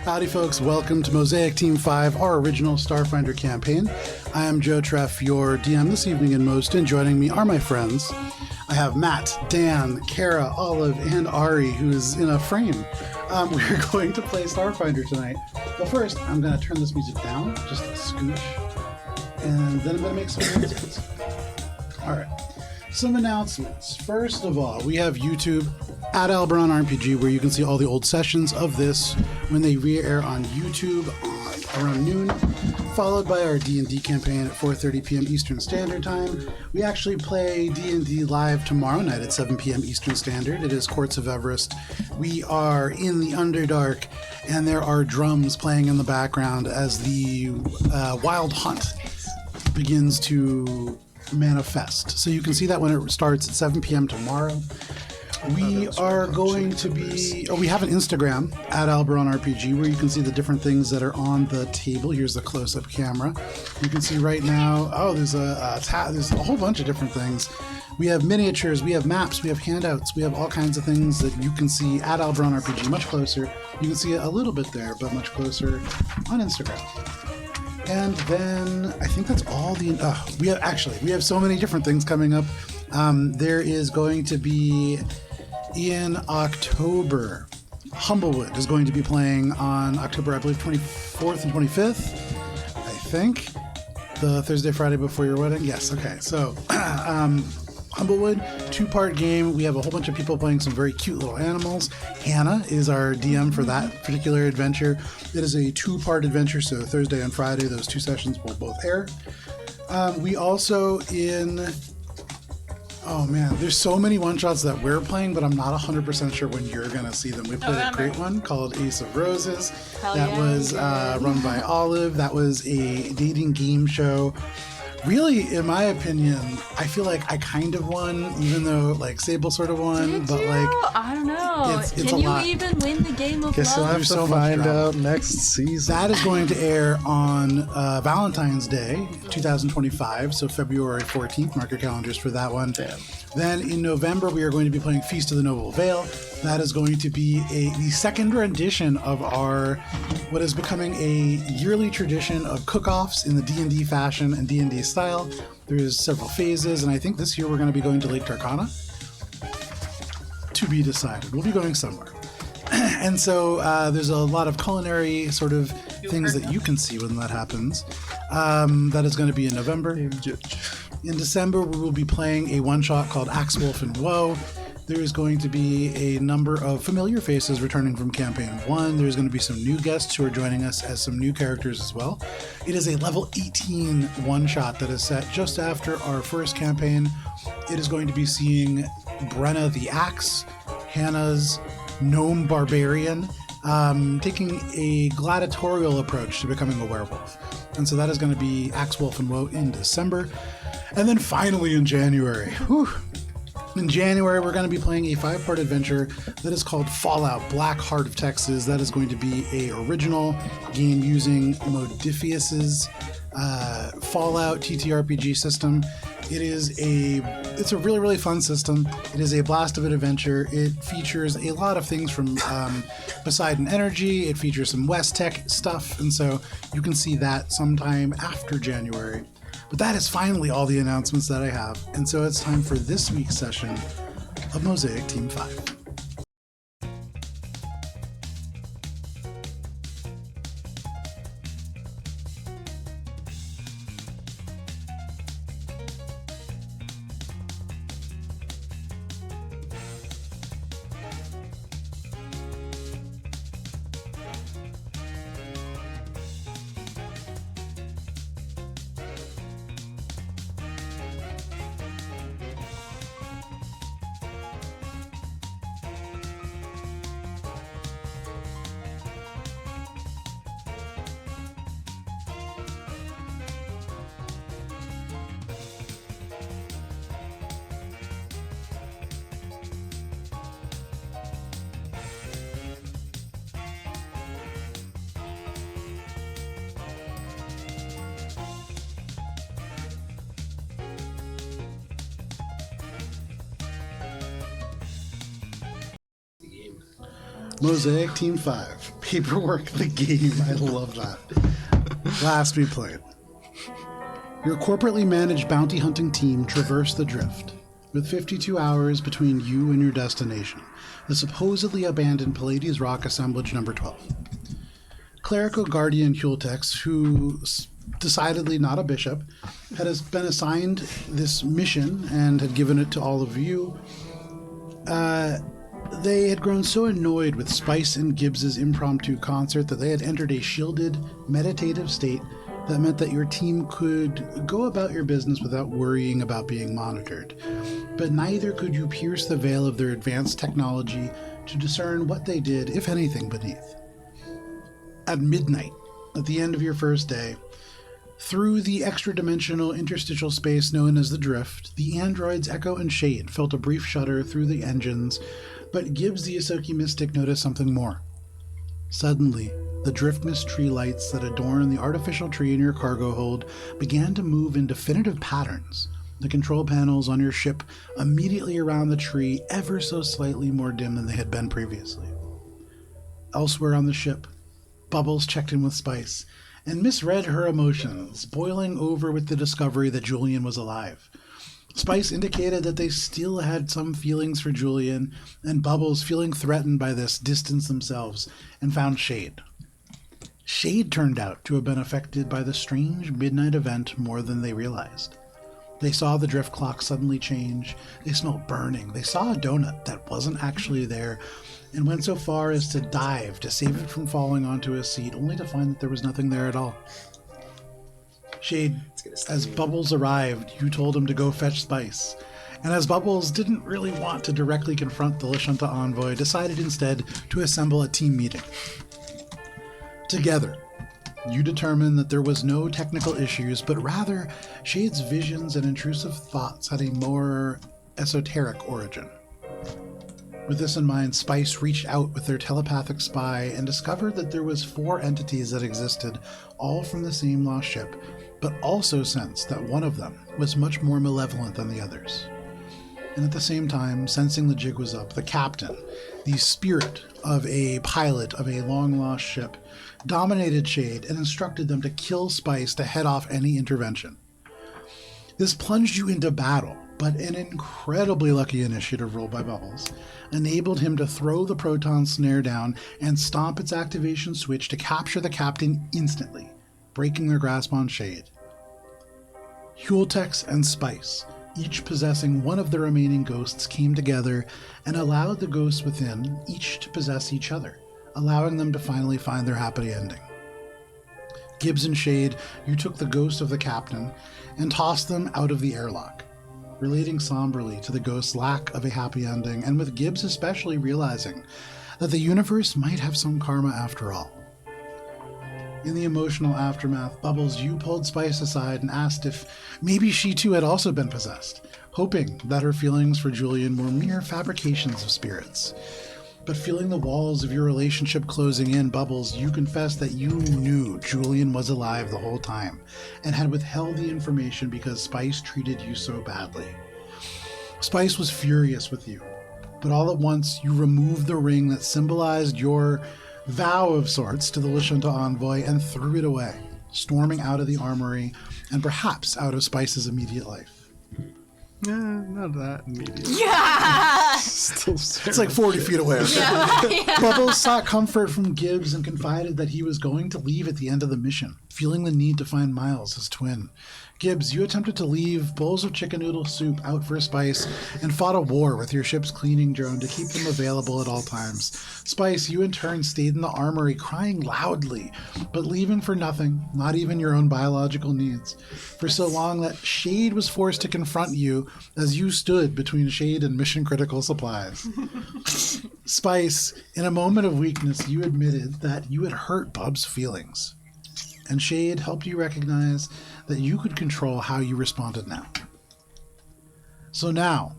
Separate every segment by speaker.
Speaker 1: Howdy folks, welcome to Mosaic Team 5, our original Starfinder campaign. I am Joe Treff, your DM this evening in Most, and joining me are my friends. I have Matt, Dan, Kara, Olive, and Ari, who is in a frame. We're going to play Starfinder tonight. But first, I'm going to turn this music down, just a scooch, and then I'm going to make some announcements. Alright, some announcements. First of all, we have YouTube at Alberon RPG, where you can see all the old sessions of this when they re-air on YouTube around noon, followed by our D&D campaign at 4:30 p.m. Eastern Standard Time. We actually play D&D live tomorrow night at 7 p.m. Eastern Standard. It is Courts of Everest. We are in the Underdark, and there are drums playing in the background as the Wild Hunt begins to manifest. So you can see that when it starts at 7 p.m. tomorrow. We are going to be... we have an Instagram, at Alberon RPG, where you can see the different things that are on the table. Here's the close-up camera. You can see right now, there's there's a whole bunch of different things. We have miniatures, we have maps, we have handouts, we have all kinds of things that you can see at Alberon RPG, much closer. You can see it a little bit there, but much closer on Instagram. And then I think that's all the... we have so many different things coming up. There is going to be... in October, Humblewood is going to be playing on October, I believe, 24th and 25th, I think. The Thursday, Friday before your wedding? Yes, okay. So, Humblewood, 2-part game. We have a whole bunch of people playing some very cute little animals. Hannah is our DM for that particular adventure. It is a 2-part adventure, so Thursday and Friday, those 2 sessions will both air. We also oh man, there's so many one-shots that we're playing, but I'm not 100% sure when you're going to see them. We played a great one called Ace of Roses. That was run by Olive. That was a dating game show. Really, in my opinion, I feel like I kind of won, even though like Sable sort of won.
Speaker 2: Did
Speaker 1: but
Speaker 2: you?
Speaker 1: Like,
Speaker 2: I don't know.
Speaker 1: It's
Speaker 2: Can
Speaker 1: a
Speaker 2: you
Speaker 1: lot.
Speaker 2: even win the game of
Speaker 3: Guess we'll
Speaker 2: love?
Speaker 3: have to find out next season.
Speaker 1: That is going to air on Valentine's Day, 2025, so February 14th. Mark your calendars for that one.
Speaker 3: Damn.
Speaker 1: Then in November, we are going to be playing Feast of the Noble Vale. That is going to be the second rendition of our, what is becoming a yearly tradition of cook-offs in the D&D fashion and D&D style. There's several phases, and I think this year we're going to be going to Lake Turkana. To be decided. We'll be going somewhere. And so there's a lot of culinary sort of things that you can see when that happens. That is going to be in November. In December, we will be playing a one-shot called Axe Wolf and Woe. There is going to be a number of familiar faces returning from Campaign 1. There's going to be some new guests who are joining us as some new characters as well. It is a level 18 one-shot that is set just after our first campaign. It is going to be seeing Brenna the Axe, Hannah's Gnome Barbarian, taking a gladiatorial approach to becoming a werewolf. And so that is going to be Axe Wolf and Woe in December. And then finally in January, in January, we're going to be playing a 5-part adventure that is called Fallout Black Heart of Texas. That is going to be a original game using Modifius's Fallout TTRPG system. It's a really, really fun system. It is a blast of an adventure. It features a lot of things from Poseidon Energy. It features some West Tech stuff, and so you can see that sometime after January. But that is finally all the announcements that I have, and so it's time for this week's session of Mosaic Team 5. Mosaic Team 5, Paperwork the game. I love that. Last we played. Your corporately managed bounty hunting team traversed the drift, with 52 hours between you and your destination, the supposedly abandoned Pallades Rock Assemblage number 12. Clerical Guardian Hultex, who decidedly not a bishop, had been assigned this mission and had given it to all of you. They had grown so annoyed with Spice and Gibbs's impromptu concert that they had entered a shielded, meditative state that meant that your team could go about your business without worrying about being monitored. But neither could you pierce the veil of their advanced technology to discern what they did, if anything, beneath. At midnight, at the end of your first day, through the extra-dimensional interstitial space known as the Drift, the androids Echo and Shade felt a brief shudder through the engines, but Gibbs the Ahsoki Mystic noticed something more. Suddenly, the drift mist tree lights that adorn the artificial tree in your cargo hold began to move in definitive patterns, the control panels on your ship immediately around the tree ever so slightly more dim than they had been previously. Elsewhere on the ship, Bubbles checked in with Spice and misread her emotions, boiling over with the discovery that Julian was alive. Spice indicated that they still had some feelings for Julian, and Bubbles, feeling threatened by this, distanced themselves and found Shade. Shade turned out to have been affected by the strange midnight event more than they realized. They saw the drift clock suddenly change, they smelled burning, they saw a donut that wasn't actually there, and went so far as to dive to save it from falling onto a seat, only to find that there was nothing there at all. Shade, as Bubbles arrived, you told him to go fetch Spice, and as Bubbles didn't really want to directly confront the Lashunta envoy, decided instead to assemble a team meeting. Together, you determined that there was no technical issues, but rather Shade's visions and intrusive thoughts had a more esoteric origin. With this in mind, Spice reached out with their telepathic spy and discovered that there was 4 entities that existed, all from the same lost ship, but also sensed that one of them was much more malevolent than the others. And at the same time, sensing the jig was up, the captain, the spirit of a pilot of a long-lost ship, dominated Shade and instructed them to kill Spice to head off any intervention. This plunged you into battle, but an incredibly lucky initiative roll by Bubbles enabled him to throw the proton snare down and stomp its activation switch to capture the captain instantly, breaking their grasp on Shade. Hultex and Spice, each possessing one of the remaining ghosts, came together and allowed the ghosts within each to possess each other, allowing them to finally find their happy ending. Gibbs and Shade, you took the ghost of the captain and tossed them out of the airlock, relating somberly to the ghost's lack of a happy ending, and with Gibbs especially realizing that the universe might have some karma after all. In the emotional aftermath, Bubbles, you pulled Spice aside and asked if maybe she too had also been possessed, hoping that her feelings for Julian were mere fabrications of spirits. But feeling the walls of your relationship closing in, Bubbles, you confessed that you knew Julian was alive the whole time and had withheld the information because Spice treated you so badly. Spice was furious with you, but all at once you removed the ring that symbolized your vow of sorts to the Lashunta envoy and threw it away, storming out of the armory and perhaps out of Spice's immediate life.
Speaker 3: Not that immediate.
Speaker 2: Yeah!
Speaker 3: Still
Speaker 1: It's like 40 feet away. Okay?
Speaker 2: Yeah.
Speaker 1: Bubbles sought comfort from Gibbs and confided that he was going to leave at the end of the mission, feeling the need to find Miles, his twin. Gibbs, you attempted to leave bowls of chicken noodle soup out for Spice and fought a war with your ship's cleaning drone to keep them available at all times. Spice, you in turn stayed in the armory crying loudly, but leaving for nothing, not even your own biological needs, for so long that Shade was forced to confront you as you stood between Shade and mission-critical supplies. Spice, in a moment of weakness, you admitted that you had hurt Bub's feelings, and Shade helped you recognize that you could control how you responded now. So now,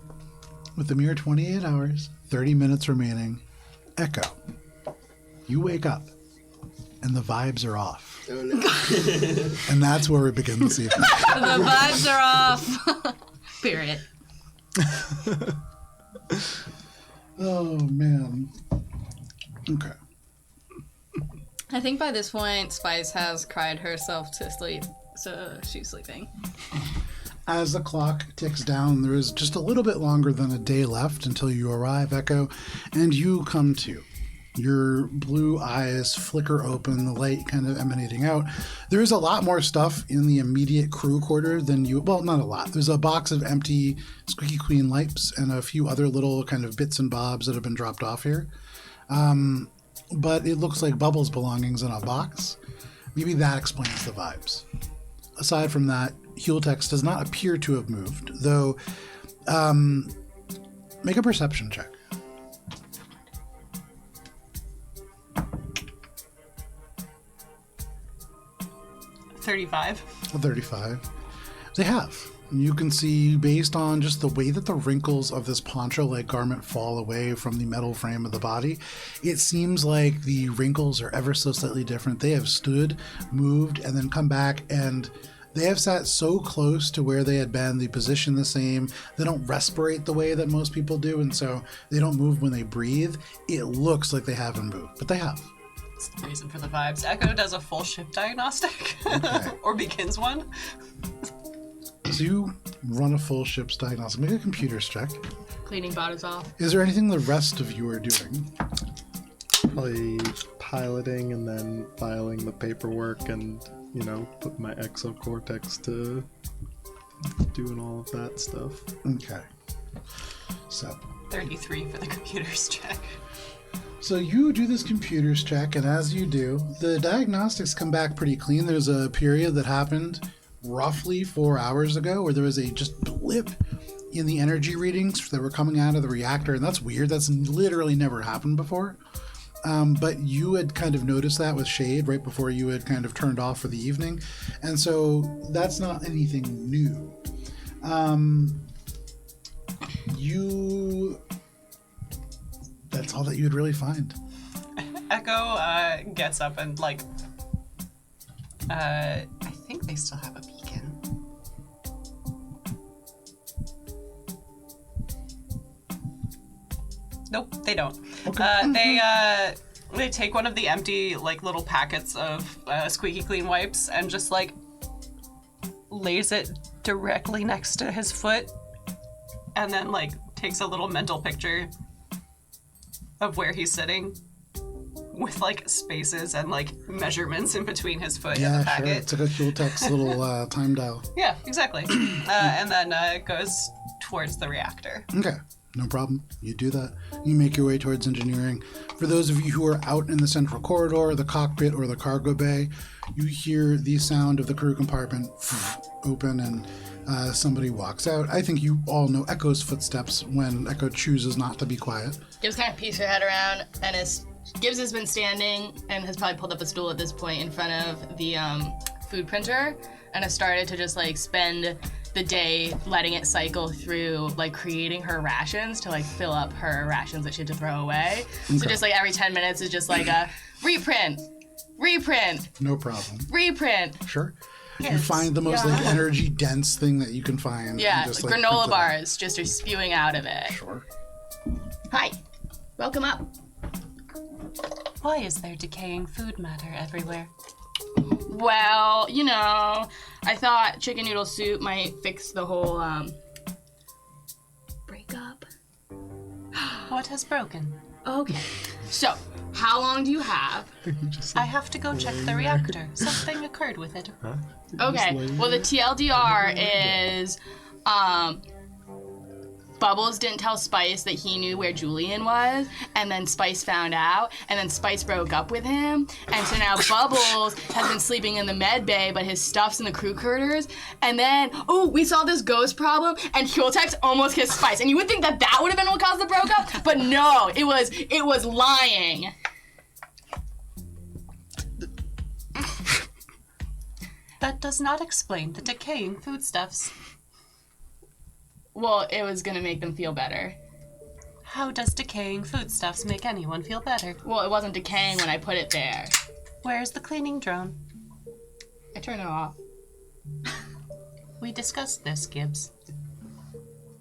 Speaker 1: with a mere 28 hours, 30 minutes remaining, Echo, you wake up, and the vibes are off.
Speaker 4: Oh no.
Speaker 1: And that's where we begin this evening.
Speaker 2: The vibes are off. Period.
Speaker 1: Oh, man. Okay.
Speaker 2: I think by this point, Spice has cried herself to sleep, so she's sleeping.
Speaker 1: As the clock ticks down, there is just a little bit longer than a day left until you arrive, Echo, and you come to. Your blue eyes flicker open, the light kind of emanating out. There is a lot more stuff in the immediate crew quarter than you... Well, not a lot. There's a box of empty Squeaky Queen lights and a few other little kind of bits and bobs that have been dropped off here. But it looks like Bubbles' belongings in a box. Maybe that explains the vibes. Aside from that, Hueltex does not appear to have moved, though make a perception check.
Speaker 2: 35.
Speaker 1: 35. They have. You can see, based on just the way that the wrinkles of this poncho-like garment fall away from the metal frame of the body, it seems like the wrinkles are ever so slightly different. They have stood, moved, and then come back, and they have sat so close to where they had been, the position the same. They don't respirate the way that most people do, and so they don't move when they breathe. It looks like they haven't moved, but they have.
Speaker 4: That's the reason for the vibes. Echo does a full ship diagnostic.
Speaker 1: Okay.
Speaker 4: Or begins one.
Speaker 1: So you run a full ship's diagnostic. Make a computer's check.
Speaker 2: Cleaning bottles off.
Speaker 1: Is there anything the rest of you are doing?
Speaker 3: Probably piloting and then filing the paperwork and, put my exocortex to doing all of that stuff.
Speaker 1: Okay. So
Speaker 4: 33 for the computer's check.
Speaker 1: So you do this computer's check, and as you do, the diagnostics come back pretty clean. There's a period that happened roughly 4 hours ago where there was a just blip in the energy readings that were coming out of the reactor, and that's weird. That's literally never happened before. But you had kind of noticed that with Shade right before you had kind of turned off for the evening, and so that's not anything new. That's all that you'd really find.
Speaker 4: Echo gets up and, I think they still have a beacon. Nope, they don't.
Speaker 1: Okay.
Speaker 4: They take one of the empty, little packets of Squeaky Clean wipes and just, lays it directly next to his foot and then, takes a little mental picture of where he's sitting with spaces and measurements in between his foot and the
Speaker 1: Sure.
Speaker 4: packet.
Speaker 1: It's like a Hueltex little time dial.
Speaker 4: Yeah, exactly. And then goes towards the reactor.
Speaker 1: Okay, no problem. You do that. You make your way towards engineering. For those of you who are out in the central corridor, the cockpit, or the cargo bay, you hear the sound of the crew compartment open and somebody walks out. I think you all know Echo's footsteps when Echo chooses not to be quiet.
Speaker 2: Gibbs kind of peeks her head around, and Gibbs has been standing and has probably pulled up a stool at this point in front of the food printer, and has started to just spend the day letting it cycle through creating her rations to fill up her rations that she had to throw away.
Speaker 1: Okay.
Speaker 2: So just every 10 minutes is just a reprint,
Speaker 1: No problem.
Speaker 2: reprint.
Speaker 1: Sure. You
Speaker 2: Yes.
Speaker 1: find the most energy dense thing that you can find.
Speaker 2: Yeah,
Speaker 1: and just,
Speaker 2: granola
Speaker 1: print it out.
Speaker 2: bars just are spewing out of it.
Speaker 1: Sure.
Speaker 2: Hi, welcome up.
Speaker 4: Why is there decaying food matter everywhere?
Speaker 2: Well, I thought chicken noodle soup might fix the whole breakup.
Speaker 4: What has broken?
Speaker 2: Okay. So, how long do you have?
Speaker 4: I have to go check the reactor. Something occurred with it.
Speaker 2: Okay. Well, the TLDR is Bubbles didn't tell Spice that he knew where Julian was, and then Spice found out, and then Spice broke up with him, and so now Bubbles has been sleeping in the med bay, but his stuff's in the crew quarters, and then, we saw this ghost problem, and Hueltex almost kissed Spice, and you would think that would have been what caused the breakup, but no, it was lying.
Speaker 4: That does not explain the decaying foodstuffs.
Speaker 2: Well, it was gonna make them feel better.
Speaker 4: How does decaying foodstuffs make anyone feel better?
Speaker 2: Well, it wasn't decaying when I put it there.
Speaker 4: Where's the cleaning drone?
Speaker 2: I turned it off.
Speaker 4: We discussed this, Gibbs.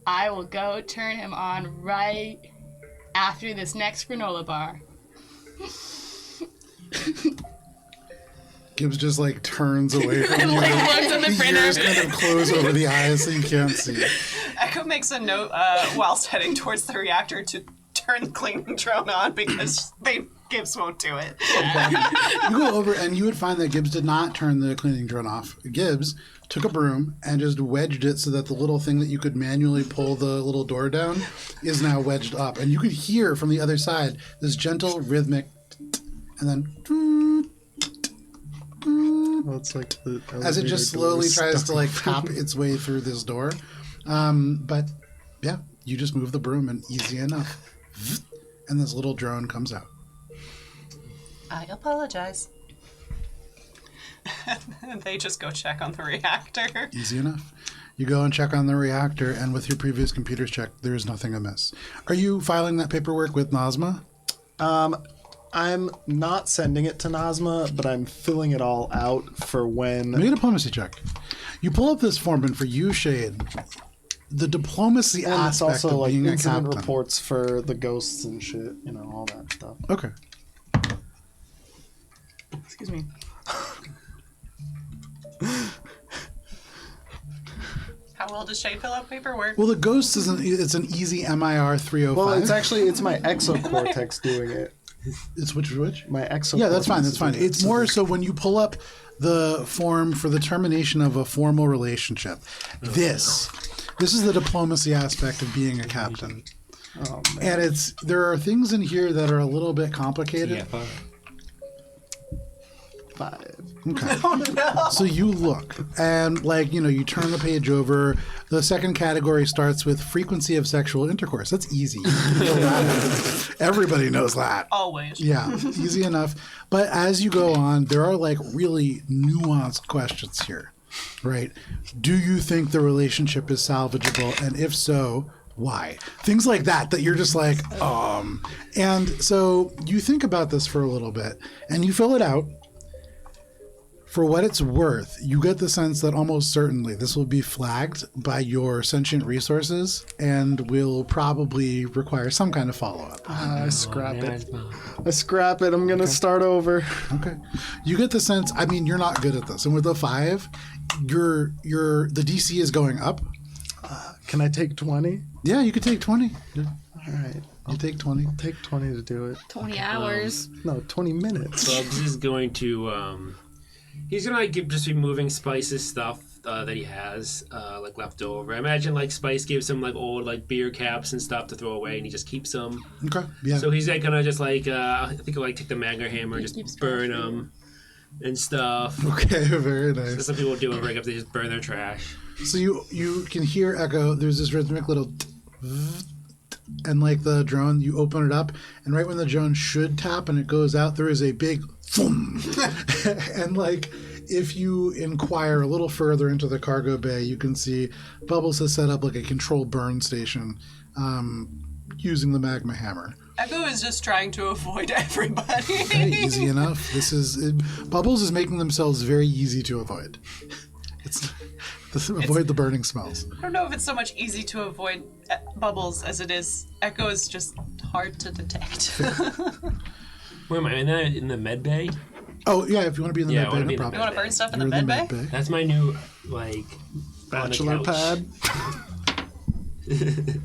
Speaker 2: I will go turn him on right after this next granola bar.
Speaker 1: Gibbs just like turns away from you.
Speaker 2: Like, looks at the
Speaker 1: The
Speaker 2: printer.
Speaker 1: ears kind of close over the eyes so you can't see.
Speaker 4: Echo makes a note whilst heading towards the reactor to turn the cleaning drone on because Gibbs won't do it.
Speaker 1: You go over and you would find that Gibbs did not turn the cleaning drone off. Gibbs took a broom and just wedged it so that the little thing that you could manually pull the little door down is now wedged up. And you could hear from the other side this gentle rhythmic and then
Speaker 3: Well, it's like the
Speaker 1: as it just
Speaker 3: elevator
Speaker 1: slowly
Speaker 3: door
Speaker 1: tries
Speaker 3: stuck
Speaker 1: to like
Speaker 3: open.
Speaker 1: tap its way through this door. But yeah, you just move the broom and easy enough. And this little drone comes out.
Speaker 4: I apologize. They just go check on the reactor.
Speaker 1: Easy enough. You go and check on the reactor, and with your previous computer's check, there is nothing amiss. Are you filing that paperwork with Nazma?
Speaker 3: I'm not sending it to Nazma, but I'm filling it all out for when.
Speaker 1: Make a diplomacy check. You pull up this form, and for you, Shade, the diplomacy
Speaker 3: And it's
Speaker 1: aspect
Speaker 3: also
Speaker 1: of
Speaker 3: like
Speaker 1: being a
Speaker 3: incident
Speaker 1: captain.
Speaker 3: reports for the ghosts and shit, you know, all that stuff.
Speaker 1: Okay.
Speaker 2: Excuse me.
Speaker 4: How well does Shay fill out paperwork?
Speaker 1: Well, the ghost is it's an easy MIR 305.
Speaker 3: Well, it's my exocortex doing it.
Speaker 1: It's which?
Speaker 3: My exocortex.
Speaker 1: Yeah, that's fine. That's
Speaker 3: is
Speaker 1: fine.
Speaker 3: doing it.
Speaker 1: It's more so when you pull up the form for the termination of a formal relationship. This is the diplomacy aspect of being a captain.
Speaker 3: Oh, man.
Speaker 1: And there are things in here that are a little bit complicated.
Speaker 5: Yeah, fine.
Speaker 3: 5.
Speaker 1: Okay. So you look and you turn the page over. The second category starts with frequency of sexual intercourse. That's easy. You know that. Everybody knows that.
Speaker 4: Always.
Speaker 1: Yeah, easy enough. But as you go on, there are really nuanced questions here, right? Do you think the relationship is salvageable? And if so, why? Things like that you're just like. And so you think about this for a little bit and you fill it out. For what it's worth, you get the sense that almost certainly this will be flagged by your sentient resources and will probably require some kind of follow-up.
Speaker 3: I scrap
Speaker 5: Yeah,
Speaker 3: it.
Speaker 5: it's fine.
Speaker 3: I scrap it. I'm going to start over.
Speaker 1: Okay. You get the sense, you're not good at this. And with the 5, the DC is going up.
Speaker 3: Can I take 20?
Speaker 1: Yeah, you could take 20.
Speaker 3: All right.
Speaker 1: You take 20.
Speaker 3: Take 20 to do it.
Speaker 2: 20 hours.
Speaker 3: No, 20 minutes.
Speaker 5: Bugs is going to he's gonna just be moving Spice's stuff that he has left over. I imagine Spice gives him old beer caps and stuff to throw away, and he just keeps them.
Speaker 1: Okay. Yeah.
Speaker 5: So he's gonna just I think he'll take the magna hammer and
Speaker 2: keeps
Speaker 5: just burn them and stuff.
Speaker 1: Okay, very
Speaker 5: So
Speaker 1: nice.
Speaker 5: some people do a breakup; they just burn their trash.
Speaker 1: So you can hear echo. There's this rhythmic little and the drone, you open it up, and right when the drone should tap and it goes out, there is a big thum. And if you inquire a little further into the cargo bay, you can see Bubbles has set up a controlled burn station using the magma hammer.
Speaker 4: Echo is just trying to avoid everybody.
Speaker 1: Very easy enough. Bubbles is making themselves very easy to avoid. Avoid the burning smells.
Speaker 4: I don't know if it's so much easy to avoid Bubbles as it is. Echo is just hard to detect.
Speaker 5: Where am I? In the med bay?
Speaker 1: Oh yeah, if you want to be in the
Speaker 5: Yeah, I
Speaker 1: med
Speaker 5: wanna
Speaker 1: bay,
Speaker 5: be
Speaker 1: no
Speaker 5: in the
Speaker 4: You
Speaker 1: problem.
Speaker 4: want to burn stuff in
Speaker 1: You're
Speaker 4: the med bay?
Speaker 5: That's my new
Speaker 3: Bachelor
Speaker 5: on the couch.
Speaker 3: pad.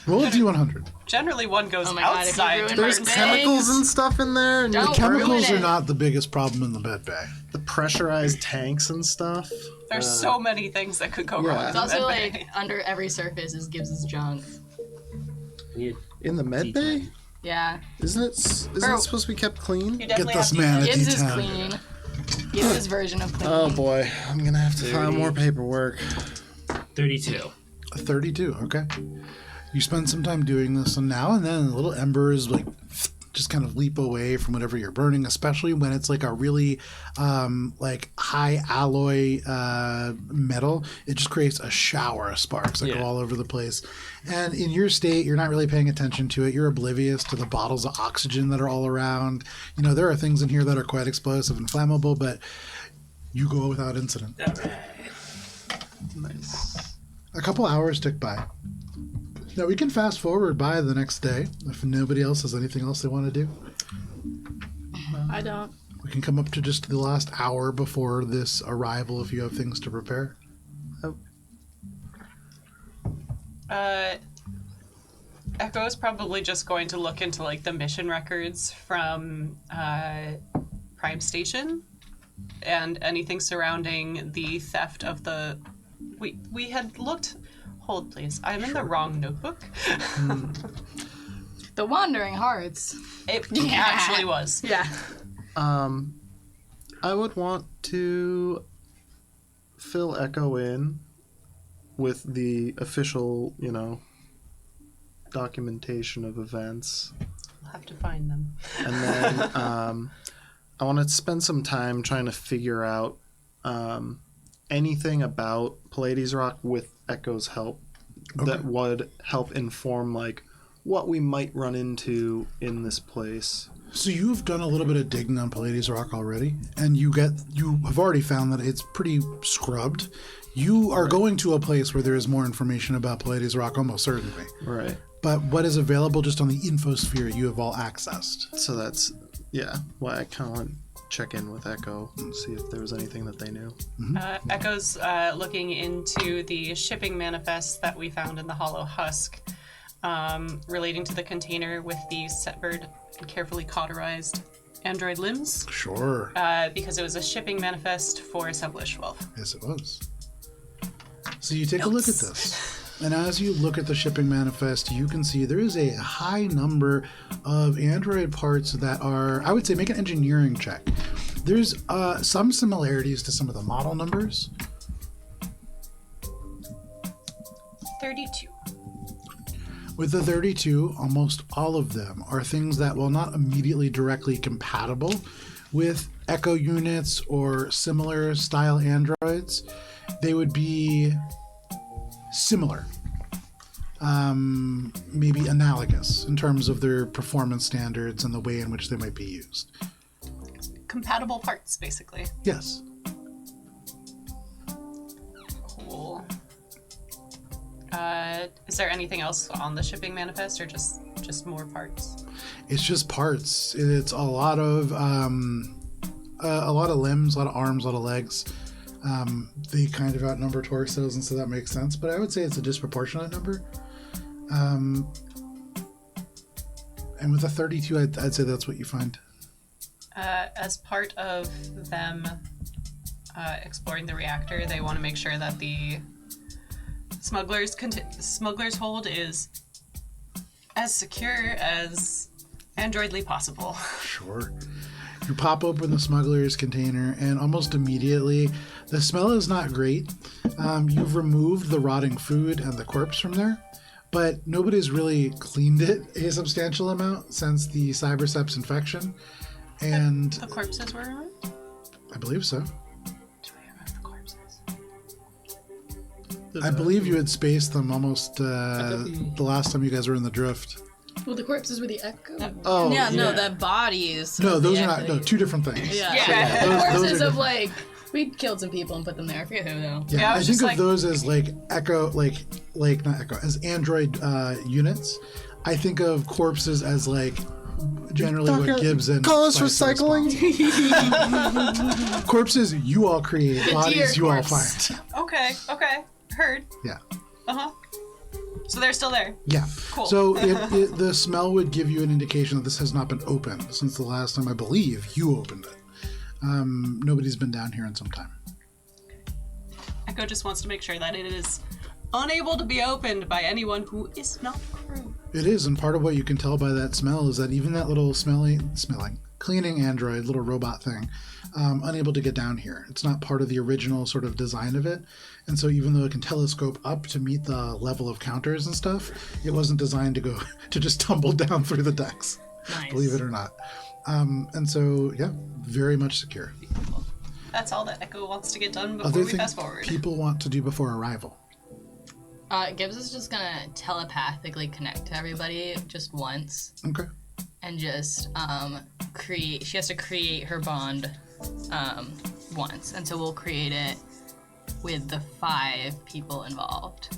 Speaker 1: Roll a d100.
Speaker 4: Generally, one goes
Speaker 2: Oh my God, if you
Speaker 4: outside
Speaker 2: ruin
Speaker 4: to
Speaker 2: my
Speaker 3: There's
Speaker 4: burn
Speaker 2: day.
Speaker 3: chemicals and stuff in there. And
Speaker 2: Don't
Speaker 3: the
Speaker 1: Chemicals
Speaker 2: ruin
Speaker 1: are
Speaker 2: it.
Speaker 1: not the biggest problem in the med bay.
Speaker 3: The pressurized tanks and stuff.
Speaker 4: There's so many things that could go wrong.
Speaker 3: yeah.
Speaker 4: in
Speaker 2: It's
Speaker 4: the
Speaker 2: also
Speaker 4: med bay.
Speaker 2: under every surface is Gibbs's junk.
Speaker 3: In the med bay?
Speaker 2: Yeah.
Speaker 3: Isn't it supposed to be kept clean?
Speaker 4: You
Speaker 1: Get
Speaker 4: definitely
Speaker 1: this
Speaker 4: have
Speaker 1: man a
Speaker 2: Gibbs is
Speaker 1: d10.
Speaker 2: clean. Gibbs's version of clean.
Speaker 3: Oh boy, I'm gonna have to file more paperwork.
Speaker 5: 32.
Speaker 1: A 32, okay. You spend some time doing this, and now and then little embers just kind of leap away from whatever you're burning, especially when it's a really high alloy metal. It just creates a shower of sparks that go
Speaker 5: Yeah.
Speaker 1: all over the place. And in your state, you're not really paying attention to it. You're oblivious to the bottles of oxygen that are all around. There are things in here that are quite explosive and flammable, but you go without incident.
Speaker 3: Nice.
Speaker 1: A couple hours tick by. Now we can fast forward by the next day if nobody else has anything else they want to do.
Speaker 2: I don't.
Speaker 1: We can come up to just the last hour before this arrival if you have things to prepare.
Speaker 4: Echo's probably just going to look into like the mission records from Prime Station and anything surrounding the theft of the. We had looked. Hold, please. I'm in the wrong notebook.
Speaker 2: The Wandering Hearts.
Speaker 4: It actually was.
Speaker 2: Yeah.
Speaker 3: I would want to fill Echo in with the official, documentation of events.
Speaker 4: We'll have to find them.
Speaker 3: And then I want to spend some time trying to figure out anything about Pallades Rock with Echo's help that would help inform, like, what we might run into in this place.
Speaker 1: So you've done a little bit of digging on Pallades Rock already, and you have already found that it's pretty scrubbed. You are going to a place where there is more information about Pallades Rock, almost certainly.
Speaker 3: Right.
Speaker 1: But what is available just on the infosphere you have all accessed.
Speaker 3: So that's, why I kind of want to check in with Echo and see if there was anything that they knew.
Speaker 4: Echo's looking into the shipping manifest that we found in the Hollow Husk, relating to the container with the severed and carefully cauterized android limbs.
Speaker 1: Sure.
Speaker 4: Because it was a shipping manifest for Sublish 12.
Speaker 1: Yes, it was. So you take a look at this. And as you look at the shipping manifest, you can see there is a high number of android parts that are, I would say, make an engineering check. There's some similarities to some of the model numbers.
Speaker 4: 32.
Speaker 1: With the 32, almost all of them are things that, while not immediately directly compatible with Echo units or similar style androids, they would be similar, maybe analogous in terms of their performance standards and the way in which they might be used.
Speaker 4: Compatible parts, basically.
Speaker 1: Yes.
Speaker 4: Cool. Is there anything else on the shipping manifest, or just more parts?
Speaker 1: It's just parts. It's a lot of limbs, a lot of arms, a lot of legs. They kind of outnumber torsos, and so that makes sense. But I would say it's a disproportionate number. And with a 32, I'd say that's what you find.
Speaker 4: As part of them exploring the reactor, they want to make sure that the smuggler's hold is as secure as androidly possible.
Speaker 1: Sure. You pop open the smuggler's container, and almost immediately, the smell is not great. You've removed the rotting food and the corpse from there, but nobody's really cleaned it a substantial amount since the Cyberceps infection. And
Speaker 4: The corpses were removed?
Speaker 1: I believe so.
Speaker 4: Did we remove the corpses?
Speaker 1: I believe you had spaced them almost the last time you guys were in the drift.
Speaker 2: Well, the corpses were the Echo.
Speaker 1: Oh,
Speaker 6: Yeah, no, the bodies.
Speaker 1: No,
Speaker 6: of
Speaker 1: those
Speaker 6: the
Speaker 1: are not.
Speaker 6: Echo.
Speaker 1: No, two different things.
Speaker 6: Yeah.
Speaker 4: Yeah.
Speaker 1: Those
Speaker 2: Corpses
Speaker 1: are
Speaker 2: of
Speaker 1: different.
Speaker 2: we killed some people and put them there. I forget who though.
Speaker 1: Yeah,
Speaker 4: Yeah, I
Speaker 1: I
Speaker 4: was
Speaker 1: think
Speaker 4: just
Speaker 1: of
Speaker 4: like-
Speaker 1: those as like Echo, like not Echo, as Android units. I think of corpses as like generally what Gibbs and
Speaker 3: call us
Speaker 1: Spicer
Speaker 3: recycling?
Speaker 1: respond. Corpses you all create, bodies
Speaker 2: deer
Speaker 1: you all
Speaker 2: corpse.
Speaker 1: find.
Speaker 4: Okay, heard.
Speaker 1: Yeah,
Speaker 4: Uh-huh. So they're still there.
Speaker 1: yeah.
Speaker 4: Cool.
Speaker 1: So the smell would give you an indication that this has not been opened since the last time I believe you opened it. Nobody's been down here in some time.
Speaker 4: Echo just wants to make sure that it is unable to be opened by anyone who is not crew.
Speaker 1: It is, and part of what you can tell by that smell is that even that little cleaning android, little robot thing, unable to get down here. It's not part of the original sort of design of it, and so even though it can telescope up to meet the level of counters and stuff, it wasn't designed to go to just tumble down through the decks,
Speaker 2: Nice.
Speaker 1: believe it or not. And so, yeah, very much secure.
Speaker 4: That's all that Echo wants to get done before
Speaker 1: Other
Speaker 4: we
Speaker 1: things
Speaker 4: fast forward.
Speaker 1: people want to do before arrival.
Speaker 2: Gibbs is just gonna telepathically connect to everybody just once
Speaker 1: Okay.
Speaker 2: and just create. She has to create her bond once, and so we'll create it with the 5 people involved.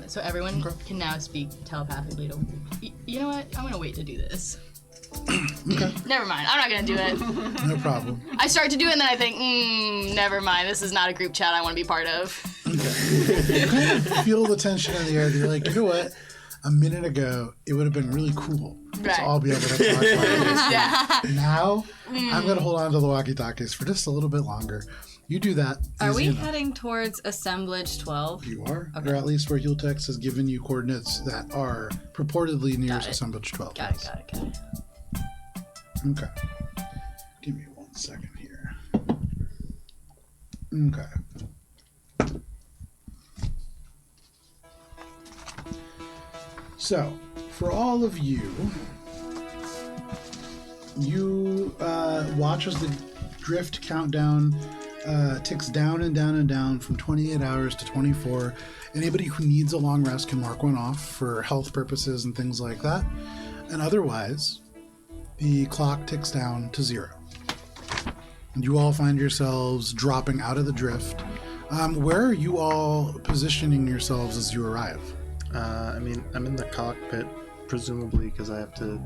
Speaker 2: So everyone can now speak telepathically to. You know what? I'm gonna wait to do this. Never mind. I'm not gonna do it.
Speaker 1: No problem.
Speaker 2: I start to do it and then I think, never mind. This is not a group chat I want to be part of.
Speaker 1: You kind of feel the tension in the air. You're like, you know what? A minute ago, it would have been really cool
Speaker 2: Right.
Speaker 1: to all be able to talk about this.
Speaker 2: Yeah.
Speaker 1: Now, I'm going to hold on to the walkie-talkies for just a little bit longer. You do that.
Speaker 6: Are we
Speaker 1: easy enough.
Speaker 6: heading towards assemblage 12?
Speaker 1: You are, or at least where Heltex has given you coordinates that are purportedly near
Speaker 6: Got it.
Speaker 1: assemblage 12.
Speaker 6: Got it.
Speaker 1: Okay. Give me 1 second here. Okay. So, for all of you, you watch as the drift countdown ticks down and down and down from 28 hours to 24. Anybody who needs a long rest can mark one off for health purposes and things like that. And otherwise, the clock ticks down to 0. And you all find yourselves dropping out of the drift. Where are you all positioning yourselves as you arrive?
Speaker 3: I mean, I'm in the cockpit, presumably because I have to,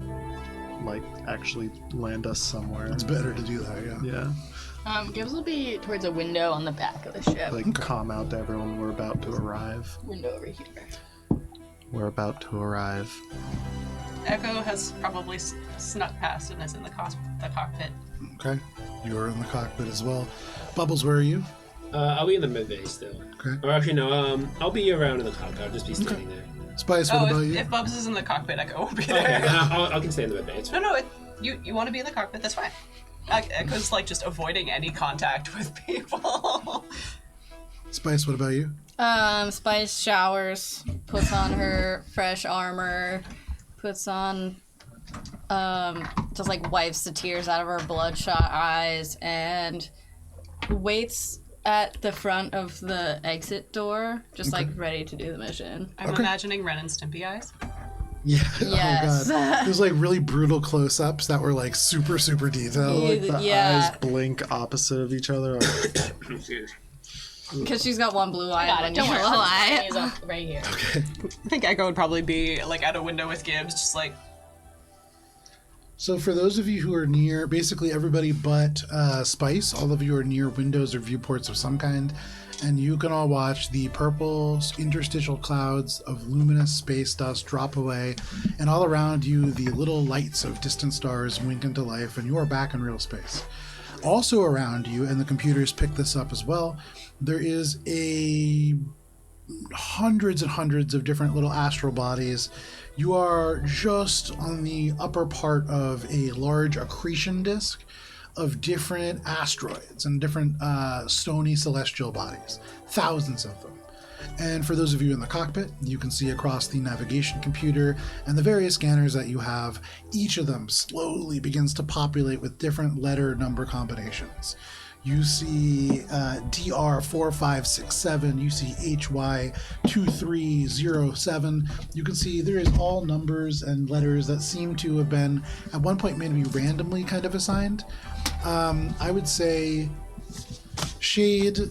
Speaker 3: like, actually land us somewhere.
Speaker 1: It's better to do that, yeah.
Speaker 3: Yeah.
Speaker 2: Gibbs will be towards a window on the back of the ship.
Speaker 3: Like, calm out to everyone. We're about to arrive.
Speaker 2: Window over here.
Speaker 3: We're about to arrive.
Speaker 4: Echo has probably snuck past and is in the cockpit.
Speaker 1: Okay. You're in the cockpit as well. Bubbles, where are you?
Speaker 5: I'll be in the mid bay still.
Speaker 1: Okay.
Speaker 5: Or actually, no. I'll be around in the cockpit. I'll just be standing there.
Speaker 1: Spice, what about you?
Speaker 4: If Bubs is in the cockpit, Echo will be
Speaker 5: Okay,
Speaker 4: there.
Speaker 5: I can stay in the mid bay. It's fine.
Speaker 4: No, you want to be in the cockpit, that's fine. Echo's like just avoiding any contact with people.
Speaker 1: Spice, what about you?
Speaker 6: Spice showers, puts on her fresh armor, puts on, just like wipes the tears out of her bloodshot eyes, and waits at the front of the exit door, just like ready to do the mission.
Speaker 4: I'm imagining Ren and Stimpy eyes.
Speaker 1: Yeah.
Speaker 6: Yes.
Speaker 1: Oh god. There's like really brutal close-ups that were like super, super detailed.
Speaker 3: Like the
Speaker 6: Yeah.
Speaker 3: eyes blink opposite of each other.
Speaker 6: Because she's got one blue eye
Speaker 2: Got
Speaker 6: and
Speaker 2: it.
Speaker 6: one
Speaker 2: Don't worry.
Speaker 6: yellow
Speaker 2: I'll
Speaker 6: eye.
Speaker 2: just up right here.
Speaker 4: I think Echo would probably be like at a window with Gibbs, just like
Speaker 1: So for those of you who are near, basically everybody but Spice, all of you are near windows or viewports of some kind, and you can all watch the purple interstitial clouds of luminous space dust drop away, and all around you the little lights of distant stars wink into life, and you are back in real space. Also around you, and the computers pick this up as well, there is hundreds and hundreds of different little astral bodies. You are just on the upper part of a large accretion disk of different asteroids and different stony celestial bodies, thousands of them. And for those of you in the cockpit, you can see across the navigation computer and the various scanners that you have, each of them slowly begins to populate with different letter number combinations. You see DR4567, you see HY2307. You can see there is all numbers and letters that seem to have been at one point maybe randomly kind of assigned. I would say Shade,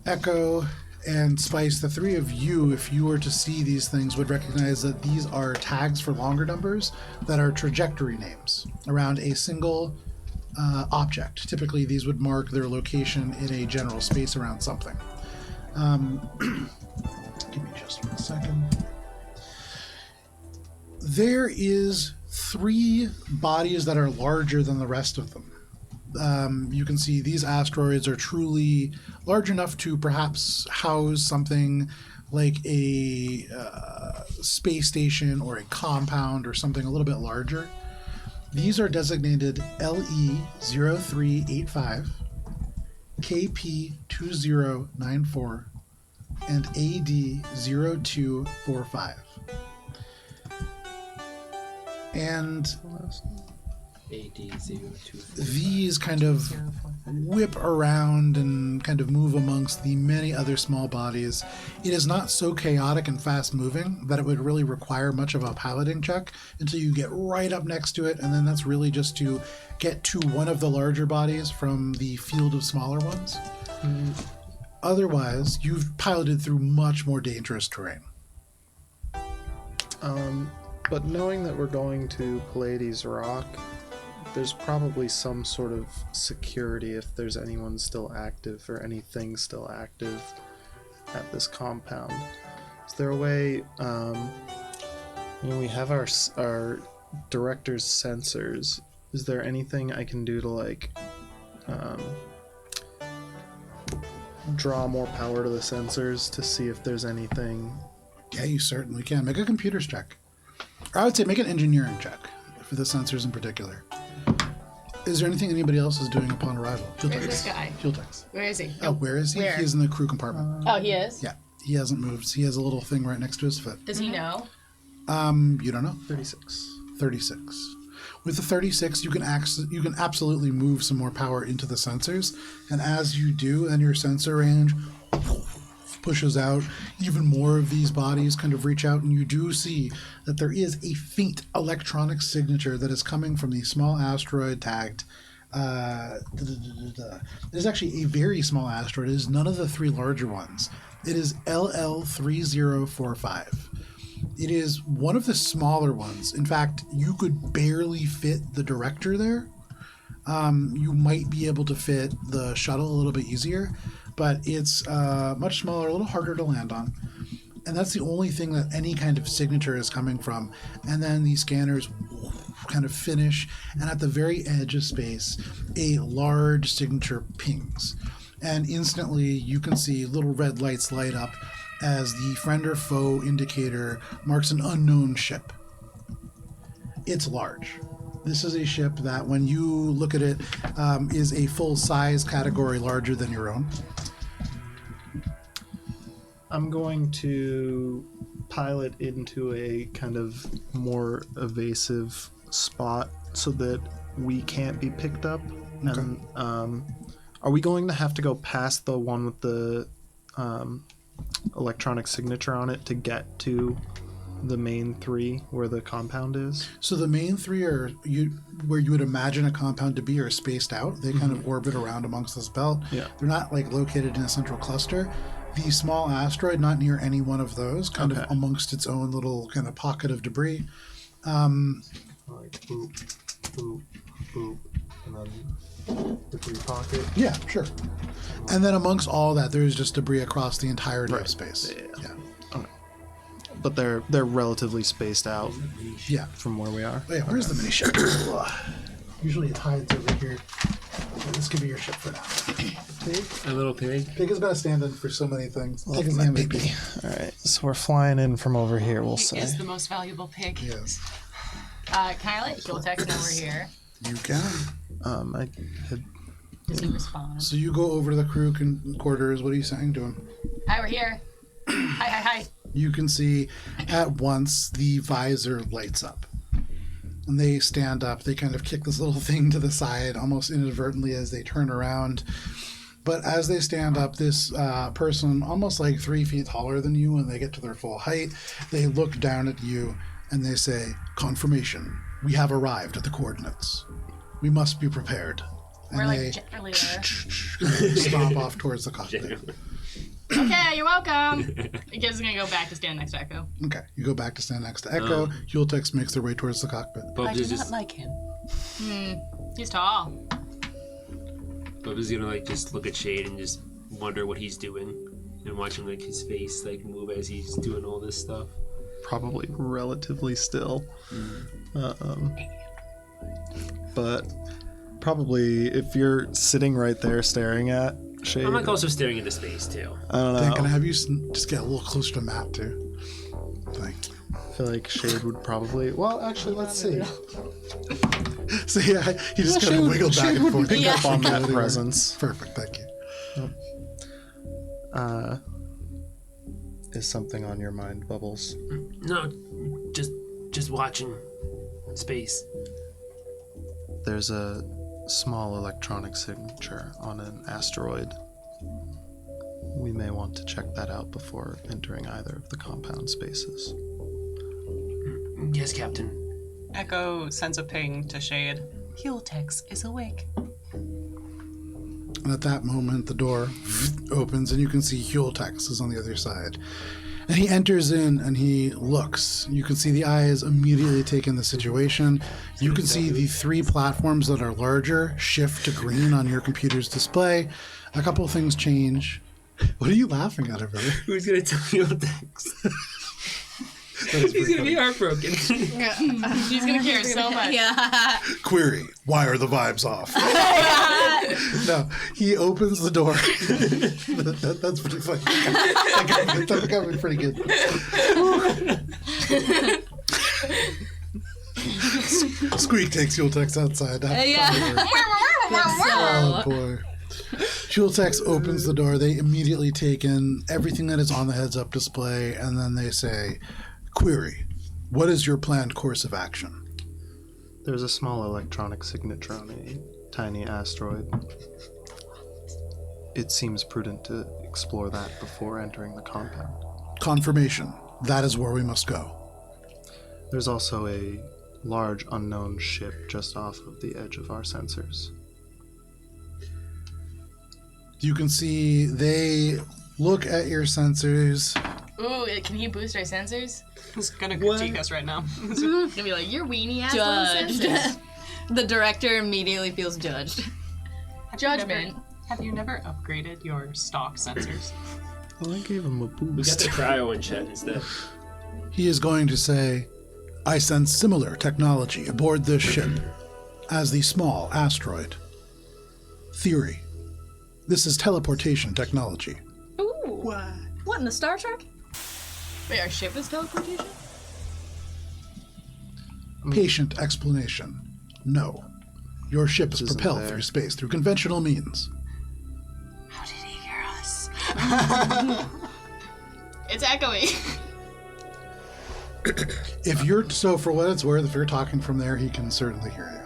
Speaker 1: Echo, and Spice, the three of you, if you were to see these things, would recognize that these are tags for longer numbers that are trajectory names around a single object. Typically, these would mark their location in a general space around something. Give me just 1 second. There is 3 bodies that are larger than the rest of them. You can see these asteroids are truly large enough to perhaps house something like a space station or a compound or something a little bit larger. These are designated LE0385, KP2094, and AD0245. And
Speaker 5: AD02.
Speaker 1: these kind of whip around and kind of move amongst the many other small bodies. It is not so chaotic and fast moving that it would really require much of a piloting check until you get right up next to it, and then that's really just to get to one of the larger bodies from the field of smaller ones. Otherwise, you've piloted through much more dangerous terrain.
Speaker 3: But knowing that we're going to Pallades Rock, there's probably some sort of security if there's anyone still active or anything still active at this compound. Is there a way, we have our director's sensors. Is there anything I can do to, like, draw more power to the sensors to see if there's anything?
Speaker 1: Yeah, you certainly can. Make a computer's check. Or I would say make an engineering check for the sensors in particular. Is there anything anybody else is doing upon arrival?
Speaker 2: Where's this guy?
Speaker 1: Fuel techs.
Speaker 2: Where is he?
Speaker 1: Oh, where is he?
Speaker 2: Where?
Speaker 1: He is in the crew compartment.
Speaker 2: Oh, he is?
Speaker 1: Yeah, he hasn't moved. He has a little thing right next to his foot.
Speaker 2: Does he know?
Speaker 1: You don't know.
Speaker 3: 36.
Speaker 1: 36. With the 36, you can absolutely move some more power into the sensors, and as you do, then your sensor range pushes out. Even more of these bodies kind of reach out, and you do see that there is a faint electronic signature that is coming from the small asteroid tagged. It is actually a very small asteroid. It is none of the three larger ones. It is LL3045. It is one of the smaller ones. In fact, you could barely fit the director there. You might be able to fit the shuttle a little bit easier, but it's much smaller, a little harder to land on. And that's the only thing that any kind of signature is coming from. And then the scanners kind of finish, and at the very edge of space, a large signature pings. And instantly you can see little red lights light up as the friend or foe indicator marks an unknown ship. It's large. This is a ship that, when you look at it, is a full-size category larger than your own.
Speaker 3: I'm going to pilot into a kind of more evasive spot so that we can't be picked up.
Speaker 1: Okay.
Speaker 3: And are we going to have to go past the one with the electronic signature on it to get to the main three where the compound is?
Speaker 1: So the main three are where you would imagine a compound to be, are spaced out. They kind of orbit around amongst this belt.
Speaker 3: Yeah.
Speaker 1: They're not like located in a central cluster. The small asteroid, not near any one of those, kind of amongst its own little kind of pocket of debris.
Speaker 3: Like boop, boop, boop, and then debris pocket.
Speaker 1: Yeah, sure. And then amongst all that, there's just debris across the entirety of space.
Speaker 3: Yeah. Okay. But they're relatively spaced out
Speaker 1: Yeah.
Speaker 3: from where we are.
Speaker 1: Oh, yeah, where's the mini ship? Usually it hides over here. This could be your ship for now. Pig?
Speaker 5: A little pig.
Speaker 1: Pig has been a stand-in for so many things. Pig is the MVP.
Speaker 3: All right, so we're flying in from over here, we'll say.
Speaker 4: Is the most valuable pig.
Speaker 1: Yes.
Speaker 2: Can I let Giltex know we're here?
Speaker 1: You can.
Speaker 3: I had
Speaker 2: Does he respond?
Speaker 1: So you go over to the crew quarters. What are you saying to him?
Speaker 2: Hi, we're here. Hi.
Speaker 1: You can see at once the visor lights up. And they stand up. They kind of kick this little thing to the side almost inadvertently as they turn around. But as they stand up, this person, almost like 3 feet taller than you, when they get to their full height, they look down at you and they say, "Confirmation. We have arrived at the coordinates. We must be prepared." And
Speaker 2: We're
Speaker 1: they
Speaker 2: like generally there.
Speaker 1: stomp off towards the cockpit.
Speaker 2: Okay, you're welcome. I guess I'm gonna go back to stand next to Echo.
Speaker 1: Okay, you go back to stand next to Echo. Yuletex makes their way towards the cockpit.
Speaker 4: I
Speaker 5: Bubs
Speaker 4: do
Speaker 5: is
Speaker 4: not
Speaker 5: just
Speaker 4: like him.
Speaker 2: He's tall.
Speaker 5: Bubs is gonna like just look at Shade and just wonder what he's doing and watching like his face like move as he's doing all this stuff.
Speaker 3: probably relatively still. But probably if you're sitting right there staring at Shade,
Speaker 5: I'm like also staring into space too.
Speaker 3: I don't know.
Speaker 1: Dan, can I have you just get a little closer to Matt too? Thank you.
Speaker 3: I feel like Shade would probably. Well, actually, let's see.
Speaker 1: So yeah, he just kind of wiggled back and forth.
Speaker 3: Pick up on that presence.
Speaker 1: Perfect, thank you.
Speaker 3: Is something on your mind, Bubbles?
Speaker 5: No, just watching space.
Speaker 3: There's a small electronic signature on an asteroid. We may want to check that out before entering either of the compound spaces.
Speaker 5: Yes, Captain.
Speaker 4: Echo sends a ping to Shade. Heltex is awake.
Speaker 1: And at that moment, the door opens and you can see Hueltex is on the other side. And he enters in and he looks. You can see the eyes immediately take in the situation. You can see the 3 platforms that are larger shift to green on your computer's display. A couple of things change. What are you laughing at over there?
Speaker 5: Who's gonna tell me all text? He's gonna be heartbroken.
Speaker 2: She's gonna care so much.
Speaker 6: Yeah.
Speaker 1: Query, why are the vibes off? No, he opens the door. That's pretty funny. That got me pretty good. Squeak takes Yuletex outside. Oh, boy. Yuletex opens the door. They immediately take in everything that is on the heads-up display, and then they say, Query, what is your planned course of action?
Speaker 3: There's a small electronic signature on a tiny asteroid. It seems prudent to explore that before entering the compound.
Speaker 1: Confirmation. That is where we must go.
Speaker 3: There's also a large unknown ship just off of the edge of our sensors.
Speaker 1: You can see they look at your sensors.
Speaker 2: Ooh, can he boost our sensors?
Speaker 4: He's gonna critique us right now.
Speaker 2: He's gonna be like, you're weenie ass little
Speaker 6: Judged.
Speaker 2: sensors.
Speaker 6: The director immediately feels judged.
Speaker 2: Judgment.
Speaker 4: Have you never upgraded your stock sensors?
Speaker 3: Well, I gave him a
Speaker 5: We got
Speaker 3: boost.
Speaker 5: the cryo in chat instead.
Speaker 1: He is going to say, I sense similar technology aboard this ship as the small asteroid. Theory. This is teleportation technology.
Speaker 6: Ooh. What in the Star Trek?
Speaker 2: Wait, our ship is teleportation?
Speaker 1: Patient explanation. No. Your ship is
Speaker 3: This isn't
Speaker 1: propelled
Speaker 3: there.
Speaker 1: through space through conventional means.
Speaker 4: How did he hear us?
Speaker 2: It's echoing.
Speaker 1: So for what it's worth, if you're talking from there, he can certainly hear you.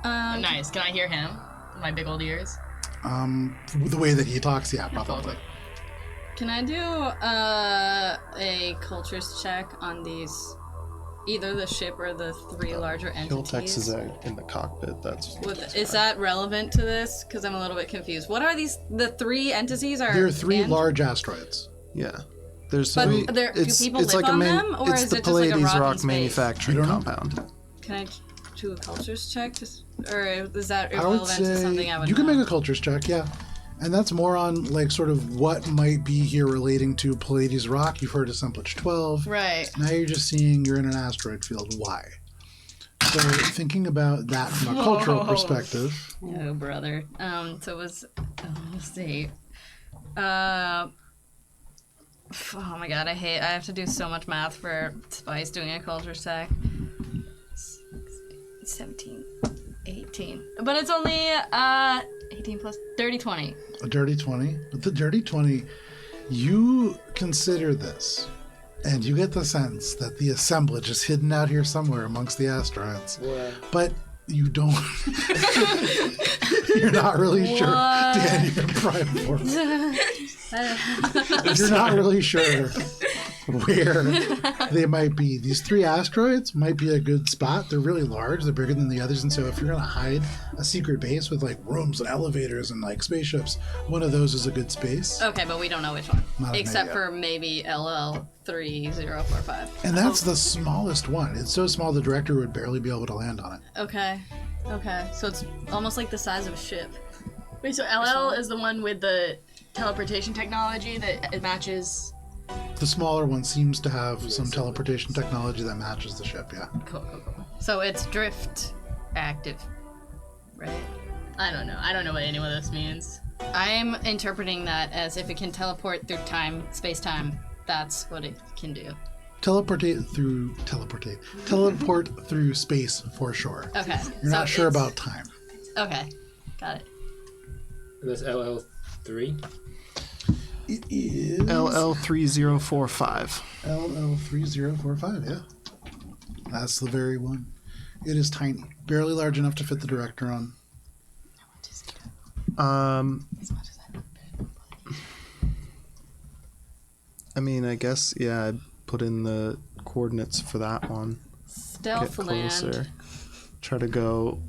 Speaker 2: Nice. Can I hear him? With my big old ears.
Speaker 1: The way that he talks, yeah, probably.
Speaker 6: Can I do a cultures check on these, either the ship or the 3 larger
Speaker 3: Yuletex
Speaker 6: entities?
Speaker 3: is out in the cockpit. That's
Speaker 6: Is that relevant to this? Because I'm a little bit confused. What are these? The 3 entities are.
Speaker 1: There are 3
Speaker 6: and-
Speaker 1: large asteroids.
Speaker 3: yeah. There's
Speaker 6: But
Speaker 3: 3.
Speaker 6: do people
Speaker 3: it's
Speaker 6: live
Speaker 3: like
Speaker 6: on
Speaker 3: a
Speaker 6: them, or
Speaker 3: it's
Speaker 6: is
Speaker 3: the
Speaker 6: it just like a
Speaker 3: Pallades
Speaker 6: rocky
Speaker 3: rock
Speaker 6: space?
Speaker 3: manufacturing
Speaker 1: I don't know.
Speaker 3: compound.
Speaker 6: Can I do a cultures check? Or is that
Speaker 1: I would
Speaker 6: irrelevant to
Speaker 1: say
Speaker 6: something I would
Speaker 1: you can
Speaker 6: know?
Speaker 1: make a cultures check, yeah. And that's more on like sort of what might be here relating to Pallades rock. You've heard assemblage 12.
Speaker 6: Right.
Speaker 1: Now you're just seeing you're in an asteroid field. Why? So thinking about that from a cultural perspective,
Speaker 6: Oh, brother. So it was. Let's see. Oh my god, I have to do so much math for Spice doing a culture check. 17, 18. But it's only 18 plus 30, 20.
Speaker 1: a dirty 20. With the dirty 20, you consider this, and you get the sense that the assemblage is hidden out here somewhere amongst the asteroids. But you don't. You're not really sure. Dan, you're in prime form. You're not really sure where they might be. These 3 asteroids might be a good spot. They're really large. They're bigger than the others. And so if you're going to hide a secret base with like rooms and elevators and like spaceships, one of those is a good space.
Speaker 6: Okay, but we don't know which one.
Speaker 1: Not
Speaker 6: Except
Speaker 1: yet.
Speaker 6: for maybe LL3045.
Speaker 1: And that's the smallest one. It's so small the director would barely be able to land on it.
Speaker 6: Okay. So it's almost like the size of a ship.
Speaker 2: Wait, so LL is the one with the teleportation technology that it matches.
Speaker 1: The smaller one seems to have some teleportation technology that matches the ship, yeah.
Speaker 2: Cool.
Speaker 6: So it's drift active, right?
Speaker 2: I don't know. I don't know what any of this means.
Speaker 6: I'm interpreting that as if it can teleport through time, space-time, that's what it can do.
Speaker 1: Teleport through space for sure.
Speaker 6: Okay.
Speaker 1: You're
Speaker 6: so
Speaker 1: not sure
Speaker 6: it's-
Speaker 1: about time.
Speaker 6: Okay. Got it.
Speaker 5: And that's LL3.
Speaker 1: It is
Speaker 3: LL3045.
Speaker 1: LL3045, yeah. That's the very one. It is tiny, barely large enough to fit the director on.
Speaker 3: I mean, I guess, yeah, I'd put in the coordinates for that one.
Speaker 6: Stealth
Speaker 3: Get
Speaker 6: land.
Speaker 3: closer. Try to go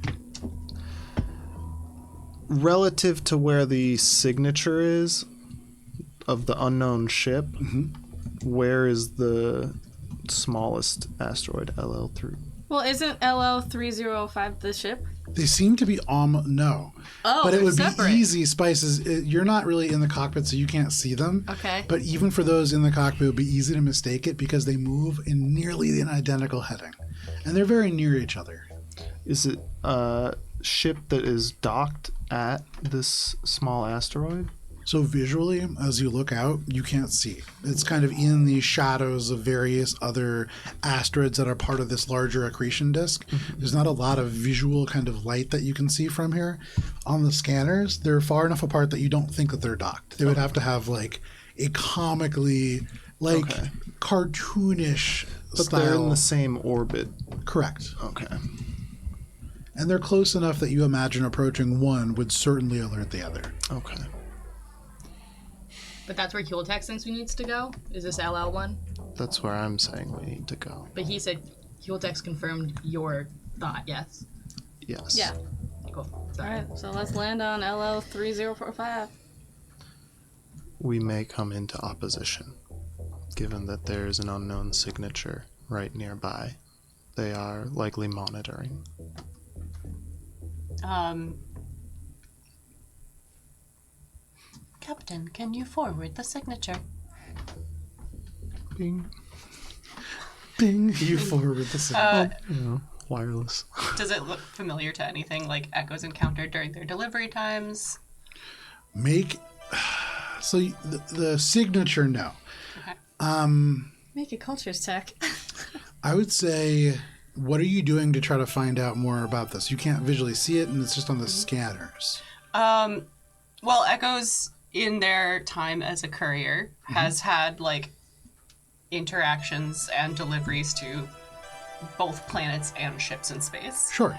Speaker 3: relative to where the signature is. of the unknown ship, where is the smallest asteroid, LL3?
Speaker 6: Well, isn't LL305 the ship?
Speaker 1: They seem to be no.
Speaker 6: Oh,
Speaker 1: but it would
Speaker 6: separate.
Speaker 1: be easy. Spices, you're not really in the cockpit, so you can't see them.
Speaker 6: Okay.
Speaker 1: But even for those in the cockpit, it would be easy to mistake it because they move in nearly an identical heading, and they're very near each other.
Speaker 3: Is it a ship that is docked at this small asteroid?
Speaker 1: So visually, as you look out, you can't see. It's kind of in the shadows of various other asteroids that are part of this larger accretion disk. There's not a lot of visual kind of light that you can see from here. On the scanners, they're far enough apart that you don't think that they're docked. They would have to have like a comically, like cartoonish
Speaker 3: But
Speaker 1: style.
Speaker 3: they're in the same orbit.
Speaker 1: Correct.
Speaker 3: Okay.
Speaker 1: And they're close enough that you imagine approaching one would certainly alert the other.
Speaker 3: Okay.
Speaker 2: But that's where Hultex thinks we needs to go? Is this LL one?
Speaker 3: That's where I'm saying we need to go.
Speaker 2: But he said Hultex confirmed your thought, yes?
Speaker 3: Yes.
Speaker 6: Yeah.
Speaker 2: Cool.
Speaker 6: All
Speaker 2: Sorry.
Speaker 6: right, so let's land on LL3045.
Speaker 3: We may come into opposition, given that there is an unknown signature right nearby. They are likely monitoring.
Speaker 4: Captain, can you forward the signature?
Speaker 3: Bing.
Speaker 1: Bing, you forward the signal.
Speaker 3: Wireless.
Speaker 4: Does it look familiar to anything like Echoes encountered during their delivery times?
Speaker 1: Make so the signature, no.
Speaker 4: Okay.
Speaker 6: Make a cultures tech.
Speaker 1: I would say, what are you doing to try to find out more about this? You can't visually see it, and it's just on the scanners.
Speaker 4: Well, Echoes, in their time as a courier, has had, like, interactions and deliveries to both planets and ships in space.
Speaker 1: Sure.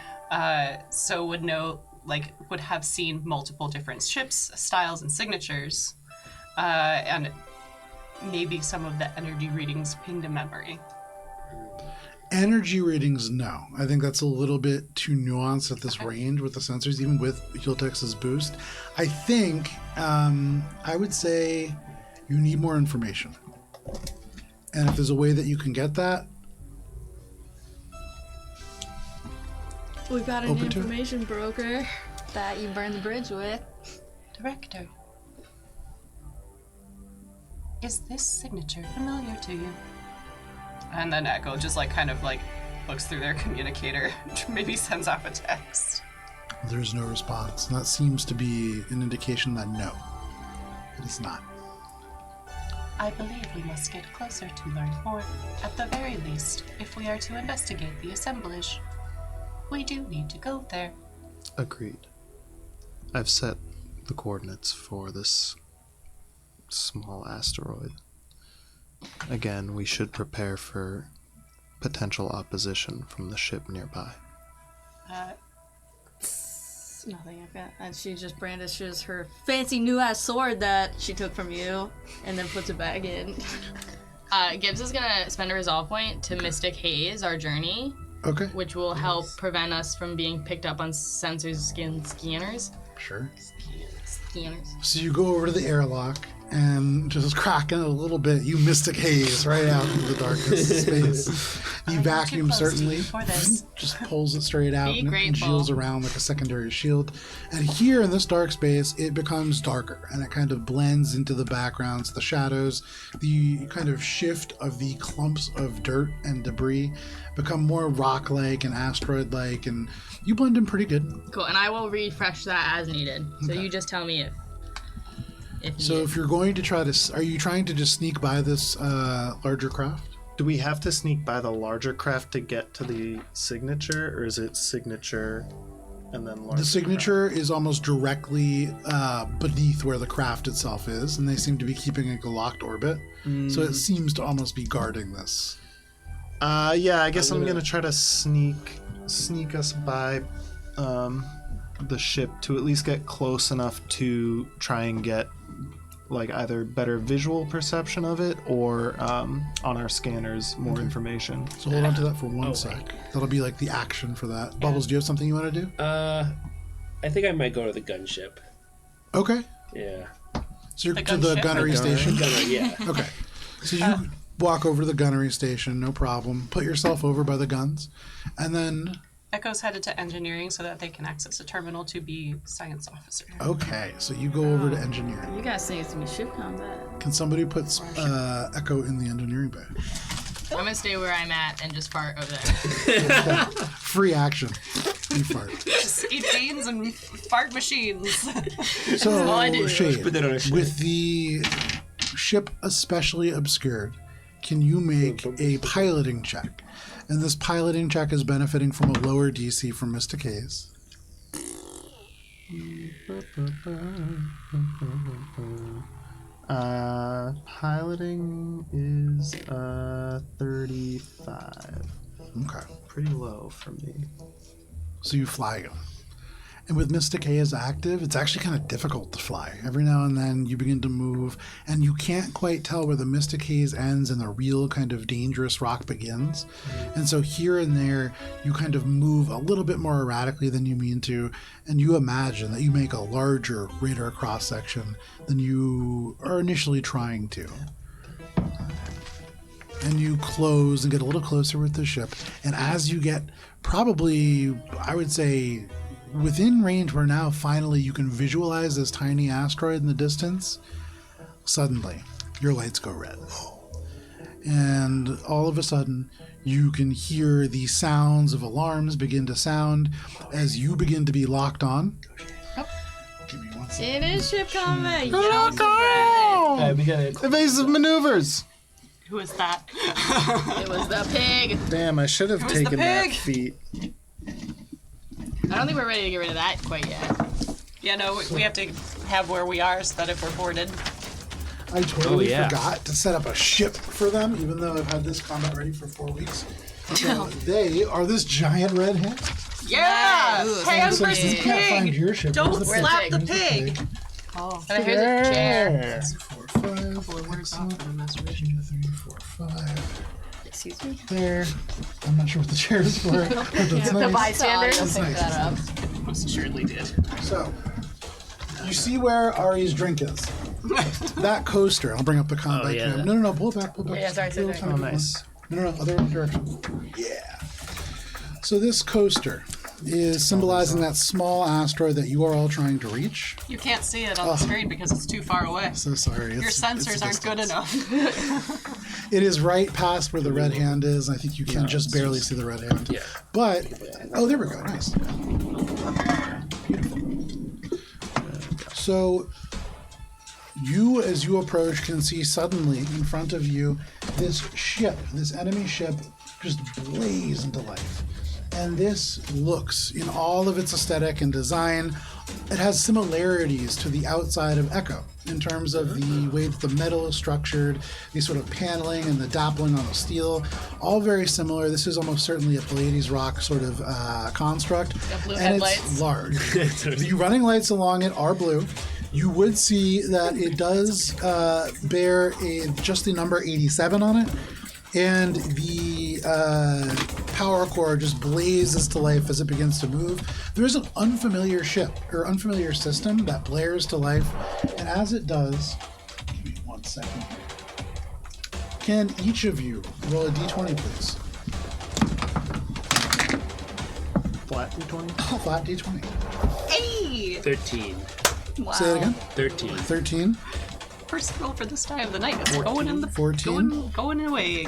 Speaker 4: So would know, like, would have seen multiple different ships, styles, and signatures. And maybe some of the energy readings pinged a memory.
Speaker 1: Energy readings, no. I think that's a little bit too nuanced at this range with the sensors, even with Hultex's boost. I think I would say you need more information. And if there's a way that you can get that,
Speaker 6: We've got an
Speaker 1: Open to it.
Speaker 6: information broker that you burn the bridge with.
Speaker 4: Director, is this signature familiar to you? And then Echo just, like, kind of, like, looks through their communicator, maybe sends off a text.
Speaker 1: there's no response. And that seems to be an indication that no, it is not.
Speaker 4: I believe we must get closer to learn more. At the very least, if we are to investigate the assemblage, we do need to go there.
Speaker 3: Agreed. I've set the coordinates for this small asteroid. Again, we should prepare for potential opposition from the ship nearby.
Speaker 6: Nothing, okay. And she just brandishes her fancy new ass sword that she took from you and then puts it back in.
Speaker 2: Gibbs is gonna spend a resolve point to Mystic Haze our journey,
Speaker 1: Okay.
Speaker 2: which will help prevent us from being picked up on sensors, scanners.
Speaker 1: Sure.
Speaker 2: Scanners.
Speaker 1: So you go over to the airlock and just cracking it a little bit, you Mystic Haze right out into the darkness of space. You vacuum
Speaker 4: close to
Speaker 1: certainly,
Speaker 4: you for this.
Speaker 1: just pulls it straight out
Speaker 2: Be
Speaker 1: and
Speaker 2: grateful.
Speaker 1: shields around like a secondary shield. And here in this dark space, it becomes darker and it kind of blends into the backgrounds, the shadows, the kind of shift of the clumps of dirt and debris become more rock-like and asteroid-like, and you blend in pretty good.
Speaker 2: Cool, and I will refresh that as needed. So
Speaker 1: Okay.
Speaker 2: you just tell me if
Speaker 1: So
Speaker 2: needed.
Speaker 1: if you're going to try to, are you trying to just sneak by this larger craft?
Speaker 3: Do we have to sneak by the larger craft to get to the signature, or is it signature and then larger
Speaker 1: The signature is almost directly beneath where the craft itself is, and they seem to be keeping a locked orbit. So it seems to almost be guarding this.
Speaker 3: craft? Yeah, I guess I'm gonna try to sneak us by the ship to at least get close enough to try and get like either better visual perception of it or on our scanners more information.
Speaker 1: So hold on to that for one sec. That'll be like the action for that. Bubbles, do you have something you want to do?
Speaker 5: I think I might go to the gunship.
Speaker 1: Okay.
Speaker 5: Yeah.
Speaker 1: So you're
Speaker 4: The
Speaker 1: to the
Speaker 4: gunship?
Speaker 1: gunnery
Speaker 3: The gunnery.
Speaker 1: station?
Speaker 5: Yeah.
Speaker 1: Okay. So you walk over to the gunnery station, no problem. Put yourself over by the guns. And then,
Speaker 4: Echo's headed to engineering so that they can access a terminal to be science officer.
Speaker 1: okay, so you go over to engineering.
Speaker 6: You guys think it's gonna be ship combat?
Speaker 1: Can somebody put Echo in the engineering bay?
Speaker 2: I'm gonna stay where I'm at and just fart over there.
Speaker 1: Free action. You fart.
Speaker 4: Just eat beans and fart machines.
Speaker 1: So,
Speaker 2: all I do.
Speaker 1: Shade,
Speaker 5: Put that on a ship.
Speaker 1: with the ship especially obscured, can you make a piloting check? And this piloting check is benefiting from a lower DC from Mystic Haze.
Speaker 3: Piloting is 35.
Speaker 1: Okay.
Speaker 3: Pretty low for me.
Speaker 1: So you fly him. And with Mystic Haze active, it's actually kind of difficult to fly. Every now and then you begin to move, and you can't quite tell where the Mystic Haze ends and the real kind of dangerous rock begins. And so here and there, you kind of move a little bit more erratically than you mean to, and you imagine that you make a larger radar cross-section than you are initially trying to. And you close and get a little closer with the ship. And as you get probably, I would say, within range where now finally you can visualize this tiny asteroid in the distance, suddenly your lights go red. And all of a sudden you can hear the sounds of alarms begin to sound as you begin to be locked on. Give me 1 second.
Speaker 6: It is ship combat. You know it's right.
Speaker 5: We got it.
Speaker 3: Evasive maneuvers!
Speaker 4: Who is that?
Speaker 6: It was the pig.
Speaker 3: Damn, I should have
Speaker 4: Who's the
Speaker 3: taken that
Speaker 4: pig?
Speaker 3: feat.
Speaker 2: I don't think we're ready to get rid of that quite yet.
Speaker 4: Yeah, no, we have to have where we are so that if we're boarded.
Speaker 1: I totally
Speaker 5: yeah.
Speaker 1: forgot to set up a ship for them, even though I've had this combat ready for 4 weeks. So they are this giant red hand.
Speaker 4: Yeah!
Speaker 2: Ooh,
Speaker 4: Hand
Speaker 1: So
Speaker 4: versus
Speaker 1: you can't find
Speaker 4: pig!
Speaker 1: your ship.
Speaker 4: Don't
Speaker 1: Where's
Speaker 4: slap the
Speaker 1: Where's
Speaker 4: pig!
Speaker 2: Oh, here's a chair.
Speaker 1: 4, 5, 6, 7, 8, 2, 3, 4, 5.
Speaker 6: Excuse me.
Speaker 1: There. I'm not sure what the chair is for. But that's
Speaker 2: The
Speaker 1: nice.
Speaker 2: bystanders.
Speaker 6: I'll pick
Speaker 1: nice.
Speaker 6: that up.
Speaker 5: Most assuredly did.
Speaker 1: So, you see where Ari's drink is. That coaster. I'll bring up the combat
Speaker 5: Oh, yeah,
Speaker 1: cam.
Speaker 5: that-
Speaker 1: No, pull it back, pull it back.
Speaker 2: Yeah, sorry, sorry,
Speaker 1: Little
Speaker 2: sorry.
Speaker 1: tiny
Speaker 3: Oh,
Speaker 1: bit
Speaker 3: nice.
Speaker 1: more. No, other direction. Yeah. So this coaster is symbolizing that small asteroid that you are all trying to reach.
Speaker 4: You can't see it on the screen because it's too far away.
Speaker 1: So sorry.
Speaker 4: Your sensors aren't good enough.
Speaker 1: It is right past where the red hand is. I think you can just barely see the red hand.
Speaker 5: Yeah.
Speaker 1: But, oh, there we go. Nice. Beautiful. So, you, as you approach, can see suddenly in front of you this ship, this enemy ship, just blaze into life. And this looks, in all of its aesthetic and design, it has similarities to the outside of Echo in terms of the way that the metal is structured, the sort of paneling and the dappling on the steel, all very similar. This is almost certainly a Pallades rock sort of construct.
Speaker 2: Got blue
Speaker 1: and
Speaker 2: headlights.
Speaker 1: it's large. The running lights along it are blue. You would see that it does bear just the number 87 on it. And the power core just blazes to life as it begins to move. There's an unfamiliar ship, or unfamiliar system that blares to life. And as it does, give me 1 second. Can each of you roll a d20, please?
Speaker 3: Flat D20?
Speaker 1: Flat d20.
Speaker 4: Hey!
Speaker 5: 13.
Speaker 6: Wow.
Speaker 1: Say it again.
Speaker 5: 13.
Speaker 1: 13.
Speaker 4: First roll for this time of the night. It's going in the
Speaker 1: 14.
Speaker 4: going away.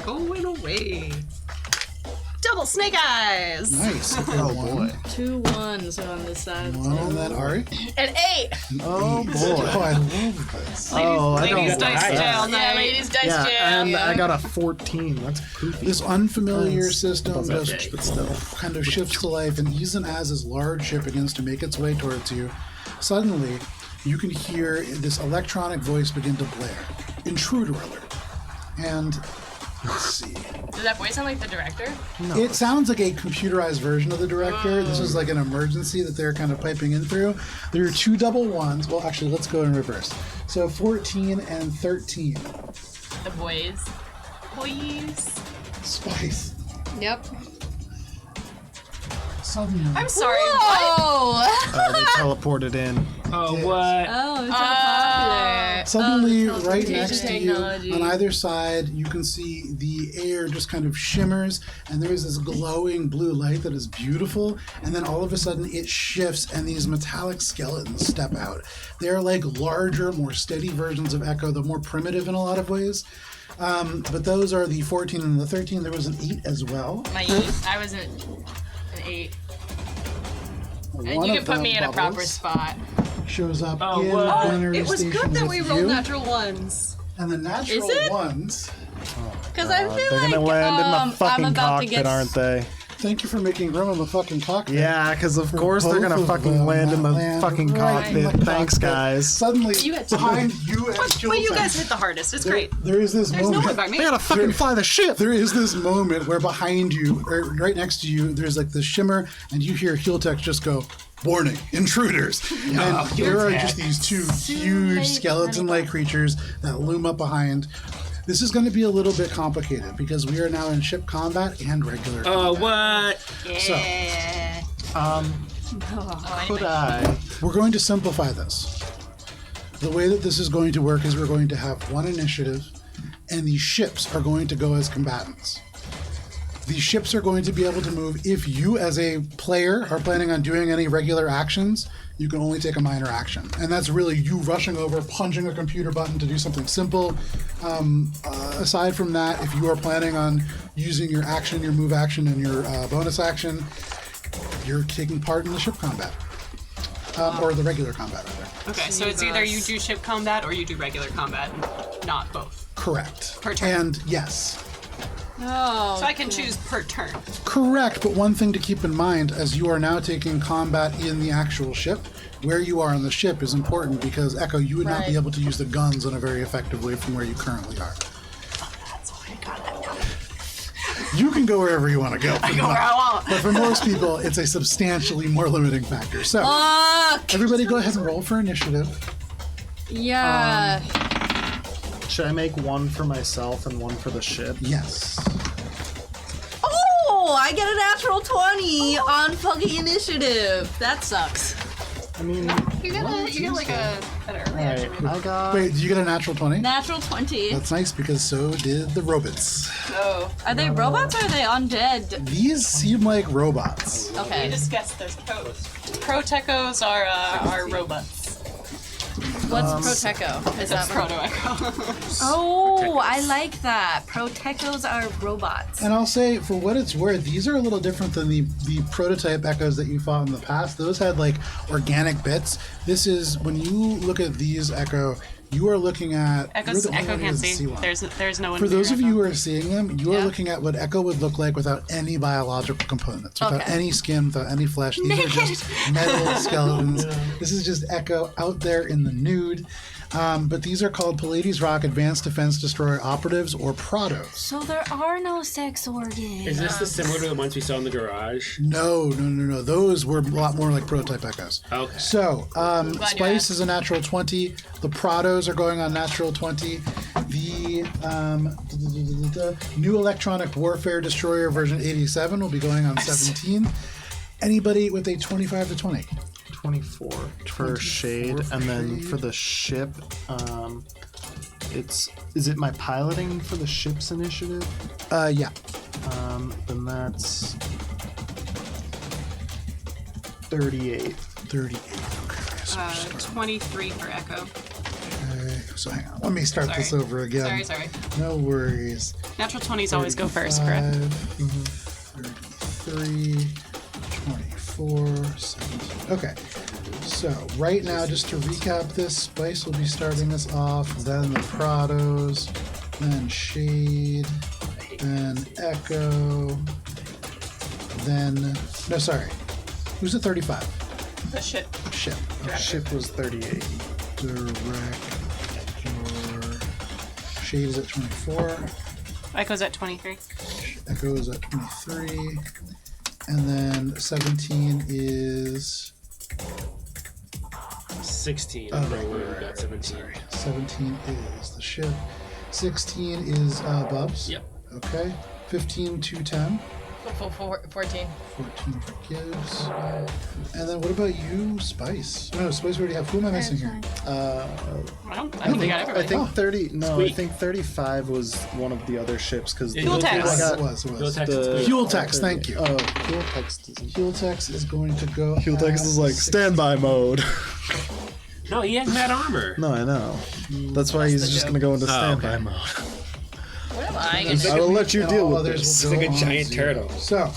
Speaker 4: Double snake eyes.
Speaker 1: Nice.
Speaker 3: Oh boy.
Speaker 6: 2 1s on this side.
Speaker 1: One, and then Ari.
Speaker 2: An 8.
Speaker 3: Oh boy.
Speaker 1: Oh, I love this.
Speaker 3: Oh, I don't
Speaker 4: Ladies dice
Speaker 3: like
Speaker 4: jail
Speaker 3: that.
Speaker 2: Yeah,
Speaker 4: night.
Speaker 2: ladies dice
Speaker 3: Yeah,
Speaker 2: jam.
Speaker 3: and I got a 14. That's poopy.
Speaker 1: This unfamiliar
Speaker 3: That's
Speaker 1: system
Speaker 3: above
Speaker 1: just
Speaker 3: average, but still.
Speaker 1: kind of shifts to life, and even as this large ship begins to make its way towards you, suddenly you can hear this electronic voice begin to blare. Intruder alert. And let's see.
Speaker 2: Does that voice sound like the director?
Speaker 1: It sounds like a computerized version of the director. This is like an emergency that they're kind of piping in through. There are 2 double ones. Well, actually, let's go in reverse. So 14 and 13.
Speaker 2: The boys. Boys.
Speaker 1: Spice.
Speaker 6: Yep.
Speaker 1: Suddenly.
Speaker 4: I'm sorry.
Speaker 6: Oh!
Speaker 3: They teleported in.
Speaker 5: Oh, what?
Speaker 6: Oh, it's so popular.
Speaker 1: suddenly,
Speaker 6: Oh,
Speaker 1: right
Speaker 6: teleportation
Speaker 1: next to you,
Speaker 6: technology.
Speaker 1: on either side, you can see the air just kind of shimmers, and there is this glowing blue light that is beautiful. And then all of a sudden, it shifts, and these metallic skeletons step out. They're like larger, more steady versions of Echo, though more primitive in a lot of ways. But those are the 14 and the 13. There was an 8 as well.
Speaker 2: I was an 8. And
Speaker 1: One
Speaker 2: you
Speaker 1: of
Speaker 2: can put
Speaker 1: the
Speaker 2: me in a proper
Speaker 1: bubbles
Speaker 2: spot.
Speaker 1: Shows up
Speaker 5: Oh,
Speaker 1: in
Speaker 5: wow.
Speaker 1: binary
Speaker 4: It was
Speaker 1: station
Speaker 4: good that
Speaker 1: with
Speaker 4: we rolled
Speaker 1: you.
Speaker 4: natural ones.
Speaker 1: And the natural
Speaker 6: Is it?
Speaker 1: ones.
Speaker 6: Because I feel
Speaker 3: They're
Speaker 6: like
Speaker 3: gonna land in
Speaker 6: I'm
Speaker 3: the fucking
Speaker 6: about to
Speaker 3: cockpit,
Speaker 6: get
Speaker 3: aren't they?
Speaker 1: Thank you for making room in the fucking cockpit.
Speaker 3: Yeah, because of
Speaker 1: For
Speaker 3: course they're
Speaker 1: both
Speaker 3: gonna
Speaker 1: of
Speaker 3: fucking
Speaker 1: them
Speaker 3: land in the
Speaker 1: that
Speaker 3: fucking
Speaker 1: right in
Speaker 3: cockpit.
Speaker 1: the
Speaker 3: Thanks,
Speaker 1: cockpit.
Speaker 3: guys.
Speaker 1: Suddenly,
Speaker 6: You had
Speaker 1: behind you and
Speaker 4: But you guys
Speaker 1: Jilton,
Speaker 4: hit the hardest. It's great.
Speaker 1: there is this
Speaker 4: There's no
Speaker 1: moment.
Speaker 4: one by me.
Speaker 3: They gotta fucking fly the ship.
Speaker 1: There is this moment where behind you, or right next to you, there's like this shimmer, and you hear heel tech just go, "Warning, intruders!" And there are just these two huge skeleton-like creatures that loom up behind. This is going to be a little bit complicated because we are now in ship combat and regular combat.
Speaker 5: What?
Speaker 2: Yeah.
Speaker 3: Could I?
Speaker 1: We're going to simplify this. The way that this is going to work is we're going to have one initiative, and these ships are going to go as combatants. These ships are going to be able to move. If you, as a player, are planning on doing any regular actions, you can only take a minor action. And that's really you rushing over, punching a computer button to do something simple. Aside from that, if you are planning on using your action, your move action, and your bonus action, you're taking part in the ship combat. Or the regular combat, rather.
Speaker 4: Okay, so it's either you do ship combat or you do regular combat, not both.
Speaker 1: Correct.
Speaker 4: Per turn.
Speaker 1: And yes.
Speaker 6: Oh,
Speaker 4: So I can choose per turn.
Speaker 1: Correct, but one thing to keep in mind as you are now taking combat in the actual ship, where you are on the ship is important because, Echo, you would not be
Speaker 6: Right.
Speaker 1: able to use the guns in a very effective way from where you currently are.
Speaker 4: That's why I got it.
Speaker 1: You can go wherever you want to go.
Speaker 4: I go where I want.
Speaker 1: But for most people, it's a substantially more limiting factor. So,
Speaker 6: fuck!
Speaker 1: everybody go ahead and roll for initiative.
Speaker 6: Yeah.
Speaker 3: Should I make one for myself and one for the ship?
Speaker 1: Yes.
Speaker 6: Oh, I get a natural 20 on fucking initiative. That sucks.
Speaker 3: I mean,
Speaker 4: You get like an early action.
Speaker 3: alright, I got.
Speaker 1: Wait, did you get a natural 20?
Speaker 6: Natural 20.
Speaker 1: That's nice because so did the robots.
Speaker 4: So
Speaker 6: Are they robots or are they undead?
Speaker 1: These seem like robots.
Speaker 4: we
Speaker 6: Okay.
Speaker 4: discussed this. Protechos are robots.
Speaker 6: What's Proteco? Is
Speaker 4: That's
Speaker 6: that
Speaker 4: Proto Echo.
Speaker 6: Oh, I like that. Protechos are robots.
Speaker 1: And I'll say, for what it's worth, these are a little different than the prototype Echoes that you fought in the past. Those had like organic bits. This is, when you look at these Echo, you are looking at you're the only
Speaker 4: Echo
Speaker 1: one who
Speaker 4: can't
Speaker 1: doesn't
Speaker 4: see.
Speaker 1: one.
Speaker 4: There's no one.
Speaker 1: For those
Speaker 4: near
Speaker 1: of you
Speaker 4: Echo.
Speaker 1: who are seeing them, you are
Speaker 4: Yeah.
Speaker 1: looking at what Echo would look like without any biological components, without
Speaker 6: Okay.
Speaker 1: any skin, without any flesh. These are just metal skeletons. This is just Echo out there in the nude. But these are called Pallades Rock Advanced Defense Destroyer Operatives, or Prados.
Speaker 6: So there are no sex organs.
Speaker 5: Is this the similar to the ones we saw in the garage?
Speaker 1: No. Those were a lot more like prototype Echoes.
Speaker 5: Okay.
Speaker 1: So,
Speaker 2: you
Speaker 1: Spice
Speaker 2: asked.
Speaker 1: is a natural 20. The Prados are going on natural 20. The new Electronic Warfare Destroyer version 87 will be going on 17. Anybody with a 25 to 20?
Speaker 3: 24 for shade, and then for the ship, is it my piloting for the ship's initiative?
Speaker 1: Yeah.
Speaker 3: Then that's 38.
Speaker 1: 38. Okay. So,
Speaker 4: 23 for Echo.
Speaker 1: so hang on. Let me start this
Speaker 4: Sorry.
Speaker 1: over again.
Speaker 4: Sorry.
Speaker 1: No worries.
Speaker 4: Natural 20s always go first, correct?
Speaker 1: 33, 24, 17. Okay. So, right now, just to recap this, Spice will be starting us off, then the Prados, then Shade, then Echo, then... No, sorry. Who's at 35?
Speaker 4: The ship.
Speaker 1: Ship.
Speaker 3: The ship was 38.
Speaker 1: Director. Shade is at 24.
Speaker 4: Echo's at 23.
Speaker 1: Echo is at 23. And then 17 is...
Speaker 5: 16.
Speaker 1: Oh,
Speaker 5: Okay, we
Speaker 1: right,
Speaker 5: got 17.
Speaker 1: Sorry. 17 is the ship. 16 is Bubs.
Speaker 5: Yep.
Speaker 1: Okay. 15 to 10.
Speaker 6: 14.
Speaker 1: 14 for Gibbs. And then what about you, Spice? No, Spice, we already have. Who am I missing here?
Speaker 4: I think they got everybody.
Speaker 3: I think 30. No,
Speaker 5: Squeak.
Speaker 3: I think 35 was one of the other ships because
Speaker 4: Fuel Tex.
Speaker 1: It was.
Speaker 5: Fuel Tex and Squeak.
Speaker 1: Fuel Tex, thank you.
Speaker 3: Oh, Fuel Tex doesn't.
Speaker 1: Fuel Tex is going to go.
Speaker 3: Fuel Tex is like standby mode.
Speaker 5: No, he has mad armor.
Speaker 3: No, I know. That's why he's just gonna go into standby
Speaker 5: okay.
Speaker 3: mode.
Speaker 6: What am I gonna do?
Speaker 3: I will let you
Speaker 1: And
Speaker 3: deal
Speaker 1: all
Speaker 3: with
Speaker 1: others
Speaker 3: this.
Speaker 1: will
Speaker 5: It's
Speaker 1: go
Speaker 5: like a
Speaker 1: on
Speaker 5: giant
Speaker 1: 0.
Speaker 5: turtle.
Speaker 1: So,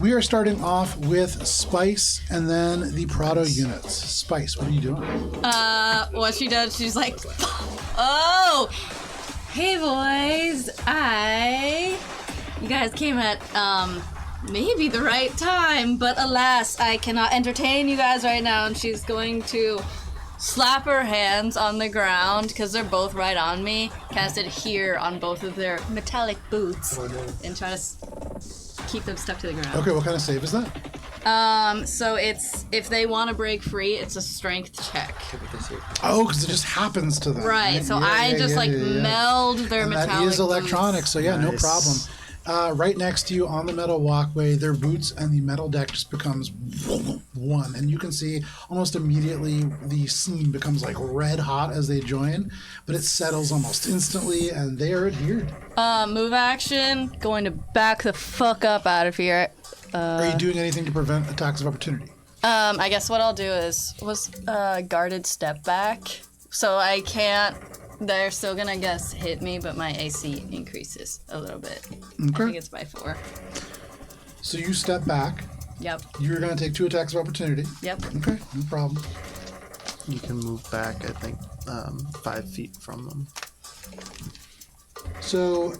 Speaker 1: we are starting off with Spice and then the Prado units. Spice, what are you doing?
Speaker 6: What she does, she's like, oh, hey boys, you guys came at, maybe the right time, but alas, I cannot entertain you guys right now, and she's going to slap her hands on the ground, because they're both right on me, cast it here on both of their metallic boots, and try to keep them stuck to the ground.
Speaker 1: Okay, what kind of save is that?
Speaker 6: So it's, if they want to break free, it's a strength check.
Speaker 1: Oh, because it just happens to them.
Speaker 6: Right, so
Speaker 1: Yeah,
Speaker 6: I
Speaker 1: yeah,
Speaker 6: just
Speaker 1: yeah, yeah.
Speaker 6: meld their
Speaker 1: And
Speaker 6: metallic
Speaker 1: that is electronic,
Speaker 6: boots.
Speaker 1: so yeah, no
Speaker 3: Nice.
Speaker 1: problem. Right next to you on the metal walkway, their boots and the metal deck just becomes one. And you can see almost immediately the scene becomes like red hot as they join, but it settles almost instantly and they are adhered.
Speaker 6: Move action, going to back the fuck up out of here.
Speaker 1: Are you doing anything to prevent attacks of opportunity?
Speaker 6: I guess what I'll do is, guarded step back. So I can't, they're still gonna hit me, but my AC increases a little bit. I
Speaker 1: Okay.
Speaker 6: think it's by 4.
Speaker 1: So you step back.
Speaker 6: Yep,
Speaker 1: You're going to take 2 attacks of opportunity.
Speaker 6: yep.
Speaker 1: Okay, no problem.
Speaker 3: You can move back, I think, 5 feet from them.
Speaker 1: So,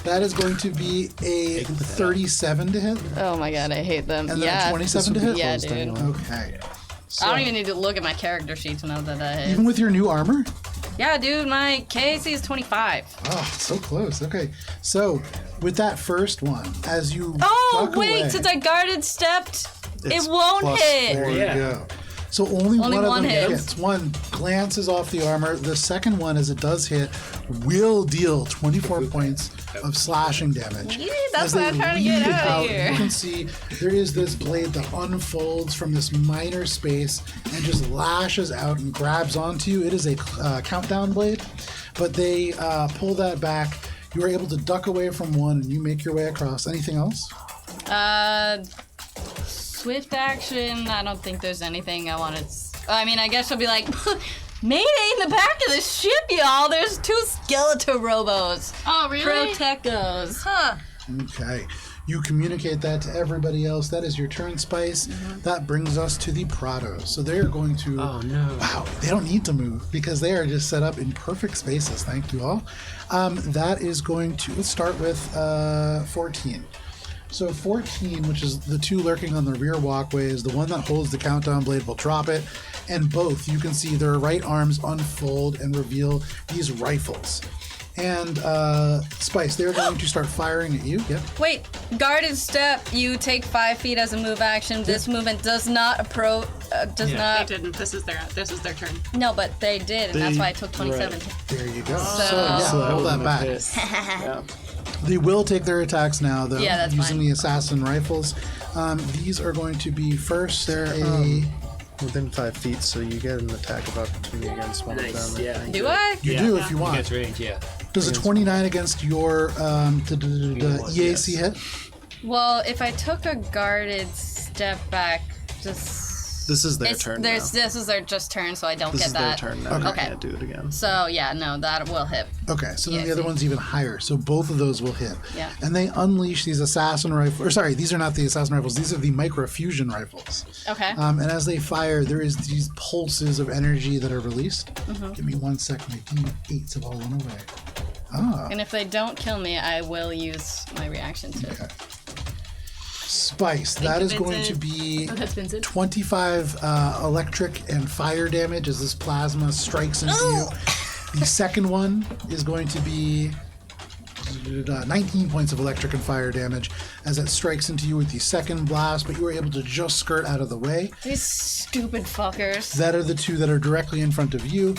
Speaker 1: that is going to be a 37 to hit,
Speaker 6: Oh my god, I hate them.
Speaker 1: and then
Speaker 6: yeah.
Speaker 1: a 27 to hit?
Speaker 6: Yeah,
Speaker 3: Closed
Speaker 6: dude.
Speaker 3: anyway.
Speaker 1: Okay.
Speaker 6: I don't even need to look at my character sheet to know that I hit.
Speaker 1: Even with your new armor?
Speaker 6: Yeah, dude, my KAC is 25.
Speaker 1: Oh, so close. Okay. So, with that first one, as you
Speaker 6: Oh,
Speaker 1: duck
Speaker 6: wait,
Speaker 1: away,
Speaker 6: since I guarded stepped,
Speaker 3: It's
Speaker 6: it won't
Speaker 3: plus
Speaker 6: hit.
Speaker 3: 4.
Speaker 1: there you
Speaker 5: Yeah.
Speaker 1: go. So only one of
Speaker 6: one
Speaker 1: them
Speaker 6: hits.
Speaker 1: hits. One glances off the armor. The second one, as it does hit, will deal 24 points of slashing damage.
Speaker 6: Yeah, that's
Speaker 1: As
Speaker 6: what
Speaker 1: they
Speaker 6: I'm trying to get
Speaker 1: lead
Speaker 6: out of here.
Speaker 1: You can see there is this blade that unfolds from this minor space and just lashes out and grabs onto you. It is a countdown blade, but they pull that back. You are able to duck away from one and you make your way across. Anything else?
Speaker 6: Swift action, I don't think there's anything I want to... I mean, I guess I'll be like, Mayday in the back of the ship, y'all! There's 2 skeleton robos.
Speaker 2: Oh, really?
Speaker 6: Protectos. Huh.
Speaker 1: Okay. You communicate that to everybody else. That is your turn, Spice. That brings us to the Prados. So they are going to...
Speaker 5: Oh no.
Speaker 1: Wow, they don't need to move because they are just set up in perfect spaces. Thank you all. That is going to... Let's start with 14. So 14, which is the 2 lurking on the rear walkway, is the one that holds the countdown blade, will drop it. And both, you can see their right arms unfold and reveal these rifles. And Spice, they're going to start firing at you. Yep.
Speaker 6: Wait, guarded step, you take 5 feet as a move action. This movement does not approach...
Speaker 4: They
Speaker 6: not...
Speaker 4: didn't. This is their turn.
Speaker 6: No, but they did, and that's why I took 27.
Speaker 1: There you go.
Speaker 6: So-
Speaker 1: yeah,
Speaker 3: So
Speaker 1: hold that
Speaker 3: wouldn't
Speaker 1: back.
Speaker 3: have hit. Yeah.
Speaker 1: They will take their attacks now, though,
Speaker 6: Yeah, that's
Speaker 1: using
Speaker 6: fine.
Speaker 1: the assassin rifles. These are going to be first. They're a...
Speaker 3: Within 5 feet, so you get an attack of opportunity against one
Speaker 5: Nice.
Speaker 3: of them.
Speaker 5: Yeah.
Speaker 6: Do I?
Speaker 1: You do if you want.
Speaker 5: Gets range. Yeah.
Speaker 1: Does a 29 against your EAC hit?
Speaker 6: Well, if I took a guarded step back, just...
Speaker 3: This is their turn now.
Speaker 6: This is their just turn, so I don't
Speaker 3: This
Speaker 6: get
Speaker 3: is
Speaker 6: that.
Speaker 3: their turn now. You
Speaker 6: Okay.
Speaker 3: can't do it again.
Speaker 6: So, yeah, no, that will hit.
Speaker 1: Okay, so then the other
Speaker 6: EAC.
Speaker 1: one's even higher. So both of those will hit.
Speaker 6: Yeah.
Speaker 1: And they unleash these assassin rifles. Or sorry, these are not the assassin rifles. These are the microfusion rifles.
Speaker 6: Okay.
Speaker 1: And as they fire, there is these pulses of energy that are released.
Speaker 6: Mm-hmm.
Speaker 1: Give me 1 second. My D8s have all run away. Ah.
Speaker 6: And if they don't kill me, I will use my reaction to...
Speaker 1: Okay. Spice. That
Speaker 4: you,
Speaker 1: is going to
Speaker 4: Vincent.
Speaker 1: be
Speaker 6: Oh, that's Vincent.
Speaker 1: 25 electric and fire damage as this plasma strikes into you. The second one is going to be 19 points of electric and fire damage as it strikes into you with the second blast, but you were able to just skirt out of the way.
Speaker 6: These stupid fuckers.
Speaker 1: That are the 2 that are directly in front of you.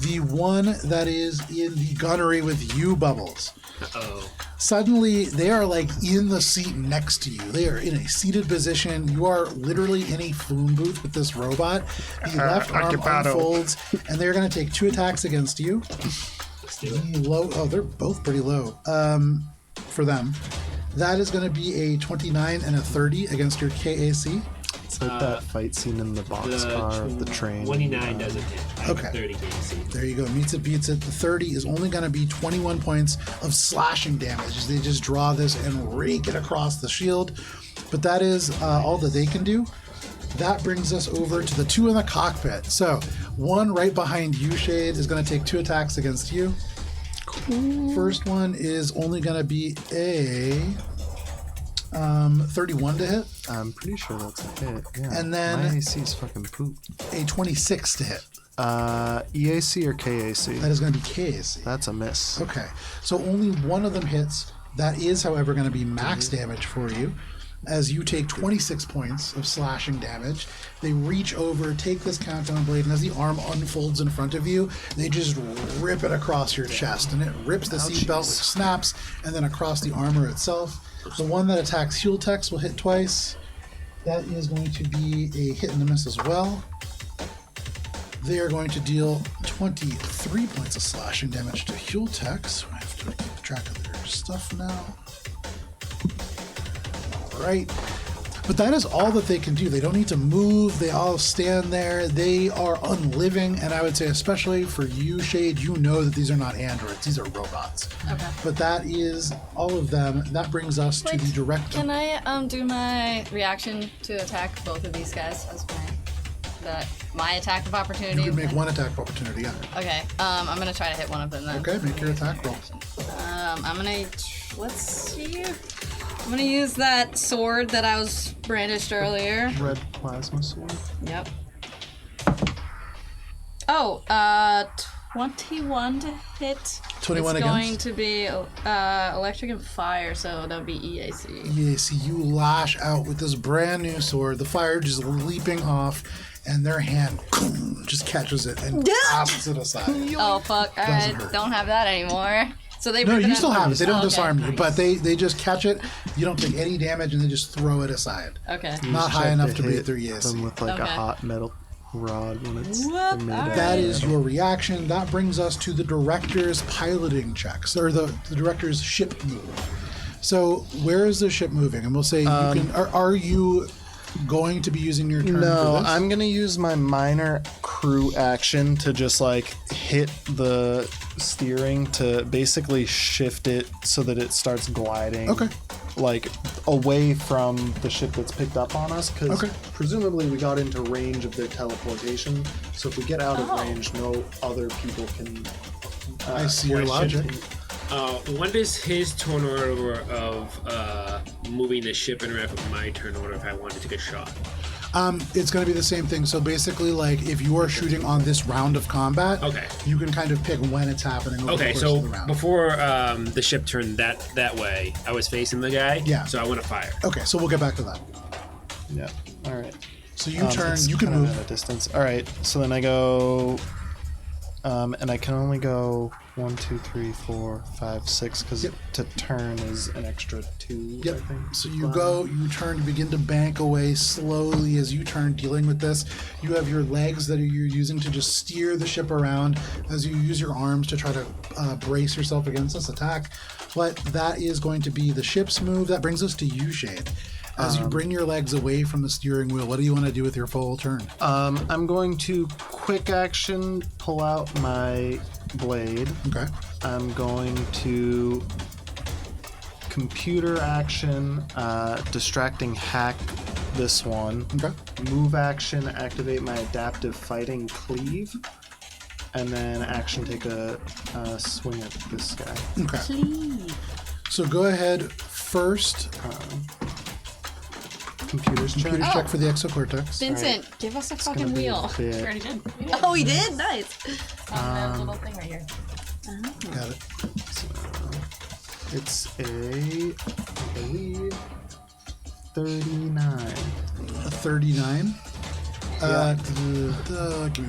Speaker 1: The one that is in the gunnery with you, Bubbles.
Speaker 5: Uh-oh.
Speaker 1: Suddenly, they are like in the seat next to you. They are in a seated position. You are literally in a phone booth with this robot. The left arm unfolds, and they're going to take 2 attacks against you. They're both pretty low for them. That is going to be a 29 and a 30 against your KAC.
Speaker 3: It's like that fight scene in the boxcar of the train.
Speaker 5: 29 doesn't hit. I have
Speaker 1: Okay.
Speaker 5: 30 KC.
Speaker 1: There you go. Meets it, beats it. The 30 is only going to be 21 points of slashing damage. They just draw this and rake it across the shield. But that is all that they can do. That brings us over to the 2 in the cockpit. So, one right behind you, Shade, is going to take 2 attacks against you. First one is only going to be a 31 to hit.
Speaker 3: I'm pretty sure that's a hit. Yeah.
Speaker 1: And then
Speaker 3: my AC is fucking poop.
Speaker 1: a 26 to hit.
Speaker 3: EAC or KAC?
Speaker 1: That is going to be KAC.
Speaker 3: That's a miss.
Speaker 1: Okay, so only one of them hits. That is, however, going to be max damage for you, as you take 26 points of slashing damage. They reach over, take this countdown blade, and as the arm unfolds in front of you, they just rip it across your chest, and it rips the seatbelt, which snaps, and then across the armor itself. The one that attacks Heal Techs will hit twice. That is going to be a hit and a miss as well. They are going to deal 23 points of slashing damage to Heal Techs. I have to keep track of their stuff now. All right. But that is all that they can do. They don't need to move. They all stand there. They are unliving. And I would say, especially for you, Shade, you know that these are not androids. These are robots.
Speaker 6: Okay.
Speaker 1: But that is all of them. That brings us to the direct.
Speaker 6: Can I do my reaction to attack both of these guys as my attack of opportunity?
Speaker 1: You can make one attack of opportunity, yeah.
Speaker 6: Okay. I'm gonna try to hit one of them then.
Speaker 1: Okay, make your attack roll.
Speaker 6: I'm gonna let's see. I'm gonna use that sword that I was brandished earlier.
Speaker 3: Red plasma sword.
Speaker 6: Yep. Oh, 21 to hit.
Speaker 1: 21
Speaker 6: it's
Speaker 1: against?
Speaker 6: going to be electric and fire, so that'll be EAC.
Speaker 1: Yeah, see, you lash out with this brand new sword, the fire just leaping off, and their hand just catches it and tosses it aside.
Speaker 6: Oh fuck! I
Speaker 1: Doesn't hurt.
Speaker 6: don't have that anymore. So they
Speaker 1: No,
Speaker 6: rip
Speaker 1: you
Speaker 6: it
Speaker 1: still
Speaker 6: out-
Speaker 1: have it. They don't
Speaker 6: Okay.
Speaker 1: disarm you, but they just catch it. You don't take any damage, and they just throw it aside.
Speaker 6: Okay.
Speaker 1: Not high
Speaker 3: Check
Speaker 1: enough to
Speaker 3: hit
Speaker 1: beat their EAC.
Speaker 3: them with like a
Speaker 6: Okay.
Speaker 3: hot metal rod when it's
Speaker 6: What?
Speaker 3: made
Speaker 6: Alright.
Speaker 3: out.
Speaker 1: That is your reaction. That brings us to the director's piloting checks, or the director's ship move. So where is the ship moving? And we'll say you can. Are you going to be using your turn?
Speaker 3: No,
Speaker 1: for this?
Speaker 3: I'm gonna use my minor crew action to just like hit the steering to basically shift it so that it starts gliding.
Speaker 1: Okay.
Speaker 3: Like away from the ship that's picked up on us, because
Speaker 1: Okay.
Speaker 3: presumably we got into range of their teleportation. So if we get out of range, no other people can.
Speaker 1: I see your
Speaker 5: question.
Speaker 1: logic.
Speaker 5: When does his turn order of moving the ship interact with my turn order if I wanted to take a shot?
Speaker 1: It's going to be the same thing. So basically, like if you are shooting on this round of combat,
Speaker 5: Okay.
Speaker 1: you can kind of pick when it's happening. Over
Speaker 5: Okay,
Speaker 1: the course
Speaker 5: so
Speaker 1: of the round.
Speaker 5: before the ship turned that way, I was facing the guy.
Speaker 1: Yeah.
Speaker 5: So I want to fire.
Speaker 1: Okay, so we'll get back to that.
Speaker 3: Yeah. All right.
Speaker 1: So you turn.
Speaker 3: It's
Speaker 1: You can
Speaker 3: kind of
Speaker 1: move.
Speaker 3: at a distance. All right. So then I go, and I can only go 1, 2, 3, 4, 5, 6 because
Speaker 1: Yep.
Speaker 3: to turn is an extra 2.
Speaker 1: Yep.
Speaker 3: I think.
Speaker 1: So you go, you turn, you begin to bank away slowly as you turn, dealing with this. You have your legs that you're using to just steer the ship around as you use your arms to try to brace yourself against this attack. But that is going to be the ship's move. That brings us to you, Shade. As you bring your legs away from the steering wheel, what do you want to do with your full turn?
Speaker 3: I'm going to quick action pull out my blade.
Speaker 1: Okay.
Speaker 3: I'm going to computer action, distracting hack this one.
Speaker 1: Okay.
Speaker 3: Move action, activate my adaptive fighting cleave. And then action take a swing at this guy.
Speaker 1: Okay. So go ahead first.
Speaker 3: Computer's check.
Speaker 1: Computer check for the exocortex.
Speaker 6: Vincent, give us a
Speaker 3: It's gonna
Speaker 6: fucking
Speaker 3: be
Speaker 6: wheel.
Speaker 3: a bit-
Speaker 2: Already did.
Speaker 6: Oh, he did. Nice.
Speaker 2: On the little thing right here.
Speaker 1: Got it.
Speaker 3: It's a, I believe, 39.
Speaker 1: A 39. Give me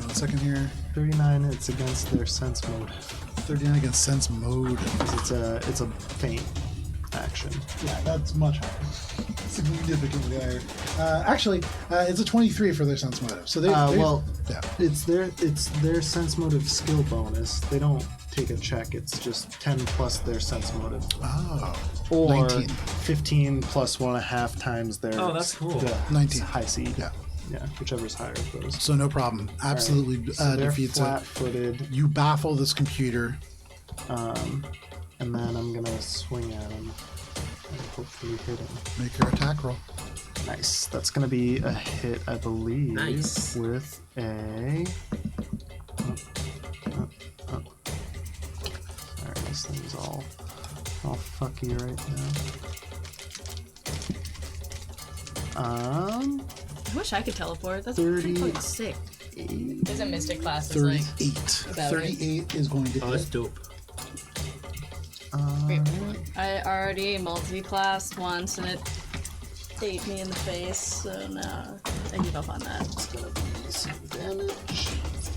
Speaker 1: 1 second here.
Speaker 3: 39. It's against their sense mode.
Speaker 1: 39 against sense mode.
Speaker 3: 'Cause it's a feint action.
Speaker 1: Yeah, that's much higher. Significantly higher. Actually, it's a 23 for their sense motive. So yeah.
Speaker 3: It's their sense motive skill bonus. They don't take a check. It's just 10 plus their sense motive.
Speaker 1: Oh.
Speaker 3: Or
Speaker 1: 19.
Speaker 3: 15 plus 1.5 times their.
Speaker 5: Oh, that's cool.
Speaker 3: 19 high C.
Speaker 1: Yeah.
Speaker 3: Yeah, whichever's higher of those.
Speaker 1: So no problem. Absolutely
Speaker 3: Right. So they're
Speaker 1: defeats it.
Speaker 3: flat-footed.
Speaker 1: You baffle this computer.
Speaker 3: And then I'm gonna swing at him and hopefully hit him.
Speaker 1: Make your attack roll.
Speaker 3: Nice. That's gonna be a hit, I believe.
Speaker 5: Nice.
Speaker 3: With a. Sorry, this thing's all fucky right now.
Speaker 6: I wish I could teleport. That's
Speaker 3: 30.
Speaker 6: pretty fucking sick.
Speaker 2: Isn't Mystic class is like
Speaker 1: 38.
Speaker 6: about
Speaker 1: 38 is going to
Speaker 5: Oh, that's
Speaker 1: hit.
Speaker 5: dope.
Speaker 6: I already multi-classed once and it ate me in the face, so now I give up on that.
Speaker 3: It's gonna be some damage.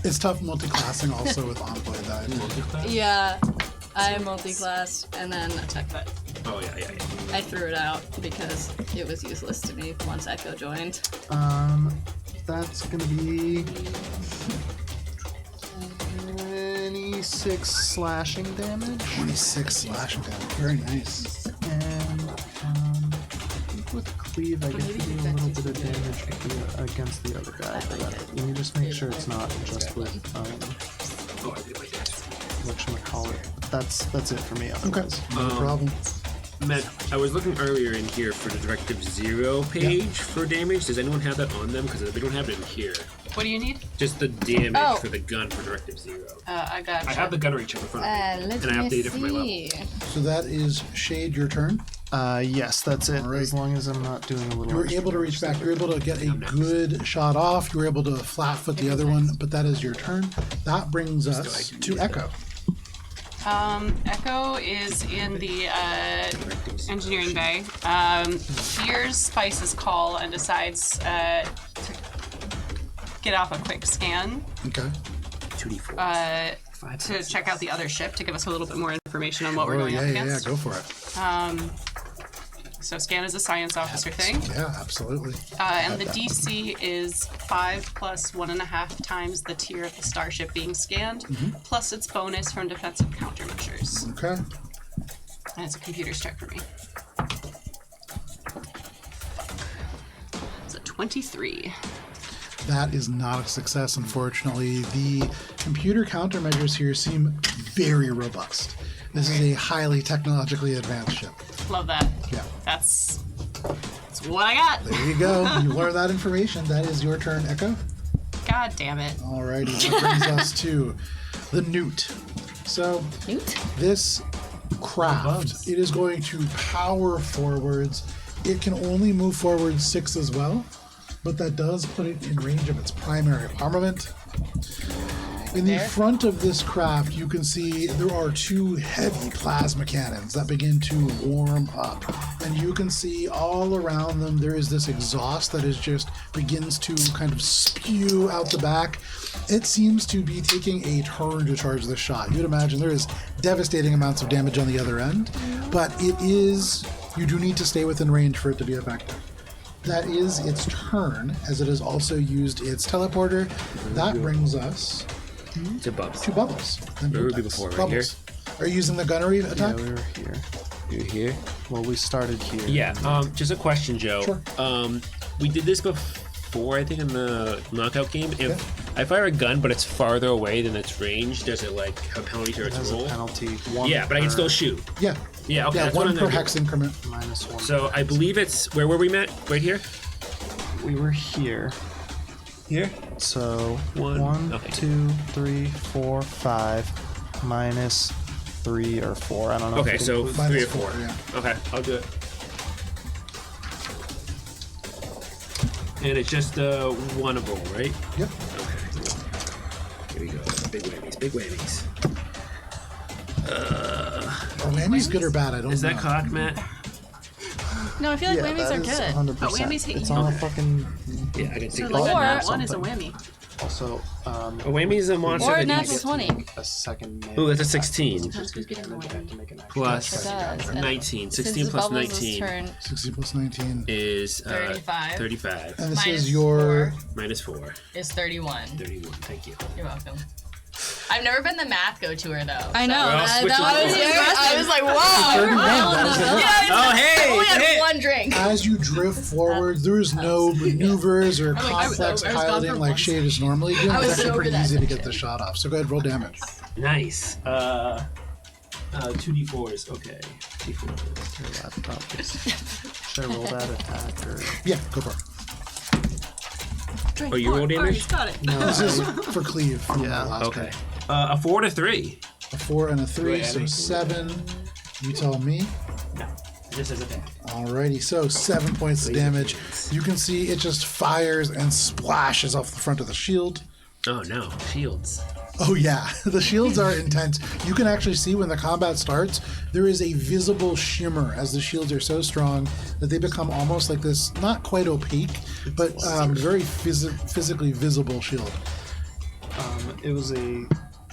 Speaker 1: It's tough multi-classing also with Envoy die.
Speaker 6: Yeah, I multi-classed and then
Speaker 4: Attack that.
Speaker 5: Oh, yeah.
Speaker 6: I threw it out because it was useless to me once Echo joined.
Speaker 3: That's gonna be 26 slashing damage.
Speaker 1: 26 slashing damage. Very nice.
Speaker 3: And I think with cleave, I get to do a little bit of damage against the other guy. But let me just make sure it's not just with
Speaker 5: Oh, I did like that.
Speaker 3: whatchamacallit. That's it for me.
Speaker 1: Okay.
Speaker 3: Otherwise.
Speaker 1: No problem.
Speaker 5: Matt, I was looking earlier in here for the Directive 0 page for damage. Does anyone have that on them? Because they don't have it in here.
Speaker 4: What do you need?
Speaker 5: Just the damage
Speaker 6: Oh.
Speaker 5: for the gun for Directive 0.
Speaker 4: I got.
Speaker 5: I have the gunnery chip in front of me,
Speaker 6: Let
Speaker 5: and I
Speaker 6: me
Speaker 5: updated it for my level.
Speaker 6: see.
Speaker 1: So that is Shade, your turn.
Speaker 3: Yes, that's it.
Speaker 1: All right.
Speaker 3: As long as I'm not doing a little.
Speaker 1: You were
Speaker 3: extra
Speaker 1: able to reach
Speaker 3: damage.
Speaker 1: back. You were able to get a good shot off. You were able to flat foot the other one, but that is your turn. That brings us to Echo.
Speaker 4: Echo is in the engineering bay. Hears Spice's call and decides to get off a quick scan
Speaker 5: 2d4.
Speaker 4: to check out the other ship to give us a little bit more information on what we're
Speaker 1: Oh,
Speaker 4: going up
Speaker 1: yeah,
Speaker 4: against.
Speaker 1: go for it.
Speaker 4: So scan is a science officer thing.
Speaker 1: Yeah, absolutely.
Speaker 4: And the DC is 5 plus 1.5 times the tier of the starship being scanned, plus its bonus from defensive countermeasures.
Speaker 1: Okay.
Speaker 4: And it's a computer's check for me. It's a 23.
Speaker 1: That is not a success, unfortunately. The computer countermeasures here seem very robust. This is a highly technologically advanced ship.
Speaker 4: Love that.
Speaker 1: Yeah.
Speaker 4: That's what I got.
Speaker 1: There you go. You learn that information. That is your turn, Echo.
Speaker 4: God damn it.
Speaker 1: Alrighty, that brings us to the Newt. So,
Speaker 6: Newt?
Speaker 1: this craft, it is going to power forwards. It can only move forward 6 as well, but that does put it in range of its primary armament. In the front of this craft, you can see there are 2 heavy plasma cannons that begin to warm up. And you can see all around them, there is this exhaust that is just begins to kind of spew out the back. It seems to be taking a turn to charge the shot. You'd imagine there is devastating amounts of damage on the other end, but you do need to stay within range for it to be effective. That is its turn, as it has also used its teleporter. That brings us
Speaker 5: To Bubs.
Speaker 1: to Bubbles. And
Speaker 5: Where were we
Speaker 1: Bubbles.
Speaker 5: before, right
Speaker 1: Bubbles. Are you using the gunnery
Speaker 3: Yeah,
Speaker 1: attack?
Speaker 3: we were here.
Speaker 5: You're here?
Speaker 3: Well, we started here.
Speaker 5: Yeah, just a question, Joe.
Speaker 1: Sure.
Speaker 5: We did this before, I think, in the knockout game. If I fire a gun, but it's farther away than its range, does it, like, have a penalty to
Speaker 3: It
Speaker 5: its
Speaker 3: has a
Speaker 5: roll?
Speaker 3: penalty. 1
Speaker 5: Yeah, but I can
Speaker 3: per-
Speaker 5: still shoot.
Speaker 1: Yeah.
Speaker 5: Yeah, okay.
Speaker 1: Yeah,
Speaker 5: that's what
Speaker 1: 1
Speaker 5: I'm
Speaker 1: per
Speaker 5: gonna do.
Speaker 1: hex increment.
Speaker 3: -1.
Speaker 5: So I believe it's, where were we, Matt? Right here?
Speaker 3: We were here.
Speaker 5: Here?
Speaker 3: So
Speaker 5: One.
Speaker 3: 1,
Speaker 5: Okay.
Speaker 3: 2, 3, 4, 5, minus 3 or 4. I don't know.
Speaker 5: Okay,
Speaker 3: if it
Speaker 5: so
Speaker 3: includes-
Speaker 5: 3 or
Speaker 1: Minus
Speaker 5: 4.
Speaker 1: 4, yeah.
Speaker 5: Okay, I'll do it. And it's just one of roll, right?
Speaker 1: Yep.
Speaker 5: Okay. Here we go. Big whammies, big whammies.
Speaker 1: Are whammies good or bad? I don't
Speaker 5: Is
Speaker 1: know.
Speaker 5: that cock, Matt?
Speaker 6: No, I feel like whammies
Speaker 3: that
Speaker 6: are
Speaker 3: is
Speaker 6: good.
Speaker 3: 100%.
Speaker 4: But whammies hit
Speaker 3: It's
Speaker 4: you.
Speaker 3: on a fucking.
Speaker 5: Yeah, I can
Speaker 4: So
Speaker 5: take
Speaker 4: like
Speaker 6: Or-
Speaker 4: a nat one is a whammy.
Speaker 3: Also,
Speaker 5: A whammy is a monster
Speaker 6: Or a
Speaker 5: that you
Speaker 6: natural
Speaker 5: get
Speaker 6: 20.
Speaker 3: a second.
Speaker 5: Ooh, that's a 16.
Speaker 4: Sometimes who's getting the whammy?
Speaker 5: Plus
Speaker 6: It does. And
Speaker 5: 19.
Speaker 6: since
Speaker 5: 16
Speaker 6: it's
Speaker 5: plus
Speaker 6: Bubbles'
Speaker 5: 19
Speaker 6: turn,
Speaker 1: 60 plus 19.
Speaker 5: is
Speaker 2: 35.
Speaker 5: 35.
Speaker 1: And this
Speaker 2: Minus
Speaker 1: is your.
Speaker 2: 4
Speaker 5: Minus 4.
Speaker 2: is 31.
Speaker 5: 31. Thank you.
Speaker 2: You're welcome. I've never been the math go-toer though.
Speaker 6: I know.
Speaker 5: Well,
Speaker 6: That
Speaker 5: switch
Speaker 6: was
Speaker 5: it.
Speaker 2: I was like, whoa.
Speaker 1: 31. That is enough.
Speaker 5: Oh, hey!
Speaker 2: I only had
Speaker 5: hey.
Speaker 2: one drink.
Speaker 1: As you drift forward, there is no maneuvers or complex
Speaker 2: I was gone
Speaker 1: piloting
Speaker 2: for
Speaker 1: like
Speaker 2: once.
Speaker 1: Shade is normally doing.
Speaker 2: I was
Speaker 1: It's actually
Speaker 2: so
Speaker 1: pretty
Speaker 2: good at
Speaker 1: easy to
Speaker 2: that
Speaker 1: get
Speaker 2: shit.
Speaker 1: the shot off. So go ahead, roll damage.
Speaker 5: Nice. 2d4s. Okay. D4s.
Speaker 3: Your laptop is. Should I roll that attack or?
Speaker 1: Yeah, go for it.
Speaker 5: Oh, you roll damage?
Speaker 4: He's got it.
Speaker 1: This is for Cleve from
Speaker 3: Yeah,
Speaker 1: the last
Speaker 5: Okay.
Speaker 1: turn.
Speaker 5: A 4 to 3.
Speaker 1: A 4 and a 3,
Speaker 5: Do I add
Speaker 1: so
Speaker 5: anything?
Speaker 1: 7. You tell me.
Speaker 5: No. Just as a attack.
Speaker 1: Alrighty, so 7 points of damage. You can see it just fires and splashes off the front of the shield.
Speaker 5: Oh no. Shields.
Speaker 1: Oh yeah, the shields are intense. You can actually see when the combat starts, there is a visible shimmer as the shields are so strong that they become almost like this, not quite opaque, but very physically visible shield.
Speaker 3: It was a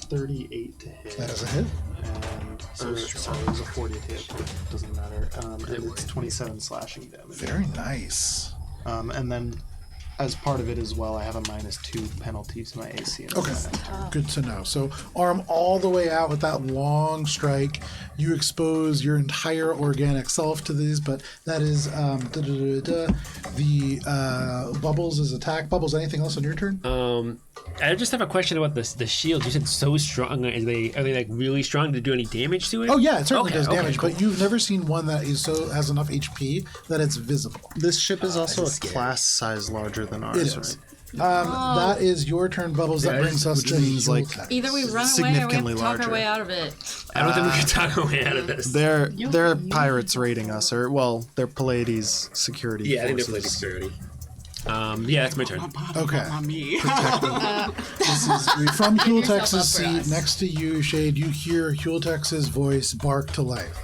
Speaker 3: 38 to hit.
Speaker 1: That is a hit.
Speaker 3: And, sorry, it was a 40 to hit, but it doesn't matter. And it's 27 slashing damage.
Speaker 1: Very nice.
Speaker 3: And then, as part of it as well, I have a -2 penalty to my AC. and
Speaker 1: Okay,
Speaker 3: attack.
Speaker 1: good to know. So arm all the way out with that long strike. You expose your entire organic self to these, but that is the Bubbles' is attack. Bubbles, anything else on your turn?
Speaker 5: I just have a question about the shields. You said so strong. Are they like really strong to do any damage to it?
Speaker 1: Oh yeah, it certainly
Speaker 5: Okay,
Speaker 1: does
Speaker 5: okay,
Speaker 1: damage,
Speaker 5: cool.
Speaker 1: but you've never seen one that has enough HP that it's visible.
Speaker 3: This ship is also a
Speaker 5: this is scary.
Speaker 3: class size larger than ours,
Speaker 1: It is.
Speaker 3: right?
Speaker 1: That is your turn, Bubbles. That
Speaker 5: Yeah,
Speaker 1: brings us
Speaker 3: which
Speaker 1: to
Speaker 3: means, like,
Speaker 1: Hulk.
Speaker 6: either we run away or we have
Speaker 3: Significantly
Speaker 6: to talk
Speaker 3: larger.
Speaker 6: our way out of it.
Speaker 5: I don't think we can talk our way out of this.
Speaker 3: They're pirates raiding us, or well, they're Pallades security.
Speaker 5: Yeah, I think they're
Speaker 3: forces.
Speaker 5: playing security. Yeah, that's my turn.
Speaker 1: Okay.
Speaker 4: Me.
Speaker 1: This is from
Speaker 2: yourself
Speaker 1: Hultex's
Speaker 2: up for
Speaker 1: seat
Speaker 2: us.
Speaker 1: next to you, Shade. You hear Hultex's voice bark to life.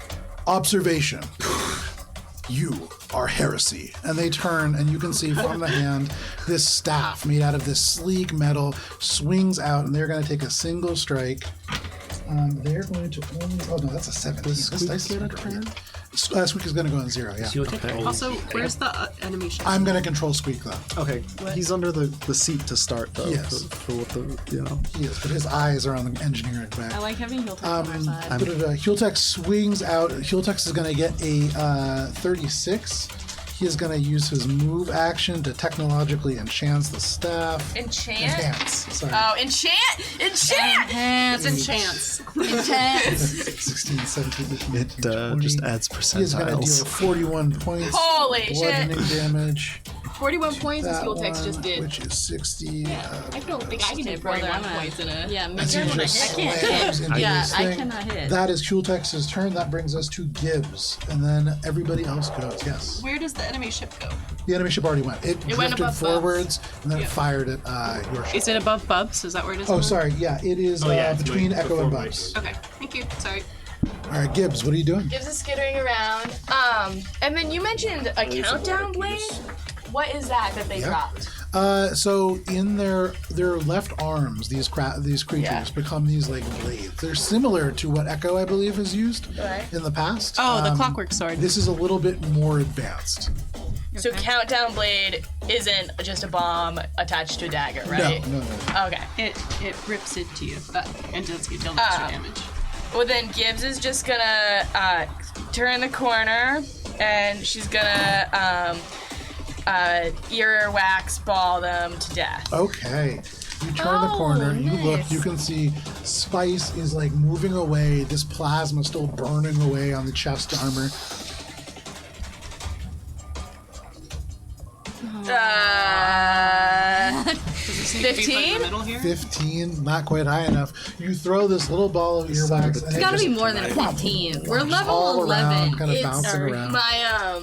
Speaker 1: Observation. You are heresy. And they turn, and you can see from the hand this staff made out of this sleek metal swings out, and they're going to take a single strike. They're going to only. Oh no, that's a 17. This dice is hard to read. Squeak is going to go on 0. Yeah.
Speaker 5: Shield attack always
Speaker 4: Also,
Speaker 5: beat that.
Speaker 4: where's the enemy ship?
Speaker 1: I'm going to control Squeak though.
Speaker 3: Okay, he's under the seat to start though.
Speaker 1: Yes.
Speaker 3: For what the
Speaker 1: He is, but his eyes are on the engineering back.
Speaker 6: I like having Hilton on our side.
Speaker 1: Hultex swings out. Hultex is going to get a 36. He is going to use his move action to technologically enchant the staff.
Speaker 2: Enchant?
Speaker 1: Enhance. Sorry.
Speaker 2: Oh, enchant! Enchant!
Speaker 6: Hands.
Speaker 4: Enchants.
Speaker 6: Intense.
Speaker 1: 16, 17, 18, 19, 20.
Speaker 3: just adds
Speaker 1: He is going to deal
Speaker 3: percentiles.
Speaker 1: 41 points.
Speaker 2: Holy shit!
Speaker 1: bludgeoning damage.
Speaker 2: 41 points as
Speaker 1: That
Speaker 2: Fuel Tex
Speaker 1: one,
Speaker 2: just did.
Speaker 1: which is 60.
Speaker 2: I don't think I can do
Speaker 6: brother,
Speaker 2: 41
Speaker 6: I'm gonna-
Speaker 2: points in a.
Speaker 6: Yeah, me
Speaker 1: As
Speaker 6: too.
Speaker 1: he just
Speaker 6: I can't
Speaker 1: slams
Speaker 6: hit.
Speaker 1: into
Speaker 6: Yeah,
Speaker 1: this
Speaker 6: I
Speaker 1: thing.
Speaker 6: cannot hit.
Speaker 1: That is Hultex's turn. That brings us to Gibbs. And then everybody else goes. Yes.
Speaker 4: Where does the enemy ship go?
Speaker 1: The enemy ship already went. It
Speaker 2: went
Speaker 1: drifted
Speaker 2: above
Speaker 1: forwards and then it fired at your ship.
Speaker 4: Is it above Bubs? Is that where it is?
Speaker 1: Oh, sorry. Yeah, it is
Speaker 5: yeah, it's
Speaker 1: between
Speaker 5: right
Speaker 1: Echo and
Speaker 5: before
Speaker 1: Bubs.
Speaker 4: Okay, thank you. Sorry.
Speaker 1: All right, Gibbs, what are you doing?
Speaker 2: Gives a skittering around. And then you mentioned a countdown blade. What is that they dropped?
Speaker 1: So in their left arms, these creatures
Speaker 2: Yeah.
Speaker 1: become these like blades. They're similar to what Echo, I believe, has used
Speaker 2: Right.
Speaker 1: in the past.
Speaker 4: Oh, the clockwork sword.
Speaker 1: This is a little bit more advanced.
Speaker 2: So countdown blade isn't just a bomb attached to a dagger, right?
Speaker 1: No.
Speaker 2: Okay.
Speaker 4: It rips it to you and does get deal extra damage.
Speaker 2: Well, then Gibbs is just gonna turn the corner, and she's gonna earwax ball them to death.
Speaker 1: Okay. You turn the corner, you look,
Speaker 6: nice.
Speaker 1: you can see Spice is like moving away, this plasma still burning away on the chest armor.
Speaker 4: Be put in
Speaker 2: 15?
Speaker 4: the middle here?
Speaker 1: 15, not quite high enough. You throw this little ball of earwax and
Speaker 6: It's
Speaker 1: it
Speaker 6: gotta
Speaker 1: just
Speaker 6: be more than 15. We're level
Speaker 1: all
Speaker 6: 11.
Speaker 1: around, kind of
Speaker 6: It's
Speaker 1: bouncing
Speaker 6: sorry.
Speaker 1: around.
Speaker 2: My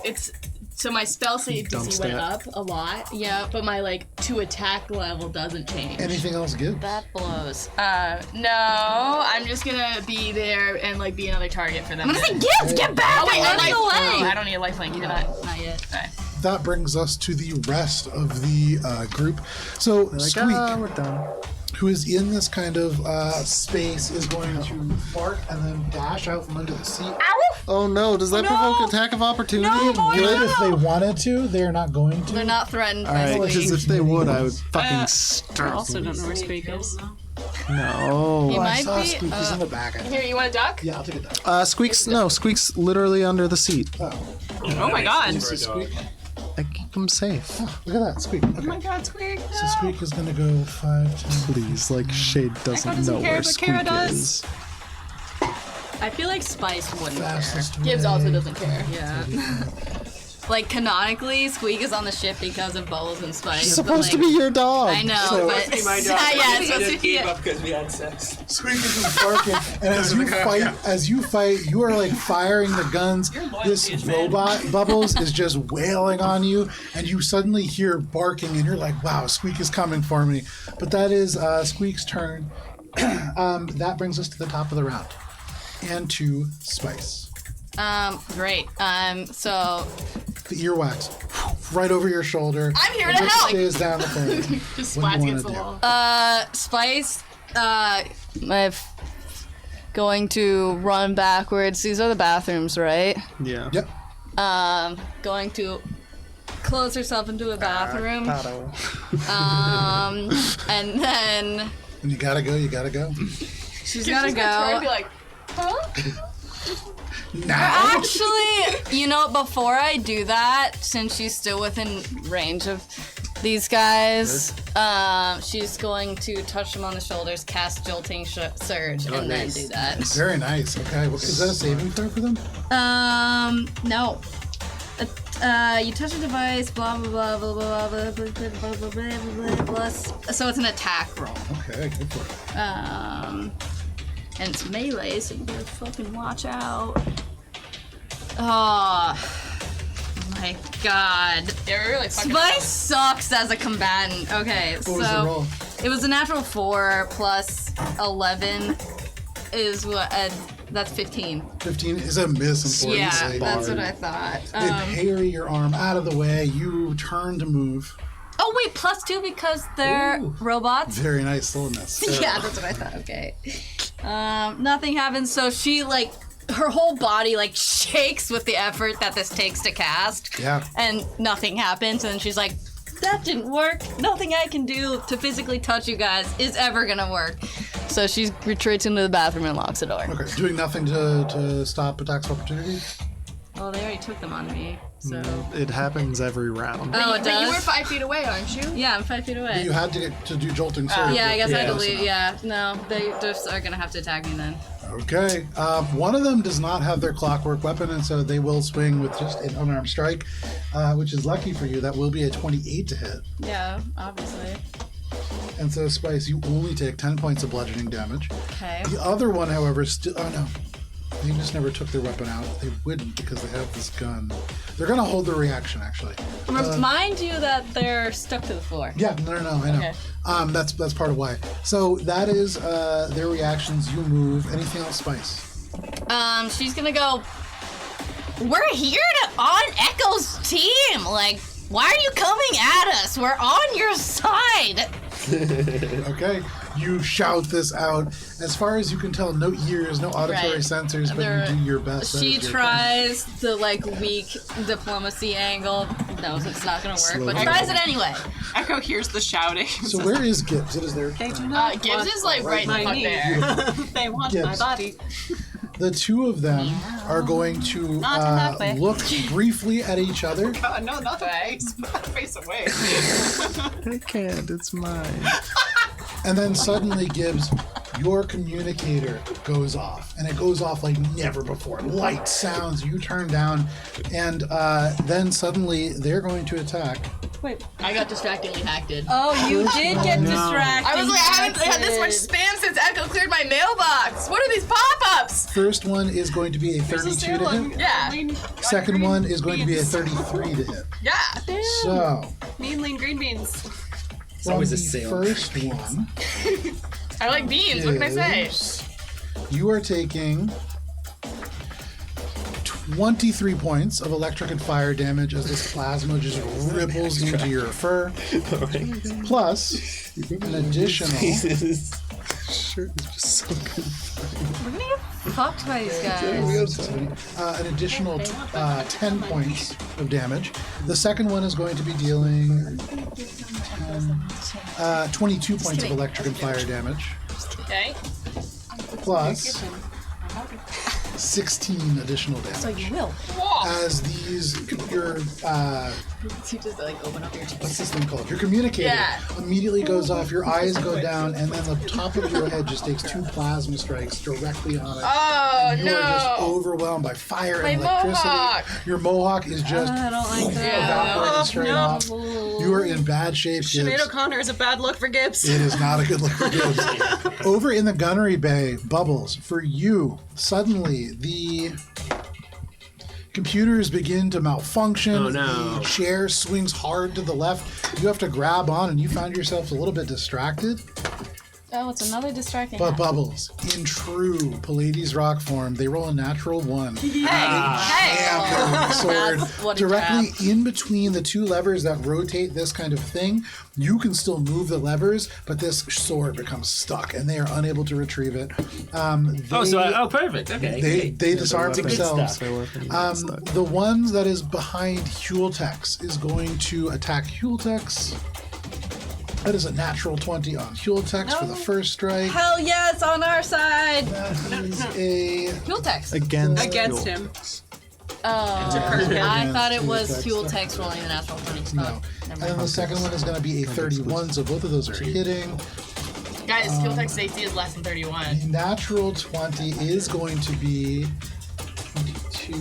Speaker 2: it's So my spell save
Speaker 3: Dump
Speaker 2: DC went
Speaker 3: stat.
Speaker 2: up a lot. Yeah, but my like to attack level doesn't change.
Speaker 1: Anything else good?
Speaker 6: That blows.
Speaker 2: No, I'm just gonna be there and like be another target for them.
Speaker 6: I'm gonna say, Gibbs, get back!
Speaker 2: Oh wait,
Speaker 6: I'm running away!
Speaker 2: I don't need a lifelink. You do that.
Speaker 6: Not yet.
Speaker 2: Okay.
Speaker 1: That brings us to the rest of the group. So
Speaker 3: Like,
Speaker 1: Squeak,
Speaker 3: we're done.
Speaker 1: who is in this kind of space, is going to bark and then dash out from under the seat.
Speaker 3: Oh no, does that provoke attack of opportunity?
Speaker 1: Good if they wanted to. They are not going to.
Speaker 6: They're not threatened by
Speaker 3: Alright, because
Speaker 6: Squeak.
Speaker 3: if they would, I would fucking
Speaker 4: I
Speaker 3: start.
Speaker 4: also don't know where Squeak is.
Speaker 3: No.
Speaker 6: He
Speaker 1: Oh, I
Speaker 6: might
Speaker 1: saw
Speaker 6: be,
Speaker 1: Squeak. He's in the back. I think.
Speaker 2: Here, you want a duck?
Speaker 1: Yeah, I'll take a duck.
Speaker 3: Squeak's literally under the seat.
Speaker 4: Oh my god.
Speaker 1: You see Squeak?
Speaker 3: I keep him safe.
Speaker 1: Look at that, Squeak.
Speaker 4: Oh
Speaker 1: Okay.
Speaker 4: my god, Squeak.
Speaker 1: So Squeak is going to go 5, 10.
Speaker 3: Please, like Shade doesn't
Speaker 4: doesn't
Speaker 3: know
Speaker 4: care,
Speaker 3: where
Speaker 4: but
Speaker 3: Squeak
Speaker 4: Kara does.
Speaker 3: is.
Speaker 6: I feel like Spice wouldn't care.
Speaker 1: Fastest
Speaker 2: Gibbs
Speaker 1: way.
Speaker 2: also doesn't care.
Speaker 6: Yeah. Like, canonically, Squeak is on the ship because of Bubbles and Spice.
Speaker 3: She's
Speaker 6: but,
Speaker 3: supposed to
Speaker 6: like,
Speaker 3: be your dog.
Speaker 6: I know,
Speaker 1: So-
Speaker 6: but...
Speaker 5: Be my dog.
Speaker 6: yeah,
Speaker 5: We
Speaker 6: it's supposed
Speaker 5: just
Speaker 6: to be...
Speaker 5: gave up because we had sex.
Speaker 1: Squeak is just barking, and as you fight, you are like firing the guns. This robot Bubbles is just wailing on you, and you suddenly hear barking, and you're like, "Wow, Squeak is coming for me!" But that is Squeak's turn. That brings us to the top of the round, and to Spice.
Speaker 6: Great. So...
Speaker 1: The earwax, right over your shoulder.
Speaker 2: I'm here
Speaker 1: and
Speaker 2: to help.
Speaker 1: ricochets down the thing.
Speaker 2: Just
Speaker 1: What
Speaker 2: splats
Speaker 1: do you
Speaker 2: against the
Speaker 1: wanna
Speaker 2: wall.
Speaker 6: Spice, I'm going to run backwards. These are the bathrooms, right?
Speaker 3: Yeah.
Speaker 1: Yep.
Speaker 6: Going to close herself into a bathroom.
Speaker 3: Paddle.
Speaker 6: And then
Speaker 1: When you gotta go, you gotta go.
Speaker 6: she's gotta
Speaker 2: She's gonna turn and be
Speaker 6: go.
Speaker 2: like, huh?
Speaker 1: Now.
Speaker 6: Actually, you know, before I do that, since she's still within range of these guys, she's going to touch them on the shoulders, cast Jolting Surge, and
Speaker 5: nice.
Speaker 6: then do that.
Speaker 1: Very nice. Okay. Well, is that a saving throw for them?
Speaker 6: No. You touch a device, blah blah blah blah blah blah blah blah blah blah blah blah. So it's an attack roll.
Speaker 1: Okay, good for it.
Speaker 6: And it's melee, so you better fucking watch out. Oh my god.
Speaker 2: Yeah, we're really fucking.
Speaker 6: Spice sucks as a combatant. Okay,
Speaker 1: What was the roll?
Speaker 6: it was a natural 4 plus 11 is what, that's 15.
Speaker 1: 15 is a miss,
Speaker 6: Yeah,
Speaker 1: unfortunately.
Speaker 6: that's what I thought.
Speaker 1: They parry your arm out of the way. You turn to move.
Speaker 6: Oh wait, plus 2 because they're robots.
Speaker 1: Very nice slowness.
Speaker 6: Yeah, that's what I thought. Okay. Nothing happens. So she like her whole body like shakes with the effort that this takes to cast.
Speaker 1: Yeah.
Speaker 6: And nothing happens. And she's like, that didn't work. Nothing I can do to physically touch you guys is ever gonna work. So she retreats into the bathroom and locks the door.
Speaker 1: Okay, doing nothing to stop attacks of opportunity?
Speaker 6: Oh, they already took them on me. So.
Speaker 3: It happens every round.
Speaker 6: Oh, it
Speaker 2: But you were
Speaker 6: does?
Speaker 2: 5 feet away, aren't you?
Speaker 6: Yeah, I'm 5 feet away.
Speaker 1: You had to get to do jolting surge.
Speaker 6: Yeah, I guess I had to
Speaker 1: Close
Speaker 6: leave.
Speaker 1: enough.
Speaker 6: Yeah, no, they just are gonna have to attack me then.
Speaker 1: Okay. One of them does not have their clockwork weapon, and so they will swing with just an unarmed strike, which is lucky for you. That will be a 28 to hit.
Speaker 6: Yeah, obviously.
Speaker 1: And so, Spice, you only take 10 points of bludgeoning damage.
Speaker 6: Okay.
Speaker 1: The other one, however, still. Oh no. They just never took their weapon out. They wouldn't because they have this gun. They're going to hold their reaction, actually.
Speaker 6: Remind you that they're stuck to the floor.
Speaker 1: Yeah, no, I know.
Speaker 6: Okay.
Speaker 1: That's part of why. So that is their reactions. You move. Anything else, Spice?
Speaker 6: She's gonna go. We're here on Echo's team. Like, why are you coming at us? We're on your side.
Speaker 1: Okay. You shout this out. As far as you can tell, no ears, no auditory
Speaker 6: Right.
Speaker 1: sensors, but
Speaker 6: They're-
Speaker 1: you do your best. That
Speaker 6: She
Speaker 1: is your
Speaker 6: tries the like weak diplomacy angle. No, it's not gonna work, but
Speaker 1: Slowly.
Speaker 6: tries it anyway.
Speaker 4: Echo hears the shouting.
Speaker 1: turn. So where is Gibbs? It is there.
Speaker 4: They do not
Speaker 2: Gibbs
Speaker 4: want
Speaker 2: is like right in the
Speaker 4: my
Speaker 2: fuck
Speaker 4: knee.
Speaker 2: there.
Speaker 4: They want
Speaker 1: Gibbs.
Speaker 4: my body.
Speaker 1: The two of them are going to
Speaker 4: Not in that way.
Speaker 1: look briefly at each other.
Speaker 4: No, not the face. Face away.
Speaker 3: I can't. It's mine.
Speaker 1: And then suddenly, Gibbs, your communicator goes off. And it goes off like never before. Light sounds, you turn down, and then suddenly they're going to attack.
Speaker 2: I got distractingly hacked.
Speaker 6: Oh, you did get distracted.
Speaker 2: I was like, I haven't had this much spam since Echo cleared my mailbox. What are these pop-ups?
Speaker 1: First one is going to be a 32 to hit.
Speaker 4: Yeah.
Speaker 1: Second one is going to be a 33 to hit.
Speaker 4: Yeah.
Speaker 1: So,
Speaker 4: Mean lean green beans.
Speaker 1: from
Speaker 5: always
Speaker 1: the
Speaker 5: a sale.
Speaker 1: first one,
Speaker 2: I like beans. What can I say?
Speaker 1: you are taking 23 points of electric and fire damage as this plasma just ripples into your fur. Plus, an additional.
Speaker 3: This shirt is just so good.
Speaker 6: We're gonna get fucked by these guys.
Speaker 1: An additional 10 points of damage. The second one is going to be dealing 22 points of electric and fire damage,
Speaker 2: Okay.
Speaker 1: plus 16 additional
Speaker 6: So
Speaker 1: damage.
Speaker 6: you will.
Speaker 1: As your
Speaker 6: You just like open up your chest.
Speaker 1: what's this thing called? Your communicator
Speaker 2: Yeah.
Speaker 1: immediately goes off. Your eyes go down, and then the top of your head just takes 2 plasma strikes directly on it.
Speaker 2: Oh
Speaker 1: You are just
Speaker 2: no!
Speaker 1: overwhelmed by fire
Speaker 2: My
Speaker 1: and electricity.
Speaker 2: mohawk.
Speaker 1: Your mohawk is just
Speaker 6: I don't like that.
Speaker 1: evaporating straight
Speaker 4: no.
Speaker 1: off. You are in bad shape,
Speaker 4: Sinead
Speaker 1: Gibbs.
Speaker 4: O'Connor is a bad look for Gibbs.
Speaker 1: It is not a good look for Gibbs. Over in the gunnery bay, Bubbles, for you, suddenly the computers begin to malfunction.
Speaker 5: Oh, no.
Speaker 1: The chair swings hard to the left. You have to grab on, and you find yourself a little bit distracted.
Speaker 6: Oh, it's another distracting.
Speaker 1: But
Speaker 6: act.
Speaker 1: Bubbles, in true Pallades rock form, they roll a natural 1.
Speaker 2: Hey!
Speaker 1: Jam their sword
Speaker 6: That's what a
Speaker 1: directly in between the 2 levers that rotate this kind of thing. You can still move the levers, but this sword becomes stuck, and they are unable to retrieve it.
Speaker 5: Perfect. Okay.
Speaker 1: They disarm
Speaker 5: It's a good
Speaker 1: themselves.
Speaker 5: stuff.
Speaker 1: The one that is behind Hueltex is going to attack Hueltex. That is a natural 20 on Hueltex for the first strike.
Speaker 6: Hell yeah, it's on our side.
Speaker 1: That is a
Speaker 6: Fuel text.
Speaker 3: Against
Speaker 4: him.
Speaker 6: Oh, I thought it was
Speaker 1: Fuel
Speaker 6: fuel
Speaker 1: text.
Speaker 6: text rolling the natural 20.
Speaker 1: no.
Speaker 6: Oh,
Speaker 1: And
Speaker 6: never
Speaker 1: then
Speaker 6: mind.
Speaker 1: the second one is going to be a 31, so both of those are hitting.
Speaker 2: Guys, fuel tech safety is less than 31.
Speaker 1: The natural 20 is going to be 22,
Speaker 6: I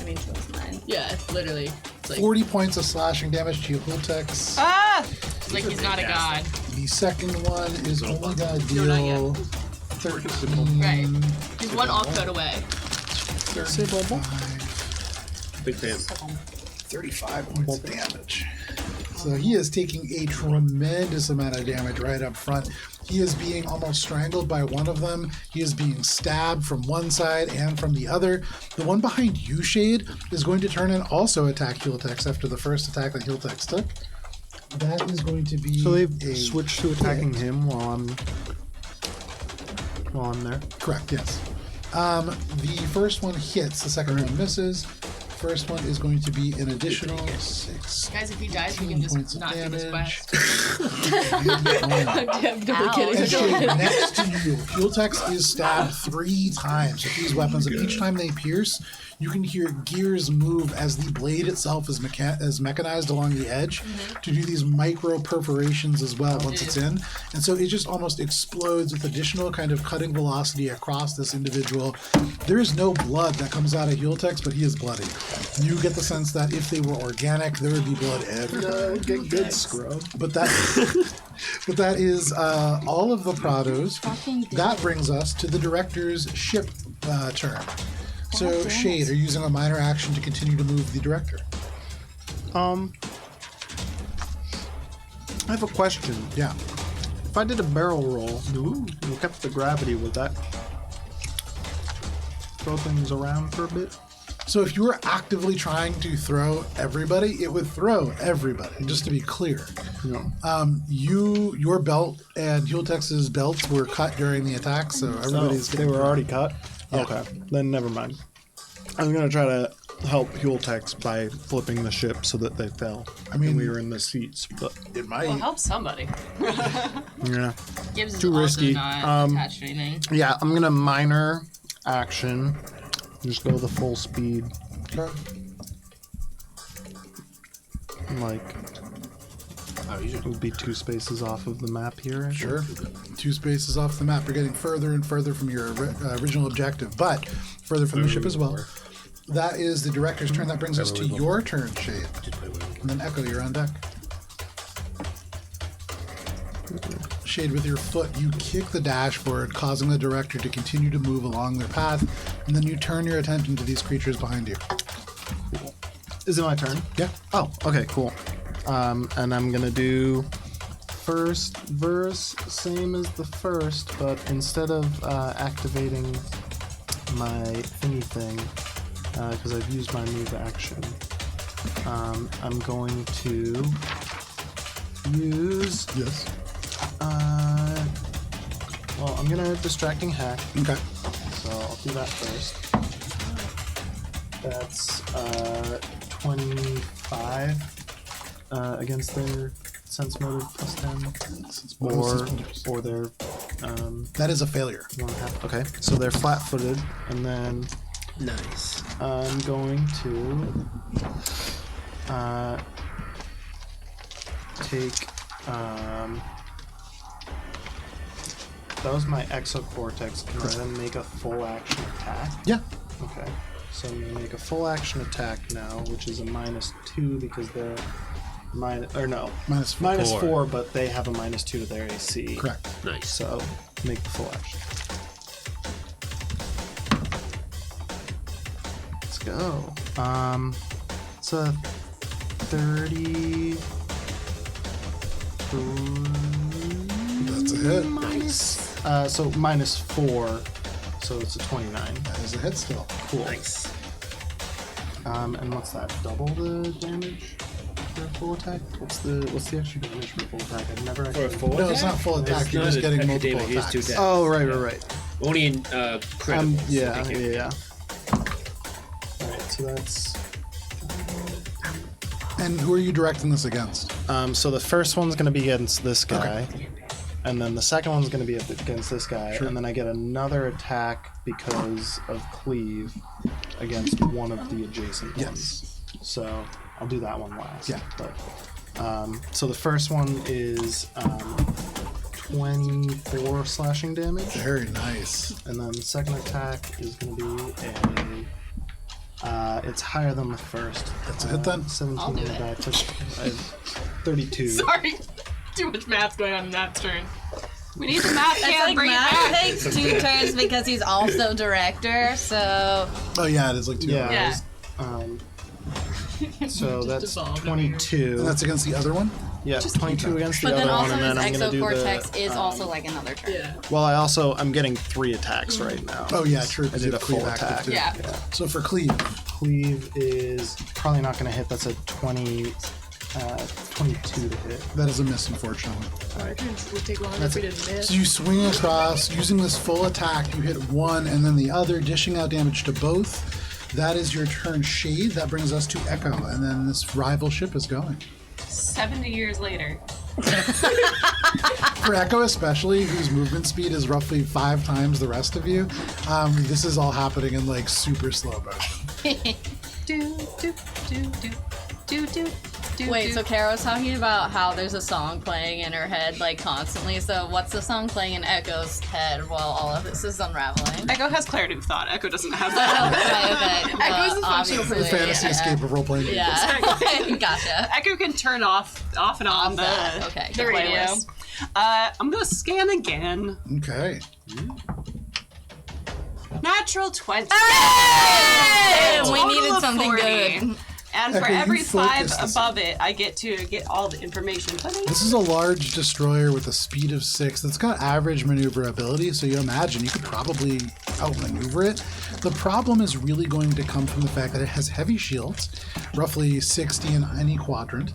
Speaker 6: mean, so it's 9.
Speaker 2: Yeah, it's literally. It's like,
Speaker 1: 40 points of slashing damage to Hueltex.
Speaker 4: Ah!
Speaker 2: it's like he's not a god.
Speaker 1: The second one is only going to
Speaker 2: No, not yet.
Speaker 1: deal 13.
Speaker 2: Right. He's one all code away.
Speaker 1: 35,
Speaker 5: Big fan.
Speaker 1: 35 points of damage. So he is taking a tremendous amount of damage right up front. He is being almost strangled by one of them. He is being stabbed from one side and from the other. The one behind you, Shade, is going to turn and also attack Hueltex after the first attack that Hueltex took. That is going to be
Speaker 3: So they've
Speaker 1: a
Speaker 3: switched to attacking him while I'm there.
Speaker 1: Correct, yes. The first one hits, the second one misses. First one is going to be an additional 6
Speaker 2: Guys, if he dies, we can
Speaker 1: points
Speaker 2: just
Speaker 1: of
Speaker 2: not do this
Speaker 1: damage.
Speaker 2: quest.
Speaker 6: I'm totally
Speaker 1: And Shade, next to you, Fueltex is stabbed 3 times with these weapons, and each time they pierce, you can hear gears move as the blade itself is mechanized along the edge to do these micro perforations as well once it's in. And so it just almost explodes with additional kind of cutting velocity across this individual. There is no blood that comes out of Fueltex, but he is bloody. You get the sense that if they were organic, there would be blood everywhere.
Speaker 3: Get good scrub.
Speaker 1: But that is all of the Prados. That brings us to the director's ship turn. So, Shade, are you using a minor action to continue to move the director?
Speaker 3: I have a question.
Speaker 1: Yeah.
Speaker 3: If I did a barrel roll and kept the gravity, would that throw things around for a bit?
Speaker 1: So if you were actively trying to throw everybody, it would throw everybody, just to be clear.
Speaker 3: No.
Speaker 1: Your belt and Hueltex's belts were cut during the attack, so everybody's
Speaker 3: They were already cut?
Speaker 1: Yeah.
Speaker 3: Okay, then never mind. I'm going to try to help Hueltex by flipping the ship so that they fell.
Speaker 1: I mean-
Speaker 3: and we were in the seats, but
Speaker 1: It might.
Speaker 4: Well, help somebody.
Speaker 3: yeah.
Speaker 2: Gibbs is
Speaker 3: Too
Speaker 2: also
Speaker 3: risky.
Speaker 2: not attached to anything.
Speaker 3: Yeah, I'm going to minor action. Just go the full speed. Like, it would be 2 spaces off of the map here. I think.
Speaker 1: Sure. 2 spaces off the map. You're getting further and further from your original objective, but further from the ship as well. That is the director's turn. That brings us to your turn, Shade. And then Echo, you're on deck. lampshade with your foot, you kick the dashboard, causing the director to continue to move along their path, and then you turn your attention to these creatures behind you.
Speaker 3: Is it my turn?
Speaker 1: Yeah.
Speaker 3: Oh, okay, cool. And I'm gonna do first verse, same as the first, but instead of activating my thingy thing, because I've used my move action, I'm going to use.
Speaker 1: Yes.
Speaker 3: Well, I'm gonna distracting hack,
Speaker 1: Okay.
Speaker 3: so I'll do that first. That's 25 against their sense motive plus 10, or their
Speaker 1: That is a failure.
Speaker 3: 1/2. Okay, so they're flat-footed, and then
Speaker 5: Nice.
Speaker 3: I'm going to take. That was my exocortex. Can I then make a full action attack?
Speaker 1: Yeah.
Speaker 3: Okay. So I'm gonna make a full action attack now, which is a -2 because they're
Speaker 1: Minus
Speaker 3: minus
Speaker 5: Four.
Speaker 3: 4, but they have a -2 to their AC.
Speaker 1: Correct.
Speaker 5: Nice.
Speaker 3: So make the full action. Let's go. It's a 30.
Speaker 1: That's a hit.
Speaker 3: So -4. So it's a 29.
Speaker 1: That is a hit still.
Speaker 3: Cool.
Speaker 5: Nice.
Speaker 3: And what's that? Double the damage for a full attack? What's the extra damage for a full attack? I've never actually.
Speaker 1: No, it's not full attack. You're just getting multiple attacks.
Speaker 3: Oh, right. Oh,
Speaker 5: Only in critical.
Speaker 3: yeah. Alright, so that's.
Speaker 1: And who are you directing this against?
Speaker 3: So the first one's going to be against this guy, and then the second one's going to be against this guy,
Speaker 1: Sure.
Speaker 3: and then I get another attack because of cleave against one of the adjacent ones. So I'll do that one last.
Speaker 1: Yeah.
Speaker 3: But so the first one is 24 slashing damage,
Speaker 1: Very nice.
Speaker 3: and then the second attack is going to be it's higher than the first.
Speaker 1: That's a hit then?
Speaker 3: 17.
Speaker 6: I'll do it.
Speaker 3: I took 32.
Speaker 2: Sorry. Too much math going on in Matt's turn. We need the math
Speaker 6: It's
Speaker 2: can
Speaker 6: like
Speaker 2: bring it
Speaker 6: Matt
Speaker 2: back.
Speaker 6: takes 2 turns because he's also director, so
Speaker 1: Oh yeah, it is like 2.
Speaker 3: Yeah.
Speaker 2: Yeah.
Speaker 3: So
Speaker 2: Just
Speaker 3: that's
Speaker 2: evolved.
Speaker 3: 22.
Speaker 1: And that's against the other one?
Speaker 3: Yeah, 22 against the
Speaker 6: but then
Speaker 3: other one,
Speaker 6: also
Speaker 3: and then
Speaker 6: his
Speaker 3: I'm gonna do
Speaker 6: exocortex
Speaker 3: the.
Speaker 6: is also like another turn.
Speaker 2: Yeah.
Speaker 3: Well, I'm getting 3 attacks right now.
Speaker 1: Oh yeah, true.
Speaker 3: I
Speaker 1: 'cause
Speaker 3: did
Speaker 1: you
Speaker 3: a
Speaker 1: have cleave
Speaker 3: full
Speaker 1: active,
Speaker 3: attack.
Speaker 1: too.
Speaker 2: Yeah.
Speaker 1: So for cleave,
Speaker 3: Cleave is probably not going to hit. That's a 22 to hit.
Speaker 1: that is a miss, unfortunately.
Speaker 2: Our turns would take longer
Speaker 1: That's
Speaker 2: if we
Speaker 1: it.
Speaker 2: didn't miss.
Speaker 1: So you swing across, using this full attack, you hit one and then the other, dishing out damage to both. That is your turn, Shade. That brings us to Echo, and then this rival ship is going.
Speaker 4: 70 years later.
Speaker 1: For Echo especially, whose movement speed is roughly 5 times the rest of you, this is all happening in like super slow motion.
Speaker 6: Wait, so Kara's talking about how there's a song playing in her head like constantly. So what's the song playing in Echo's head while all of this is unraveling?
Speaker 4: Echo has clarity of thought. Echo doesn't have
Speaker 6: Oh,
Speaker 4: that.
Speaker 6: okay.
Speaker 2: Echo's a functional
Speaker 6: obviously,
Speaker 1: Fantasy
Speaker 6: yeah.
Speaker 1: escape of role-playing games.
Speaker 6: Yeah. Gotcha.
Speaker 4: Echo can turn off and on
Speaker 6: that,
Speaker 4: the
Speaker 6: okay.
Speaker 4: the
Speaker 6: The
Speaker 2: radio.
Speaker 4: playlist. I'm gonna scan again.
Speaker 1: Okay.
Speaker 4: Natural 20.
Speaker 6: Hey! We
Speaker 4: Total
Speaker 6: needed
Speaker 4: of
Speaker 6: something
Speaker 4: 40.
Speaker 6: good.
Speaker 4: And for
Speaker 1: Echo, you
Speaker 4: every 5
Speaker 1: focus this
Speaker 4: above it, I get to get all the information.
Speaker 1: This is a large destroyer with a speed of 6 that's got average maneuverability, so you imagine you could probably outmaneuver it. The problem is really going to come from the fact that it has heavy shields, roughly 60 in any quadrant.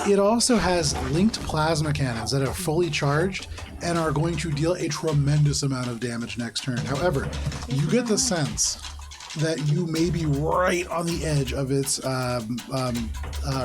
Speaker 1: It also has linked plasma cannons that are fully charged and are going to deal a tremendous amount of damage next turn. However, you get the sense that you may be right on the edge of its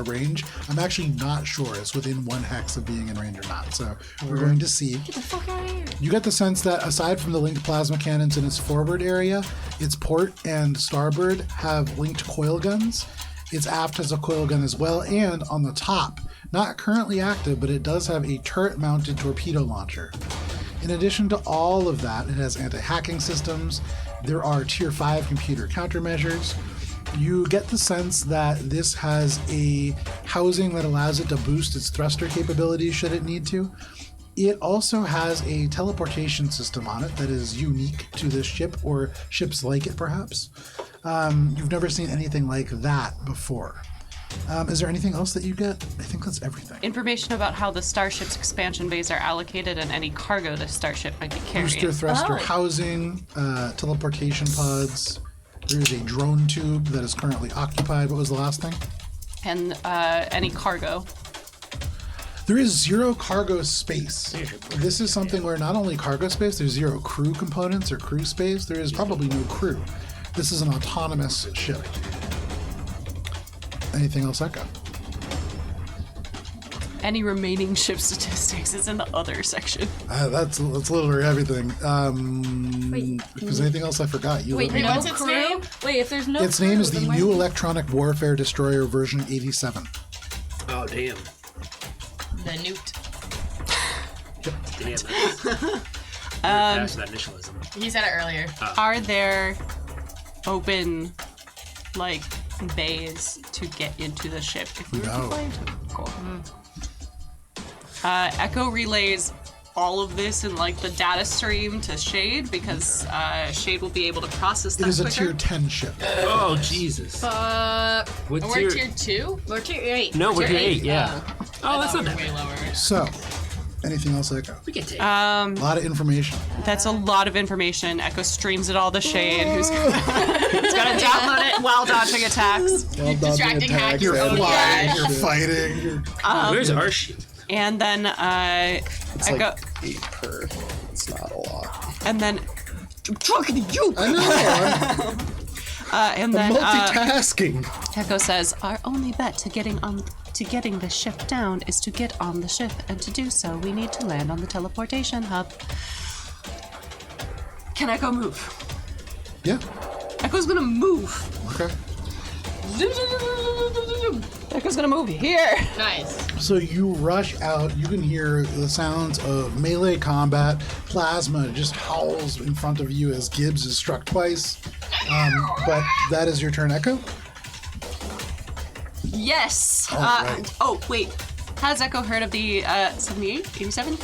Speaker 1: range. I'm actually not sure it's within 1 hex of being in range or not, so we're going to see.
Speaker 6: Get the fuck out of here.
Speaker 1: You get the sense that aside from the linked plasma cannons in its forward area, its port and starboard have linked coil guns. Its aft has a coil gun as well, and on the top, not currently active, but it does have a turret-mounted torpedo launcher. In addition to all of that, it has anti-hacking systems. There are Tier 5 computer countermeasures. You get the sense that this has a housing that allows it to boost its thruster capabilities should it need to. It also has a teleportation system on it that is unique to this ship, or ships like it, perhaps. You've never seen anything like that before. Is there anything else that you get? I think that's everything.
Speaker 4: Information about how the starship's expansion bays are allocated and any cargo the starship might be carrying.
Speaker 1: Booster thruster housing, teleportation pods. There is a drone tube that is currently occupied. What was the last thing?
Speaker 4: And any cargo.
Speaker 1: There is 0 cargo space. This is something where not only cargo space, there's 0 crew components or crew space. There is probably no crew. This is an autonomous ship. Anything else, Echo?
Speaker 4: Any remaining ship statistics is in the other section.
Speaker 1: That's literally everything.
Speaker 6: Wait.
Speaker 1: If there's anything else I forgot, you let me
Speaker 6: Wait,
Speaker 1: know.
Speaker 2: what's its name?
Speaker 6: Wait, if there's no
Speaker 1: Its name is the
Speaker 6: then why-
Speaker 1: New Electronic Warfare Destroyer version 87.
Speaker 5: Oh damn.
Speaker 2: The newt.
Speaker 5: Damn. That's that initialism.
Speaker 2: He said it earlier.
Speaker 4: Are there open, like, bays to get into the ship if we were
Speaker 1: No.
Speaker 4: to fly into it? Cool. Echo relays all of this in, like, the data stream to Shade because Shade will be able to process that
Speaker 1: It is a
Speaker 4: quicker.
Speaker 1: tier 10 ship.
Speaker 5: Oh Jesus. What's
Speaker 2: We're
Speaker 5: your?
Speaker 2: tier 2?
Speaker 6: We're tier 8.
Speaker 5: No, we're
Speaker 2: tier
Speaker 5: tier 8.
Speaker 2: eight.
Speaker 5: Yeah. Oh, that's not that
Speaker 2: Way
Speaker 5: bad.
Speaker 2: lower.
Speaker 1: So, anything else, Echo?
Speaker 5: We can take.
Speaker 1: A lot of information.
Speaker 4: That's a lot of information. Echo streams it all to Shade, who's gonna download it while dodging attacks.
Speaker 2: Distracting hack your
Speaker 1: You're
Speaker 2: own
Speaker 1: flying,
Speaker 2: guy.
Speaker 1: you're fighting.
Speaker 5: Where's our ship?
Speaker 4: And then
Speaker 3: It's
Speaker 4: Echo,
Speaker 3: like 8 per. It's not a lot.
Speaker 4: and then I'm talking to you.
Speaker 3: I know.
Speaker 4: And then
Speaker 3: Multitasking.
Speaker 4: Echo says, "Our only bet to getting the ship down is to get on the ship, and to do so, we need to land on the teleportation hub." Can Echo move?
Speaker 1: Yeah.
Speaker 4: Echo's gonna move.
Speaker 1: Okay.
Speaker 4: Echo's gonna move here.
Speaker 2: Nice.
Speaker 1: So you rush out. You can hear the sounds of melee combat. Plasma just howls in front of you as Gibbs is struck twice. But that is your turn, Echo.
Speaker 4: Yes.
Speaker 1: right.
Speaker 4: Oh wait, has Echo heard of the 78, 87?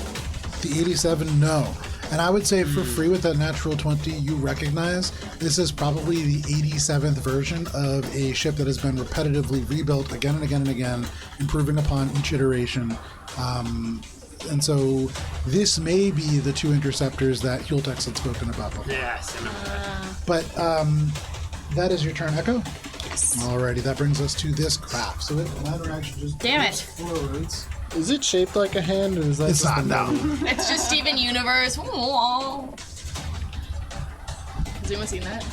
Speaker 1: The 87, no. And I would say for free with that natural 20, you recognize this is probably the 87th version of a ship that has been repetitively rebuilt again and again and again, improving upon each iteration. And so this may be the 2 interceptors that Hultex had spoken about before.
Speaker 5: Yes. I remember that.
Speaker 1: But that is your turn, Echo? Yes. Alrighty, that brings us to this craft. So it ladder action just
Speaker 6: Damn it.
Speaker 1: explodes.
Speaker 3: Is it shaped like a hand, or is that
Speaker 1: It's
Speaker 3: just
Speaker 1: not,
Speaker 3: a
Speaker 1: no.
Speaker 2: It's just Steven Universe. Has anyone seen that?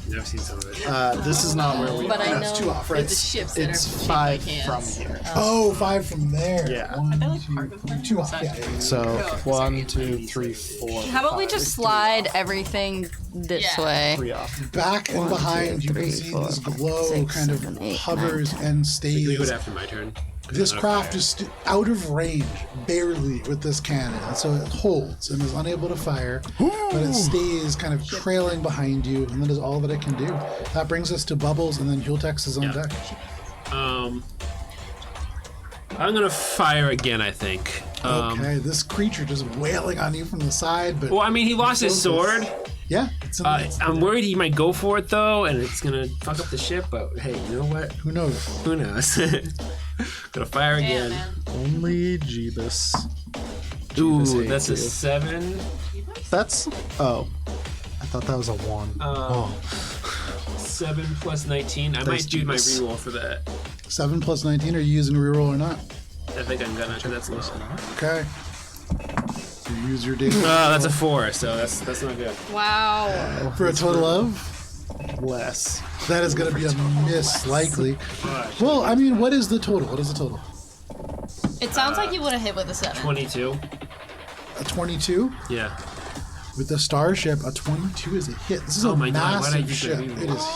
Speaker 5: Never seen some of it.
Speaker 3: This is not where we
Speaker 6: But
Speaker 3: are.
Speaker 6: I
Speaker 1: No,
Speaker 6: know.
Speaker 1: it's 2 off, right?
Speaker 2: The ships that
Speaker 3: It's
Speaker 2: are shaped
Speaker 3: 5
Speaker 2: like
Speaker 3: from
Speaker 2: hands.
Speaker 3: here.
Speaker 1: Oh, 5 from there.
Speaker 3: Yeah.
Speaker 1: 1,
Speaker 4: like
Speaker 1: 2,
Speaker 4: cargo
Speaker 1: 2 off. Yeah, yeah, yeah.
Speaker 3: So 1, 2, 3, 4.
Speaker 6: How about we
Speaker 3: 5,
Speaker 6: just slide everything this
Speaker 2: Yeah.
Speaker 6: way?
Speaker 3: 3 off.
Speaker 1: Back and behind, you can
Speaker 6: 3,
Speaker 1: see
Speaker 6: 4,
Speaker 1: this
Speaker 6: 5,
Speaker 1: glow
Speaker 6: 6,
Speaker 1: kind of
Speaker 6: 7, 8,
Speaker 1: hovers
Speaker 6: 9,
Speaker 1: and
Speaker 5: You
Speaker 1: stays.
Speaker 5: go after my turn.
Speaker 1: This
Speaker 5: I'm not
Speaker 1: craft
Speaker 5: fire.
Speaker 1: is out of range, barely, with this cannon, and so it holds and is unable to fire, but it stays kind of trailing behind you, and that is all that it can do. That brings us to Bubbles, and then Hultex is on deck.
Speaker 5: I'm gonna fire again. I think.
Speaker 1: Okay, this creature just wailing on you from the side, but
Speaker 5: Well, I mean, he lost his sword.
Speaker 1: yeah, it's
Speaker 5: I'm worried he might go for it though, and it's gonna fuck up the ship. But hey, you know what?
Speaker 1: who knows?
Speaker 5: Who knows? Gonna fire again.
Speaker 3: Only Jeebus.
Speaker 5: Ooh,
Speaker 3: hates
Speaker 5: that's a
Speaker 3: you.
Speaker 5: 7.
Speaker 3: That's. Oh. I thought that was a 1.
Speaker 5: 7 plus 19. I might do my
Speaker 3: Jeebus.
Speaker 5: reroll for that.
Speaker 1: 7 plus 19, are you using a reroll or not?
Speaker 5: I think I'm gonna. Cause that's low.
Speaker 1: Okay. So you use your data
Speaker 5: Oh, that's a 4. So that's not good.
Speaker 6: Wow.
Speaker 1: for a total of?
Speaker 3: Less.
Speaker 1: That is going to be a miss, likely.
Speaker 5: Gosh.
Speaker 1: Well, I mean, what is the total? What is the total?
Speaker 6: It sounds like you would have hit with a 7.
Speaker 5: 22.
Speaker 1: A 22?
Speaker 5: Yeah.
Speaker 1: With the Starship, a 22 is a hit. This is
Speaker 5: Oh
Speaker 1: a
Speaker 5: my God, why'd I
Speaker 1: massive
Speaker 5: use
Speaker 1: ship.
Speaker 5: that reroll?
Speaker 1: It is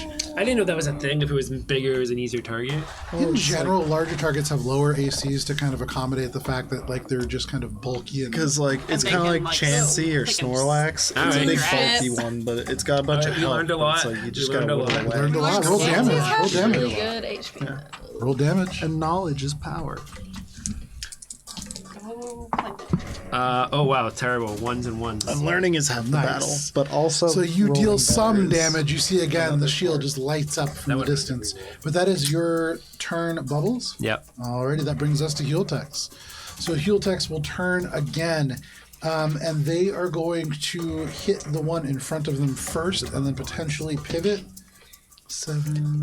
Speaker 1: huge.
Speaker 5: I didn't know that was a thing. If it was bigger, it was an easier target.
Speaker 1: In general, larger targets have lower ACs to kind of accommodate the fact that like they're just kind of bulky and
Speaker 3: Because, like, it's
Speaker 4: they
Speaker 3: kind of
Speaker 4: can,
Speaker 3: like
Speaker 4: like,
Speaker 3: Chansey or
Speaker 4: they can
Speaker 3: Snorlax. It's a
Speaker 5: Alright.
Speaker 3: big,
Speaker 2: Yes.
Speaker 3: bulky one, but it's got a bunch of
Speaker 5: You
Speaker 3: health.
Speaker 5: learned a
Speaker 3: but
Speaker 5: lot.
Speaker 3: It's like you just
Speaker 5: You
Speaker 3: gotta
Speaker 5: learned a
Speaker 3: whittle
Speaker 5: lot.
Speaker 3: away.
Speaker 1: learned a lot. Roll
Speaker 6: Kansas
Speaker 1: damage.
Speaker 6: has
Speaker 1: Roll damage.
Speaker 6: really good HP.
Speaker 1: Roll damage.
Speaker 3: And knowledge is power.
Speaker 5: Oh wow, terrible. Ones and ones.
Speaker 3: Unlearning is half the
Speaker 1: Nice.
Speaker 3: battle, but also
Speaker 1: So you
Speaker 3: rolling
Speaker 1: deal some
Speaker 3: better is
Speaker 1: damage. You see again, the
Speaker 3: another
Speaker 1: shield
Speaker 3: part.
Speaker 1: just lights up from the
Speaker 5: would've been
Speaker 1: distance.
Speaker 5: pretty cool.
Speaker 1: But that is your turn, Bubbles.
Speaker 5: Yep.
Speaker 1: Alrighty, that brings us to Heeltex. So Heeltex will turn again, and they are going to hit the one in front of them first, and then potentially pivot. 7.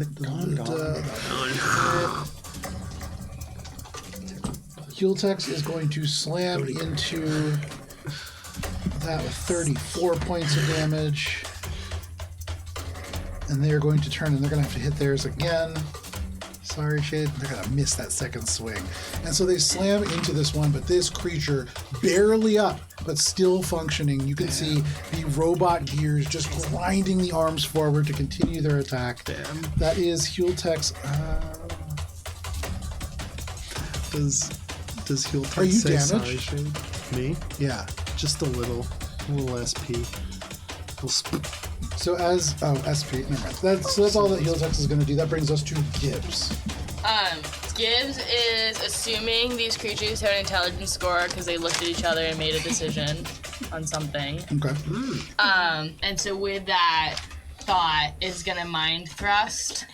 Speaker 1: Heeltex is going to slam into that with 34 points of damage. And they are going to turn, and they're going to have to hit theirs again. Sorry, Shade. They're going to miss that second swing. And so they slam into this one, but this creature, barely up, but still functioning. You can see the robot gears just grinding the arms forward to continue their attack.
Speaker 3: Damn.
Speaker 1: That is Heeltex.
Speaker 3: Does heal
Speaker 1: Are you
Speaker 3: say
Speaker 1: damaged?
Speaker 3: sorry, Shade? Me?
Speaker 1: Yeah.
Speaker 3: Just a little SP.
Speaker 1: So as SP, never mind. That's all that Heeltex is going to do. That brings us to Gibbs.
Speaker 2: Gibbs is assuming these creatures have an intelligence score because they looked at each other and made a decision on something.
Speaker 1: Okay.
Speaker 2: And so with that thought is gonna mind thrust.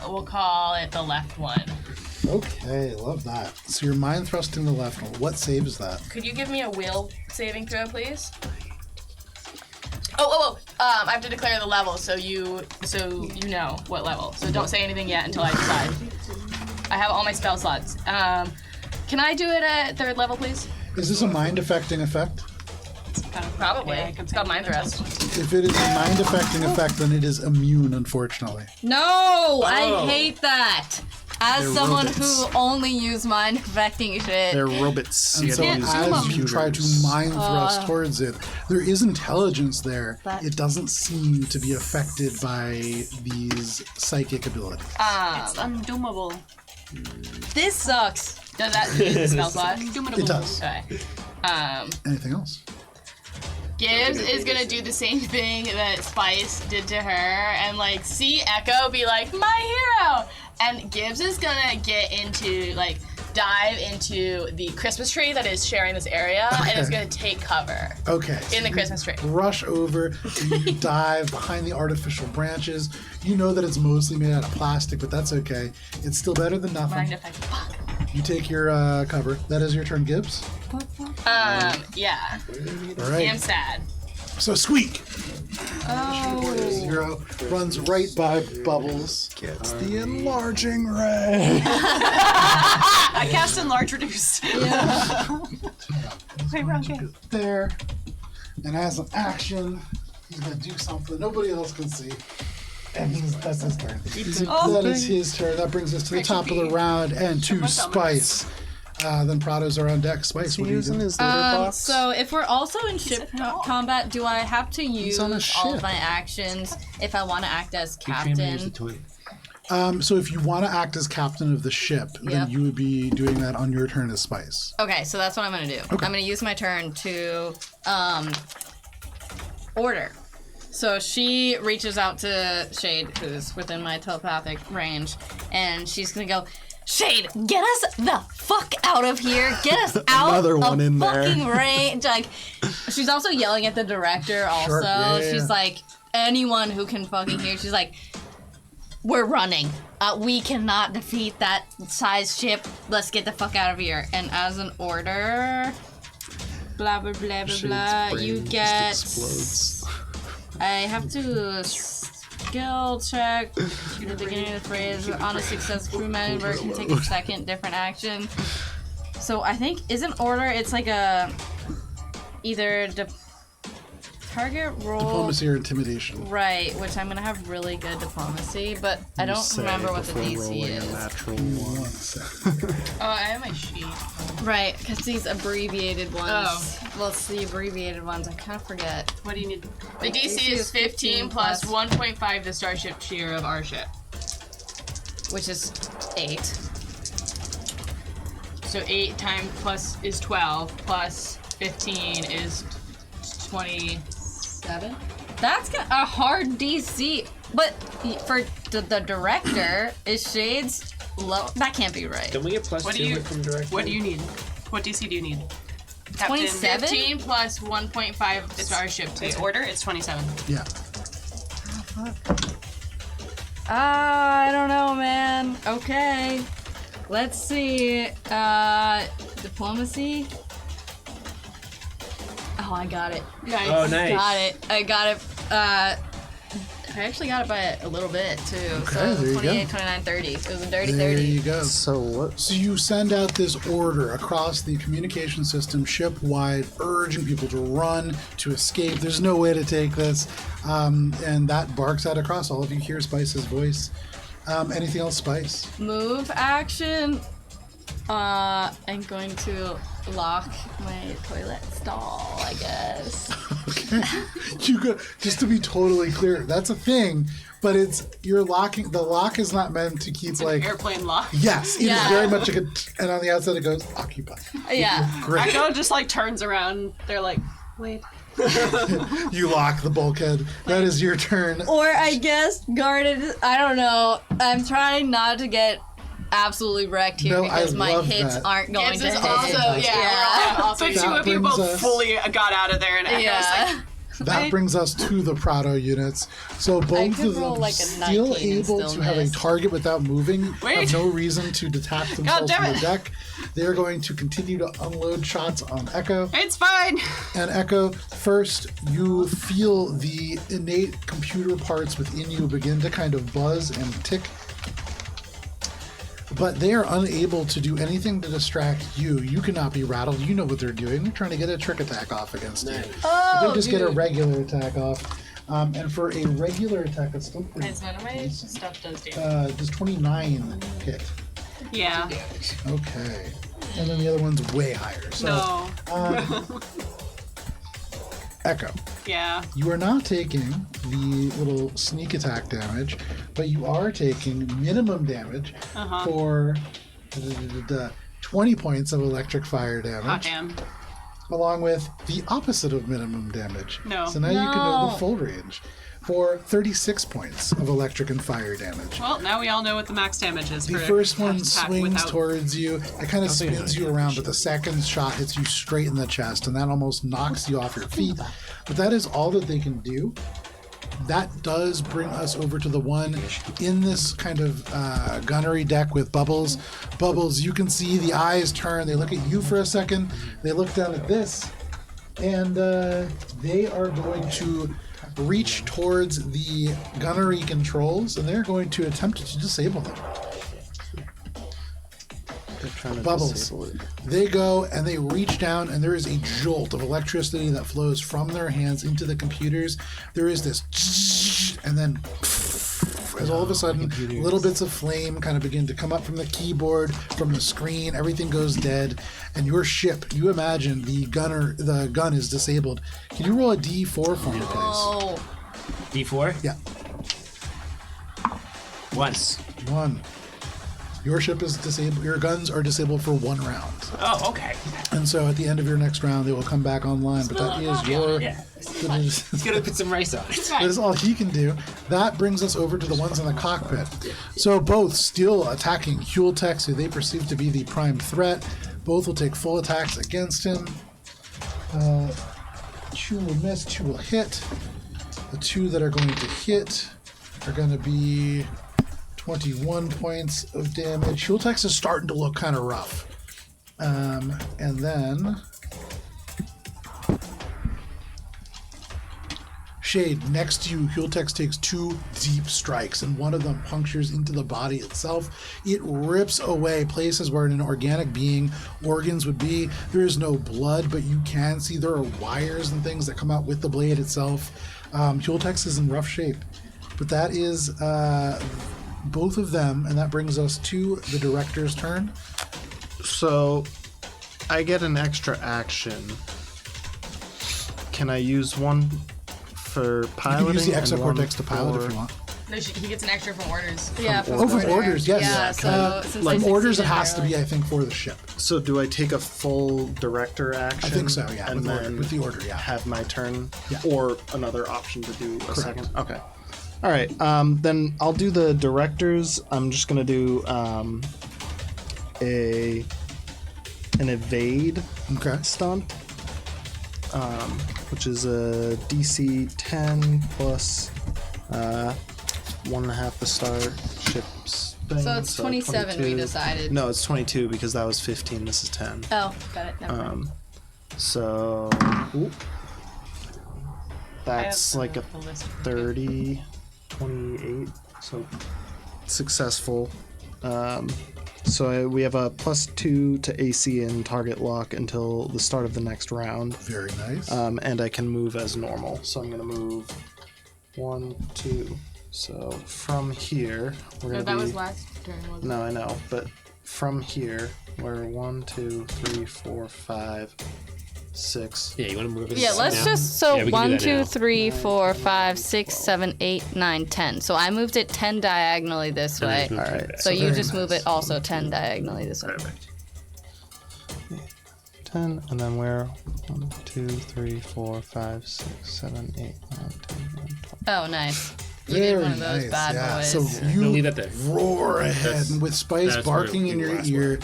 Speaker 2: We'll call it the left one.
Speaker 1: Okay, love that. So you're mind thrusting the left one. What save is that?
Speaker 2: Could you give me a will saving throw, please? Oh. I have to declare the level, so you know what level. So don't say anything yet until I decide. I have all my spell slots. Can I do it at 3rd level, please?
Speaker 1: Is this a mind affecting effect?
Speaker 2: Probably.
Speaker 4: Yeah, I can
Speaker 2: It's called mind thrust.
Speaker 1: If it is a mind affecting effect, then it is immune, unfortunately.
Speaker 6: No, I hate that. As
Speaker 3: They're
Speaker 6: someone
Speaker 3: robots.
Speaker 6: who only use mind affecting shit.
Speaker 3: They're robots.
Speaker 1: And
Speaker 3: You
Speaker 1: so
Speaker 3: gotta use
Speaker 1: as you try to
Speaker 3: computers.
Speaker 1: mind thrust towards it, there is intelligence there.
Speaker 6: That-
Speaker 1: It doesn't seem to be affected by these psychic abilities.
Speaker 4: It's undoomable.
Speaker 6: This sucks.
Speaker 2: Does that use the spell slot?
Speaker 1: It does.
Speaker 2: Okay.
Speaker 1: Anything else?
Speaker 2: Gibbs is gonna do the same thing that Spice did to her and like see Echo be like, my hero! And Gibbs is gonna dive into the Christmas tree that is sharing this area and is gonna take cover
Speaker 1: Okay.
Speaker 2: in the Christmas tree.
Speaker 1: Rush over, you dive behind the artificial branches. You know that it's mostly made out of plastic, but that's okay. It's still better than nothing.
Speaker 2: Mind effect. Fuck.
Speaker 1: You take your cover. That is your turn, Gibbs.
Speaker 2: Yeah.
Speaker 1: All
Speaker 2: I'm
Speaker 1: right.
Speaker 2: sad.
Speaker 1: So Squeak,
Speaker 6: Oh.
Speaker 1: hero, runs right by Bubbles. Gets the enlarging ray.
Speaker 4: I cast Enlarge Reduce. Wait, wrong game.
Speaker 1: There. And as an action, he's going to do something nobody else can see. And that's his turn. That is his turn. That brings us to the top of the round and to Spice. Then Prados are on deck. Spice, what are you
Speaker 3: Using
Speaker 1: doing?
Speaker 3: his litter box.
Speaker 6: So if we're also in ship combat, do I have to use
Speaker 1: on a
Speaker 6: all
Speaker 1: ship.
Speaker 6: of my actions if I want to act as
Speaker 5: Use the
Speaker 6: captain?
Speaker 5: toilet.
Speaker 1: So if you want to act as captain of the ship, then
Speaker 6: Yep.
Speaker 1: you would be doing that on your turn as Spice.
Speaker 6: Okay, so that's what I'm gonna do. I'm gonna use my turn to order. So she reaches out to Shade, who's within my telepathic range, and she's gonna go, Shade, get us the fuck out of here! Get us out
Speaker 3: Another
Speaker 6: of
Speaker 3: one in there.
Speaker 6: fucking range! Like, she's also yelling at the director. Also,
Speaker 1: Sure, yeah.
Speaker 6: she's like, anyone who can fucking hear. She's like, we're running. We cannot defeat that size ship. Let's get the fuck out of here. And as an order, blah blah blah blah
Speaker 3: Shade's
Speaker 6: blah.
Speaker 3: brain
Speaker 6: You
Speaker 3: just
Speaker 6: get.
Speaker 3: explodes.
Speaker 6: I have to skill check at the beginning of the phrase. On a success, crew member can take a second different action. So I think isn't order. It's like a either target roll.
Speaker 1: Diplomacy or intimidation.
Speaker 6: Right, which I'm gonna have really good diplomacy, but I don't
Speaker 3: Say
Speaker 6: remember what the
Speaker 3: before
Speaker 6: DC
Speaker 3: rolling a
Speaker 6: is.
Speaker 3: natural one.
Speaker 1: 1 second.
Speaker 2: Oh, I have my sheet.
Speaker 6: Right, because these abbreviated ones.
Speaker 2: Oh.
Speaker 6: Well, it's the abbreviated ones. I kind of forget.
Speaker 4: What do you need?
Speaker 2: The DC is 15 plus 1.5 the starship shear of our ship.
Speaker 6: Which is 8.
Speaker 2: So 8 times plus is 12 plus 15 is 27.
Speaker 6: That's a hard DC. But for the director, is Shade's low? That can't be right.
Speaker 5: Don't we get plus
Speaker 4: What do
Speaker 5: 2
Speaker 4: you-
Speaker 5: from director?
Speaker 4: What do you need? What DC do you need? Captain.
Speaker 6: 27?
Speaker 2: 15 plus 1.5 starship.
Speaker 4: The order is 27.
Speaker 1: Yeah.
Speaker 6: I don't know, man. Okay. Let's see. Diplomacy. Oh, I got it.
Speaker 2: Nice.
Speaker 5: Oh, nice.
Speaker 6: Got it. I got it. I actually got it by a little bit, too.
Speaker 1: Okay,
Speaker 6: So
Speaker 1: there you go.
Speaker 6: 28, 29, 30. It was a dirty
Speaker 1: There
Speaker 6: 30.
Speaker 1: you go.
Speaker 3: So what?
Speaker 1: So you send out this order across the communication system ship-wide, urging people to run, to escape. There's no way to take this. And that barks out across. All of you hear Spice's voice. Anything else, Spice?
Speaker 6: Move action. I'm going to lock my toilet stall, I guess.
Speaker 1: Okay. You go, just to be totally clear, that's a thing, but you're locking. The lock is not meant to keep like.
Speaker 4: Airplane lock.
Speaker 1: Yes, it is
Speaker 6: Yeah.
Speaker 1: very much like a. And on the outside it goes occupied.
Speaker 6: Yeah.
Speaker 1: Great.
Speaker 4: Echo just like turns around. They're like, wait.
Speaker 1: You lock the bulkhead. That is your turn.
Speaker 6: Or I guess guarded. I don't know. I'm trying not to get absolutely wrecked here
Speaker 1: No,
Speaker 6: because
Speaker 1: I
Speaker 6: my
Speaker 1: love
Speaker 6: hits
Speaker 1: that.
Speaker 6: aren't going
Speaker 2: Gibbs
Speaker 6: to
Speaker 2: is
Speaker 6: hit.
Speaker 2: also, yeah.
Speaker 4: Also,
Speaker 1: That
Speaker 4: two of you
Speaker 1: brings
Speaker 4: both
Speaker 1: us-
Speaker 4: fully got out of there, and Echo's
Speaker 6: Yeah.
Speaker 1: That brings us to the Prado units. So both
Speaker 6: could
Speaker 1: of them
Speaker 6: roll like a
Speaker 1: still
Speaker 6: 19 and
Speaker 1: able
Speaker 6: still
Speaker 1: to have a
Speaker 6: miss.
Speaker 1: target without moving, have
Speaker 4: Wait.
Speaker 1: no reason to detach themselves
Speaker 4: damn
Speaker 1: from the
Speaker 4: it.
Speaker 1: deck. They're going to continue to unload shots on Echo.
Speaker 4: It's fine.
Speaker 1: And Echo, first, you feel the innate computer parts within you begin to kind of buzz and tick. But they are unable to do anything to distract you. You cannot be rattled. You know what they're doing. They're trying to get a trick attack off against you.
Speaker 6: Oh,
Speaker 1: They just get a
Speaker 6: dude.
Speaker 1: regular attack off. And for a regular attack, it's still pretty.
Speaker 2: None of my stuff does damage.
Speaker 1: Does 29 hit?
Speaker 4: Yeah.
Speaker 1: Okay. And then the other one's way higher. So,
Speaker 4: No.
Speaker 1: Echo.
Speaker 4: Yeah.
Speaker 1: You are not taking the little sneak attack damage, but you are taking minimum damage for 20 points of electric fire
Speaker 4: Hot
Speaker 1: damage,
Speaker 4: damn.
Speaker 1: along with the opposite of minimum damage.
Speaker 4: No.
Speaker 1: So now you can know
Speaker 6: No.
Speaker 1: the full range for 36 points of electric and fire damage.
Speaker 4: Well, now we all know what the max damage is.
Speaker 1: The
Speaker 4: for
Speaker 1: first
Speaker 4: a
Speaker 1: one
Speaker 4: attack
Speaker 1: swings
Speaker 4: without-
Speaker 1: towards you. It kind of spins you around, but the second shot hits you straight in the chest, and that almost knocks you off your feet. But that is all that they can do. That does bring us over to the one in this kind of gunnery deck with Bubbles. Bubbles, you can see the eyes turn. They look at you for a second. They look down at this, and they are going to reach towards the gunnery controls, and they're going to attempt to disable them.
Speaker 3: They're trying to
Speaker 1: Bubbles.
Speaker 3: disable it.
Speaker 1: They go and they reach down, and there is a jolt of electricity that flows from their hands into the computers. There is this, and then as all of a sudden, little bits of flame kind of begin to come up from the keyboard, from the screen. Everything goes dead, and your ship. You imagine the gun is disabled. Can you roll a D4 for me, please?
Speaker 6: Oh,
Speaker 5: D4?
Speaker 1: Yeah,
Speaker 5: Once.
Speaker 1: 1. Your ship is disabled. Your guns are disabled for 1 round.
Speaker 5: Oh, okay.
Speaker 1: And so at the end of your next round, they will come back online. But that is your.
Speaker 5: Yeah.
Speaker 1: That is,
Speaker 5: He's gonna put some rice on it.
Speaker 1: that is all he can do. That brings us over to the ones in the cockpit. So both still attacking Hueltex, who they perceive to be the prime threat. Both will take full attacks against him. 2 will miss, 2 will hit. The 2 that are going to hit are going to be 21 points of damage. Hueltex is starting to look kind of rough. And then Shade, next to you, Hueltex takes 2 deep strikes, and one of them punctures into the body itself. It rips away places where in an organic being organs would be. There is no blood, but you can see there are wires and things that come out with the blade itself. Hueltex is in rough shape. But that is both of them, and that brings us to the director's turn.
Speaker 3: So, I get an extra action. Can I use one for
Speaker 1: You
Speaker 3: piloting?
Speaker 1: can use the
Speaker 3: and one
Speaker 1: exocortex to pilot if
Speaker 3: for-
Speaker 1: you want.
Speaker 2: No, he gets an extra from orders.
Speaker 6: yeah.
Speaker 1: Oh, from orders, yes.
Speaker 6: Yeah, so since I
Speaker 1: from orders, it
Speaker 6: succeeded
Speaker 1: has to be, I think, for the ship.
Speaker 3: So, do I take a full director action?
Speaker 1: I think so, yeah.
Speaker 3: And
Speaker 1: With,
Speaker 3: then
Speaker 1: with the order, yeah.
Speaker 3: have my turn?
Speaker 1: Yeah.
Speaker 3: Or another option to do a second? Okay. All right. Then I'll do the directors. I'm just going to do a an evade
Speaker 1: Okay.
Speaker 3: stunt, which is a DC 10 plus 1.5 the starship's thing.
Speaker 6: So it's 27 we
Speaker 3: 22.
Speaker 6: decided.
Speaker 3: No, it's 22 because that was 15. This is 10.
Speaker 6: Oh, got it. Never mind.
Speaker 3: So that's like a 30, 28. So successful. So we have a +2 to AC and target lock until the start of the next round.
Speaker 1: Very nice.
Speaker 3: And I can move as normal. So I'm gonna move 1, 2. So from here, we're gonna
Speaker 2: That
Speaker 3: be.
Speaker 2: was last turn, wasn't
Speaker 3: No, I know, but from here, we're 1, 2, 3, 4, 5, 6.
Speaker 5: Yeah, you want to move it?
Speaker 6: Yeah, let's
Speaker 5: now?
Speaker 6: just
Speaker 5: Yeah, we can do
Speaker 6: 1,
Speaker 5: that
Speaker 6: 2,
Speaker 5: now.
Speaker 6: 3, 4, 5, 6, 7, 8, 9, 10. So I moved it 10 diagonally this
Speaker 5: And then
Speaker 6: way.
Speaker 5: just move it
Speaker 3: Alright,
Speaker 5: back.
Speaker 6: So you
Speaker 1: very
Speaker 6: just move
Speaker 1: nice.
Speaker 6: it also 10 diagonally this way.
Speaker 5: Perfect.
Speaker 3: 10, and then we're 1, 2, 3, 4, 5, 6, 7, 8, 9, 10, 11, 12.
Speaker 6: Oh, nice. You did one of those
Speaker 1: nice,
Speaker 6: bad
Speaker 1: yeah.
Speaker 6: boys.
Speaker 1: So
Speaker 5: No,
Speaker 1: you
Speaker 5: leave that there.
Speaker 1: roar ahead,
Speaker 5: That's-
Speaker 1: and with Spice
Speaker 5: that's
Speaker 1: barking
Speaker 5: where
Speaker 1: in
Speaker 5: we
Speaker 1: your
Speaker 5: last
Speaker 1: ear,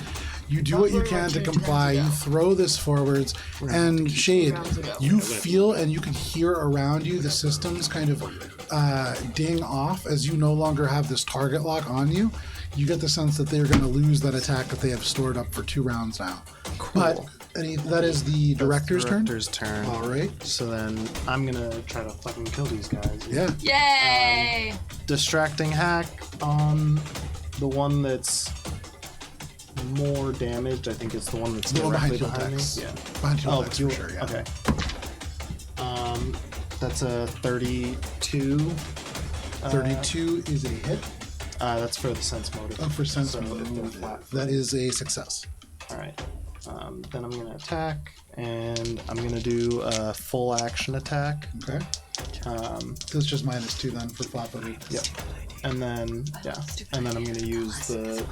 Speaker 1: you do what you can to comply. You throw this forwards, and Shade, you feel and you can hear around you the systems kind of ding off as you no longer have this target lock on you. You get the sense that they're going to lose that attack that they have stored up for 2 rounds now. But that is the director's turn.
Speaker 3: Director's turn.
Speaker 1: All right.
Speaker 3: So then I'm gonna try to fucking kill these guys.
Speaker 1: Yeah.
Speaker 2: Yay!
Speaker 3: Distracting hack on the one that's more damaged. I think it's the one that's
Speaker 1: The one
Speaker 3: directly
Speaker 1: behind
Speaker 3: behind me.
Speaker 1: Fuel Tex.
Speaker 3: Yeah.
Speaker 1: Behind Fuel
Speaker 3: Oh,
Speaker 1: Tex
Speaker 3: fuel.
Speaker 1: for sure. Yeah.
Speaker 3: Okay. That's a 32.
Speaker 1: 32 is a hit.
Speaker 3: That's for the sense motive.
Speaker 1: Oh, for sense
Speaker 3: So if they're
Speaker 1: motive.
Speaker 3: flat.
Speaker 1: That is a success.
Speaker 3: All right. Then I'm gonna attack, and I'm gonna do a full action attack.
Speaker 1: Okay. That's just -2 then for flat-footed.
Speaker 3: Yep. And then and then I'm gonna use the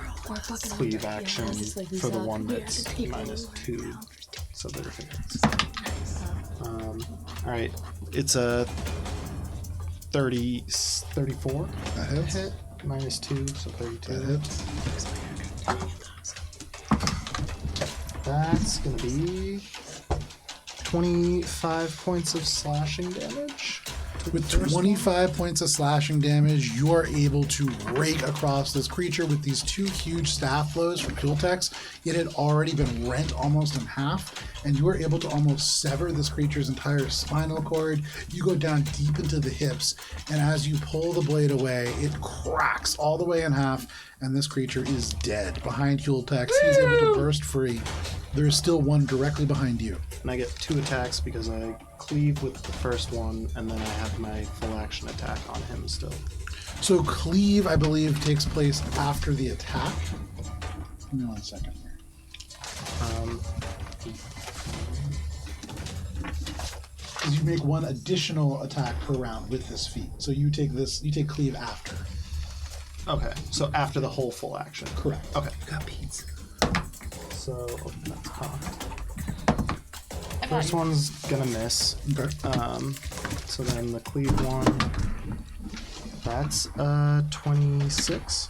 Speaker 3: cleave action for the one that's -2. So there's all right. It's a 34
Speaker 1: That hits.
Speaker 3: hit -2, so 32.
Speaker 1: That hits.
Speaker 3: That's gonna be 25 points of slashing damage.
Speaker 1: With 25 points of slashing damage, you are able to rake across this creature with these 2 huge staff blows from Fueltex. It had already been rent almost in half, and you are able to almost sever this creature's entire spinal cord. You go down deep into the hips, and as you pull the blade away, it cracks all the way in half, and this creature is dead. Behind Fueltex, he's able to burst free. There is still one directly behind you.
Speaker 3: And I get 2 attacks because I cleave with the first one, and then I have my full action attack on him still.
Speaker 1: So cleave, I believe, takes place after the attack. Give me 1 second here. Because you make 1 additional attack per round with this feat. So you take cleave after.
Speaker 3: Okay, so after the whole full action.
Speaker 1: Correct.
Speaker 3: Okay.
Speaker 5: Got pizza.
Speaker 3: So that's first one's gonna miss.
Speaker 1: Okay.
Speaker 3: So then the cleave one. That's 26.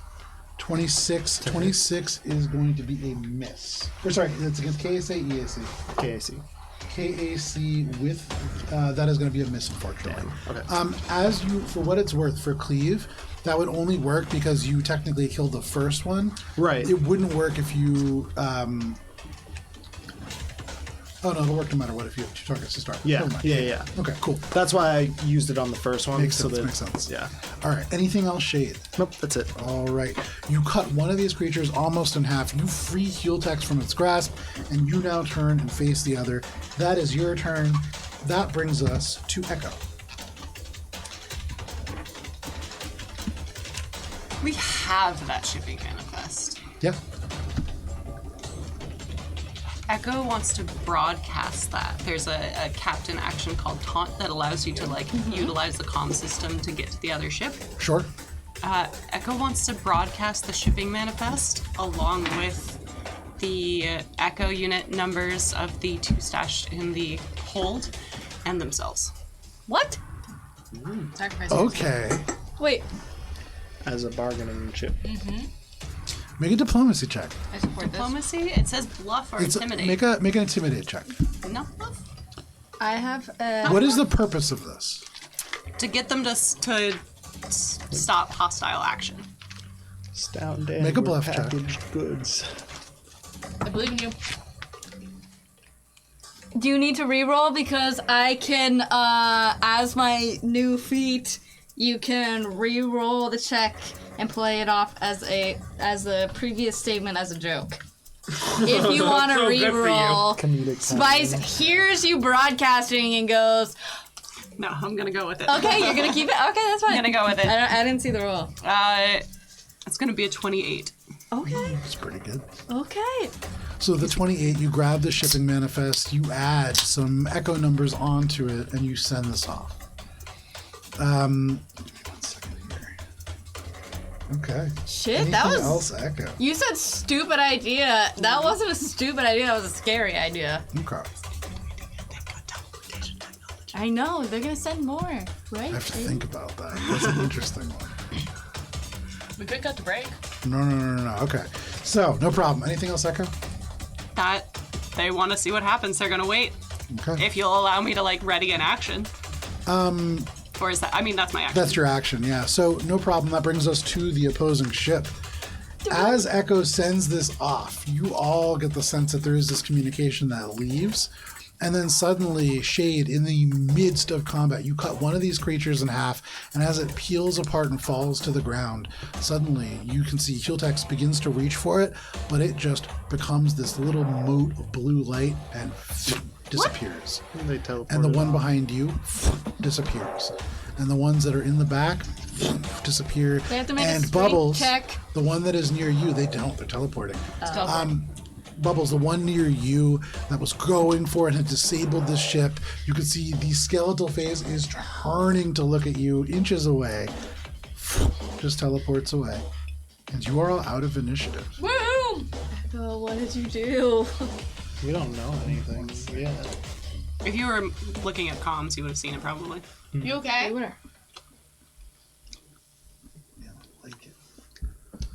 Speaker 1: 26 is going to be a miss. Or sorry, it's against KSA, EAC.
Speaker 3: KAC.
Speaker 1: KAC with that is going to be a miss, unfortunately.
Speaker 3: Okay.
Speaker 1: As you, for what it's worth, for cleave, that would only work because you technically killed the first one.
Speaker 3: Right.
Speaker 1: It wouldn't work if you. Oh no, it'll work no matter what if you have 2 targets to start.
Speaker 3: Yeah,
Speaker 1: Never mind.
Speaker 3: yeah.
Speaker 1: Okay, cool.
Speaker 3: That's why I used it on the first one.
Speaker 1: Makes
Speaker 3: so
Speaker 1: sense.
Speaker 3: that,
Speaker 1: Makes sense.
Speaker 3: Yeah.
Speaker 1: All right. Anything else, Shade?
Speaker 3: Nope, that's it.
Speaker 1: All right. You cut one of these creatures almost in half. You free Fueltex from its grasp, and you now turn and face the other. That is your turn. That brings us to Echo.
Speaker 4: We have that shipping manifest.
Speaker 1: Yeah.
Speaker 4: Echo wants to broadcast that. There's a captain action called Taunt that allows you to utilize the comm system to get to the other ship.
Speaker 1: Sure.
Speaker 4: Echo wants to broadcast the shipping manifest along with the Echo unit numbers of the 2 stashed in the hold and themselves.
Speaker 6: What?
Speaker 2: Sacrifice.
Speaker 1: Okay.
Speaker 6: Wait.
Speaker 3: As a bargaining chip.
Speaker 1: Make a diplomacy check.
Speaker 6: I support this.
Speaker 4: Diplomacy? It says bluff or intimidate.
Speaker 1: Make an intimidate check.
Speaker 4: No bluff?
Speaker 6: I have
Speaker 1: What is the purpose of this?
Speaker 4: To get them to stop hostile action.
Speaker 3: Stout Dan,
Speaker 1: Make a
Speaker 3: we're
Speaker 1: bluff check.
Speaker 3: packaged goods.
Speaker 2: I believe in you.
Speaker 6: Do you need to re-roll? Because I can, as my new feat, you can re-roll the check and play it off as a previous statement as a joke. If you want to
Speaker 5: Oh, good for you.
Speaker 6: re-roll,
Speaker 3: Comedic
Speaker 6: Spice
Speaker 3: timing.
Speaker 6: hears you broadcasting and goes,
Speaker 4: No, I'm gonna go with it.
Speaker 6: "Okay, you're gonna keep it. Okay, that's fine."
Speaker 4: I'm gonna go with it.
Speaker 6: I didn't see the roll.
Speaker 4: It's gonna be a 28.
Speaker 6: Okay.
Speaker 1: That's pretty good.
Speaker 6: Okay.
Speaker 1: So the 28, you grab the shipping manifest, you add some echo numbers onto it, and you send this off. Give me 1 second here. Okay.
Speaker 6: Shit, that
Speaker 1: Anything
Speaker 6: was.
Speaker 1: else echo?
Speaker 6: You said stupid idea. That wasn't a stupid idea. That was a scary idea.
Speaker 1: Okay.
Speaker 6: I know. They're gonna send more,
Speaker 1: I
Speaker 6: right?
Speaker 1: have to think about that. That's an interesting one.
Speaker 2: We could cut the break.
Speaker 1: No. Okay. So, no problem. Anything else, Echo?
Speaker 4: That they want to see what happens. They're gonna wait.
Speaker 1: Okay.
Speaker 4: If you'll allow me to like ready an action. Or is that? I mean, that's my action.
Speaker 1: That's your action, yeah. So, no problem. That brings us to the opposing ship. As Echo sends this off, you all get the sense that there is this communication that leaves. And then suddenly, Shade, in the midst of combat, you cut one of these creatures in half, and as it peels apart and falls to the ground, suddenly you can see Hultex begins to reach for it, but it just becomes this little mote of blue light and disappears.
Speaker 3: They teleport.
Speaker 1: And the one behind you disappears. And the ones that are in the back disappear.
Speaker 6: They have to make a
Speaker 1: and
Speaker 6: strength
Speaker 1: Bubbles,
Speaker 6: check.
Speaker 1: the one that is near you, they don't. They're teleporting. Bubbles, the one near you that was going for it had disabled the ship. You can see the skeletal phase is turning to look at you inches away. Just teleports away. And you are all out of initiative.
Speaker 2: Woo!
Speaker 6: Oh, what did you do?
Speaker 3: We don't know anything yet.
Speaker 4: If you were looking at comms, you would have seen it probably.
Speaker 2: You okay?
Speaker 1: Like it.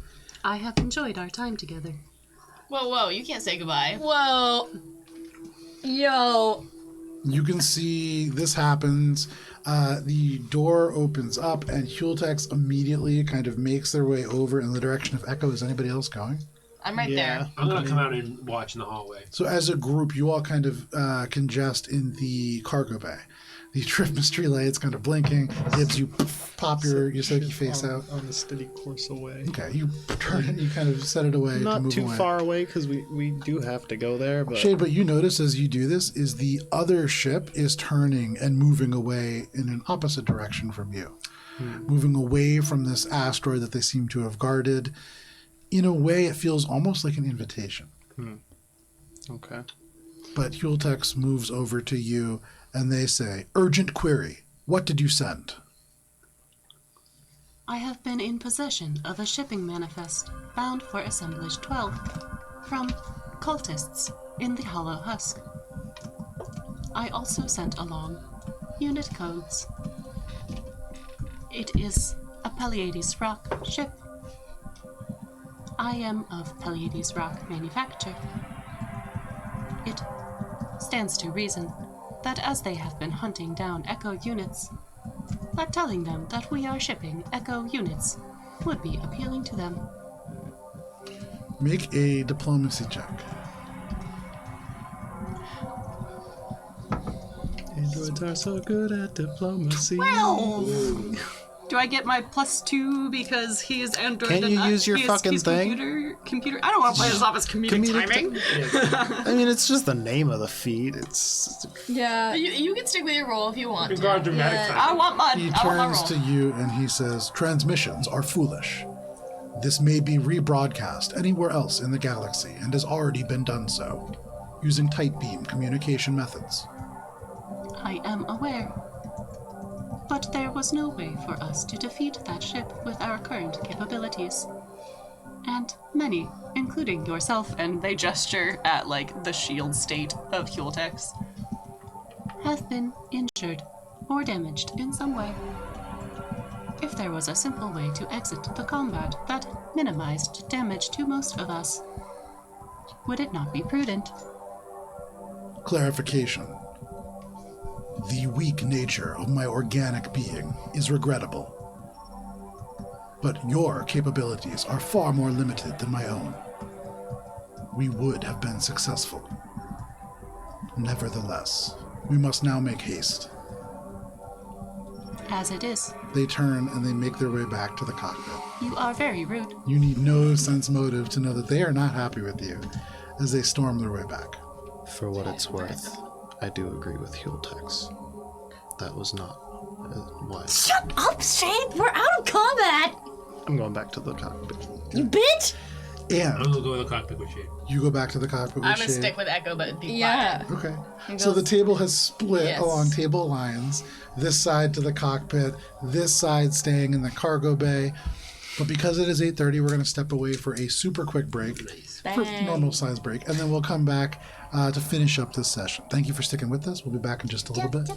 Speaker 4: I have enjoyed our time together.
Speaker 2: Whoa, you can't say goodbye.
Speaker 6: Whoa. Yo.
Speaker 1: You can see this happens. The door opens up, and Hultex immediately kind of makes their way over in the direction of Echo. Is anybody else going?
Speaker 2: I'm right
Speaker 3: Yeah.
Speaker 2: there.
Speaker 5: I'm gonna come out and watch in the hallway.
Speaker 1: So as a group, you all kind of congest in the cargo bay. The trip mystery light's kind of blinking. Gives you pop your silky face out.
Speaker 3: On the steady course away.
Speaker 1: Okay, you turn it, you kind of set it away to
Speaker 3: Not
Speaker 1: move
Speaker 3: too
Speaker 1: away.
Speaker 3: far away because we do have to go there. But
Speaker 1: Shade, but you notice as you do this is the other ship is turning and moving away in an opposite direction from you. Moving away from this asteroid that they seem to have guarded. In a way, it feels almost like an invitation.
Speaker 3: okay.
Speaker 1: But Hultex moves over to you and they say, "Urgent query. What did you send?"
Speaker 4: I have been in possession of a shipping manifest bound for Assemblage 12 from cultists in the Hollow Husk. I also sent along unit codes. It is a Pleiades Rock ship. I am of Pleiades Rock manufacture. It stands to reason that as they have been hunting down Echo units, that telling them that we are shipping Echo units would be appealing to them.
Speaker 1: Make a diplomacy check.
Speaker 3: Androids are so good at diplomacy.
Speaker 4: Do I get my +2 because he is Android?
Speaker 3: Can't
Speaker 4: and
Speaker 3: you use your
Speaker 4: he's
Speaker 3: fucking thing?
Speaker 4: Computer. I don't want to play this off as comedic timing.
Speaker 3: I mean, it's just the name of the feat. It's
Speaker 6: Yeah.
Speaker 2: You can stick with your role if you want
Speaker 5: You got
Speaker 2: to.
Speaker 5: dramatic
Speaker 6: Yeah.
Speaker 5: time.
Speaker 4: I want my.
Speaker 1: He
Speaker 4: I want my
Speaker 1: turns
Speaker 4: role.
Speaker 1: to you and he says, "Transmissions are foolish. This may be rebroadcast anywhere else in the galaxy and has already been done so, using tight beam communication methods.
Speaker 4: I am aware. But there was no way for us to defeat that ship with our current capabilities. And many, including yourself, and they gesture at, like, the shield state of Hultex, have been injured or damaged in some way. If there was a simple way to exit the combat that
Speaker 7: minimized damage to most of us. Would it not be prudent?
Speaker 1: Clarification. The weak nature of my organic being is regrettable. But your capabilities are far more limited than my own. We would have been successful. Nevertheless, we must now make haste.
Speaker 7: As it is.
Speaker 1: They turn and they make their way back to the cockpit.
Speaker 7: You are very rude.
Speaker 1: You need no sense motive to know that they are not happy with you as they storm their way back.
Speaker 3: For what it's worth, I do agree with Hultex. That was not wise.
Speaker 6: Shut up, Shane! We're out of combat!
Speaker 3: I'm going back to the cockpit.
Speaker 6: You bitch!
Speaker 5: I'm
Speaker 1: And
Speaker 5: gonna go in the cockpit with you.
Speaker 1: you go back to the cockpit with
Speaker 2: I'm gonna
Speaker 1: Shade.
Speaker 2: stick with Echo, but be
Speaker 6: Yeah.
Speaker 1: Okay.
Speaker 6: It
Speaker 1: So the
Speaker 6: goes-
Speaker 1: table has split
Speaker 2: Yes.
Speaker 1: along table lines. This side to the cockpit, this side staying in the cargo bay. But because it is 8:30, we're going to step away for a super quick break, for
Speaker 6: Bang.
Speaker 1: normal size break, and then we'll come back to finish up this session. Thank you for sticking with us. We'll be back in just a little bit.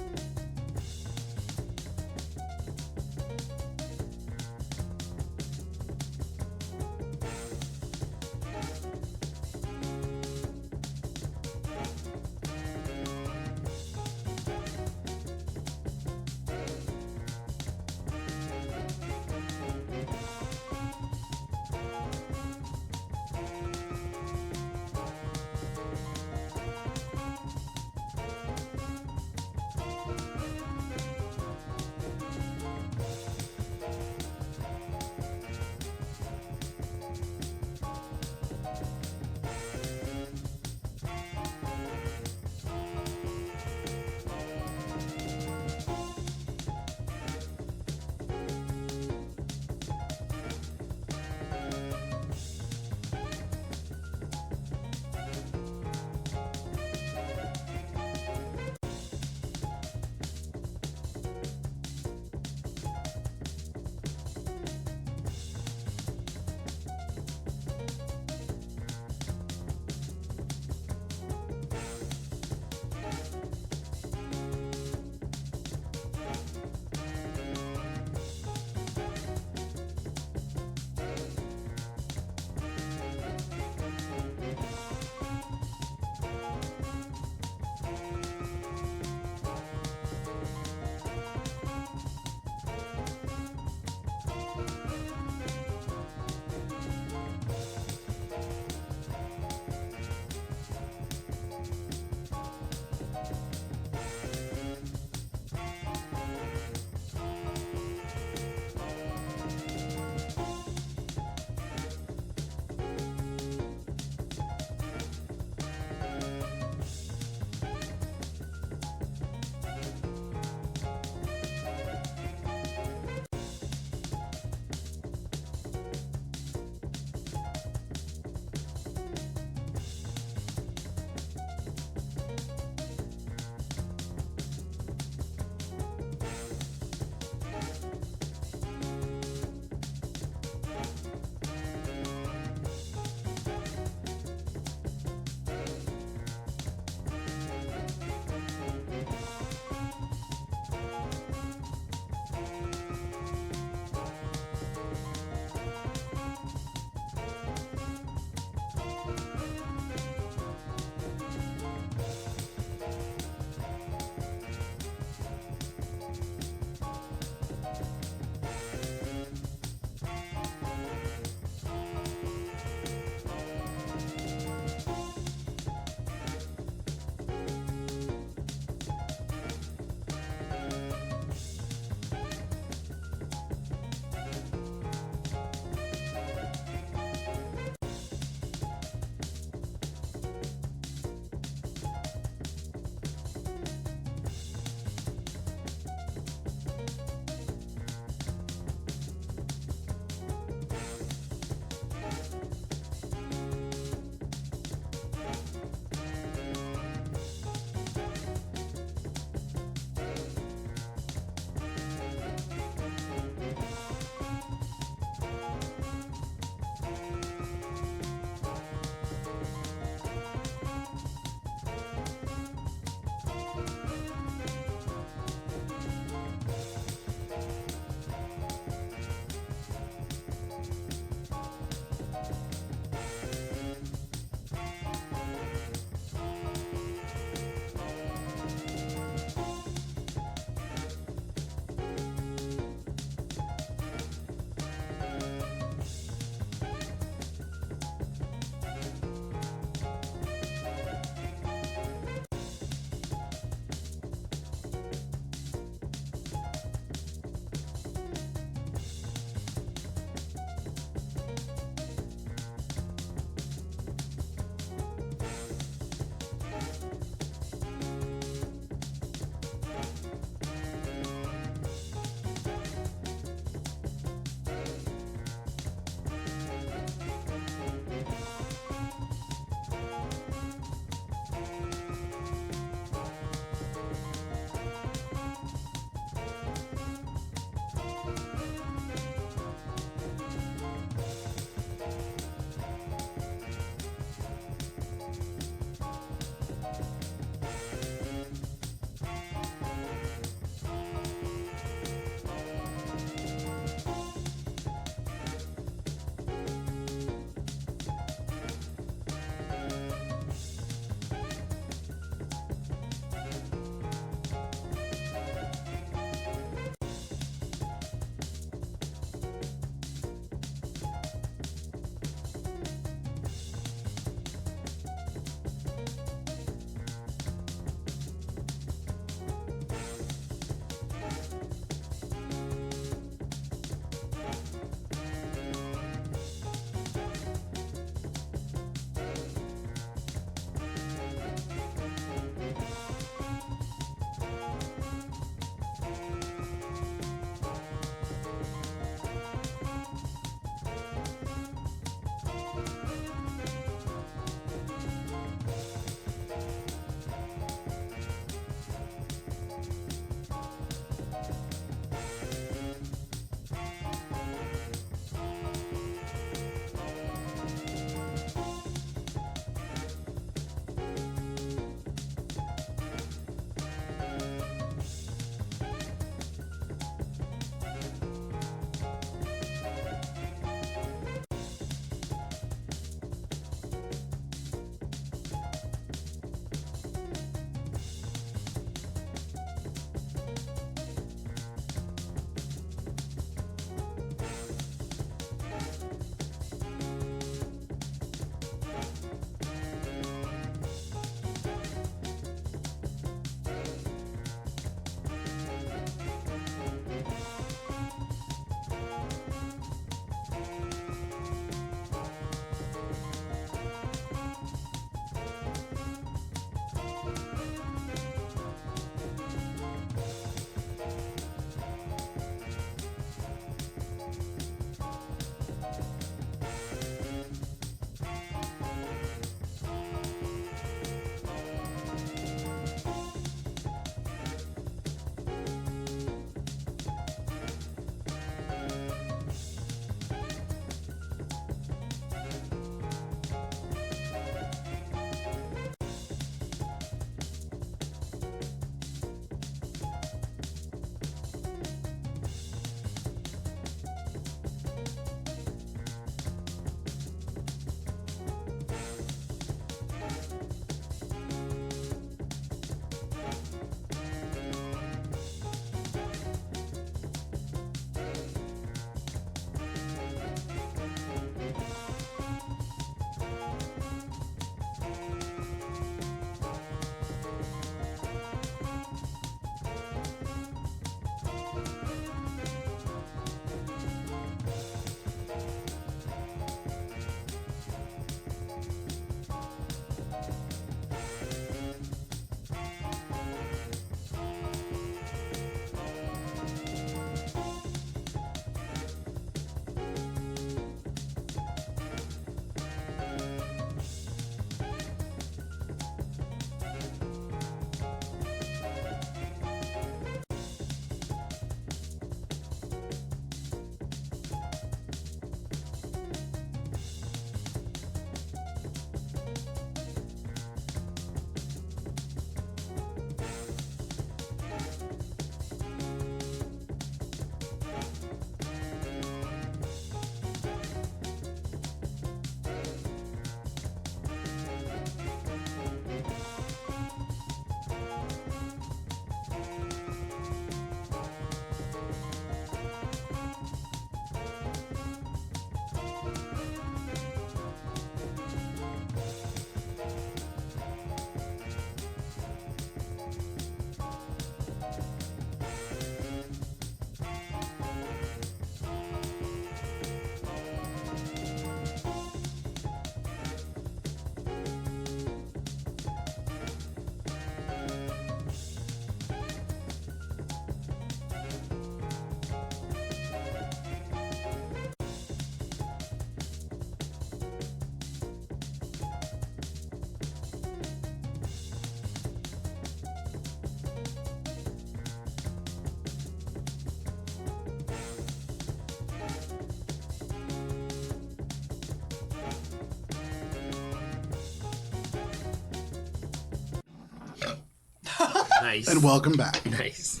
Speaker 5: Nice.
Speaker 1: And welcome back.
Speaker 5: Nice.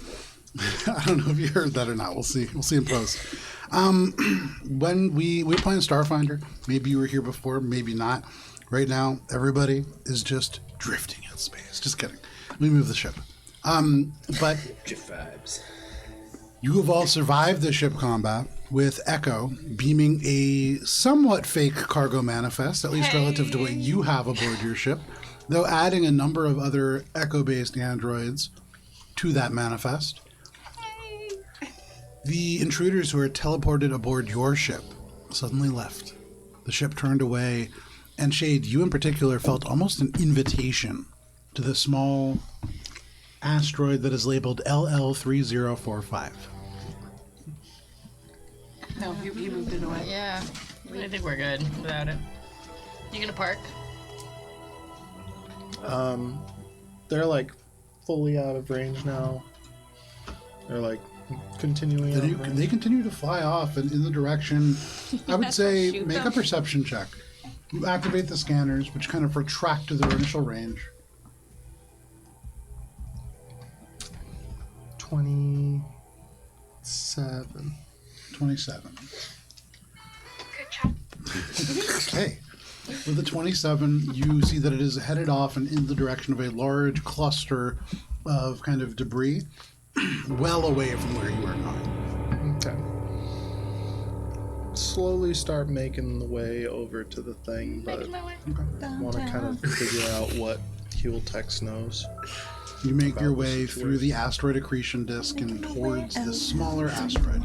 Speaker 1: I don't know if you heard that or not. We'll see. We'll see in post. When we were playing Starfinder, maybe you were here before, maybe not. Right now, everybody is just drifting in space. Just kidding. We move the ship. But
Speaker 5: Drift vibes.
Speaker 1: you have all survived the ship combat with Echo beaming a somewhat fake cargo manifest, at least relative to what you have aboard your ship, though adding a number of other Echo-based androids to that manifest. The intruders who were teleported aboard your ship suddenly left. The ship turned away, and Shade, you in particular felt almost an invitation to the small asteroid that is labeled LL3045.
Speaker 4: No, he moved it away.
Speaker 6: Yeah.
Speaker 2: I think we're good without it. You gonna park?
Speaker 3: They're like fully out of range now. They're like continuing out of range.
Speaker 1: They continue to fly off and in the direction, I would say,
Speaker 7: shoot
Speaker 1: make
Speaker 7: them.
Speaker 1: a perception check. You activate the scanners, which kind of retract to their initial range.
Speaker 3: 27.
Speaker 1: 27. Okay. With the 27, you see that it is headed off and in the direction of a large cluster of kind of debris, well away from where you are going.
Speaker 3: Okay. Slowly start making the way over to the thing, but want to kind of figure out what Hueltex knows.
Speaker 1: You make your
Speaker 3: About the
Speaker 1: way
Speaker 3: situation.
Speaker 1: through the asteroid accretion disk and towards the smaller asteroid.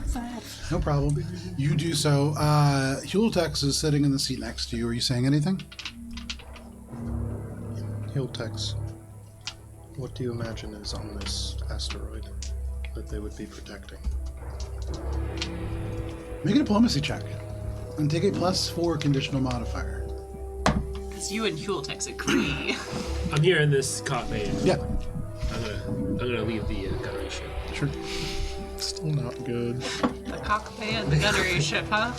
Speaker 1: No problem. You do so. Hueltex is sitting in the seat next to you. Are you saying anything?
Speaker 3: Hueltex, what do you imagine is on this asteroid that they would be protecting?
Speaker 1: Make a diplomacy check. And take a +4 conditional modifier.
Speaker 4: Because you and Hueltex agree.
Speaker 5: I'm here in this cockpit.
Speaker 1: Yeah,
Speaker 5: I'm gonna leave the gunnery ship.
Speaker 1: sure.
Speaker 3: Still not good.
Speaker 4: The cockpit and the gunnery ship, huh?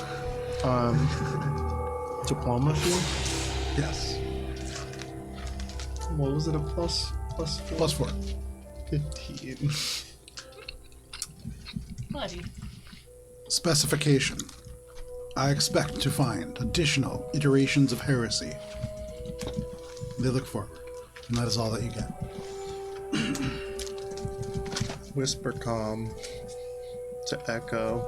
Speaker 3: Diplomacy?
Speaker 1: Yes.
Speaker 3: What was it, a plus four?
Speaker 1: +4.
Speaker 3: 15.
Speaker 2: Bloody.
Speaker 1: Specification. I expect to find additional iterations of heresy. They look forward. And that is all that you get.
Speaker 3: Whisper calm to Echo.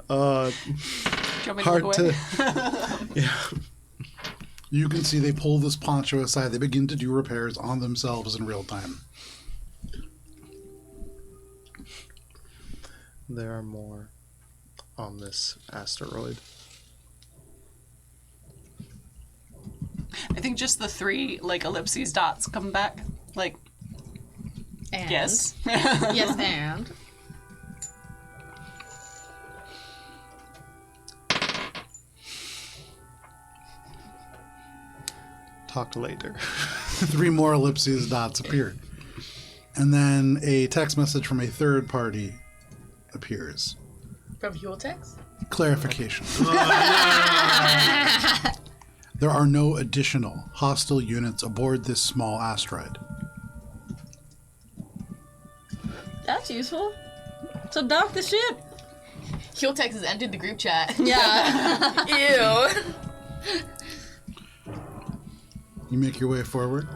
Speaker 4: Do you want me to
Speaker 3: Hard
Speaker 4: look
Speaker 3: to.
Speaker 4: away?
Speaker 3: Yeah.
Speaker 1: You can see they pull this poncho aside. They begin to do repairs on themselves in real time.
Speaker 3: There are more on this asteroid.
Speaker 4: I think just the 3 like ellipses dots come back. Like
Speaker 6: And
Speaker 4: yes.
Speaker 6: Yes, and
Speaker 3: Talk later.
Speaker 1: 3 more ellipses dots appeared. And then a text message from a third party appears.
Speaker 2: From Hueltex?
Speaker 1: Clarification. There are no additional hostile units aboard this small asteroid.
Speaker 6: that's useful. So dock the ship.
Speaker 2: Hueltex has entered the group chat.
Speaker 6: Yeah.
Speaker 2: Ew.
Speaker 1: You make your way forward.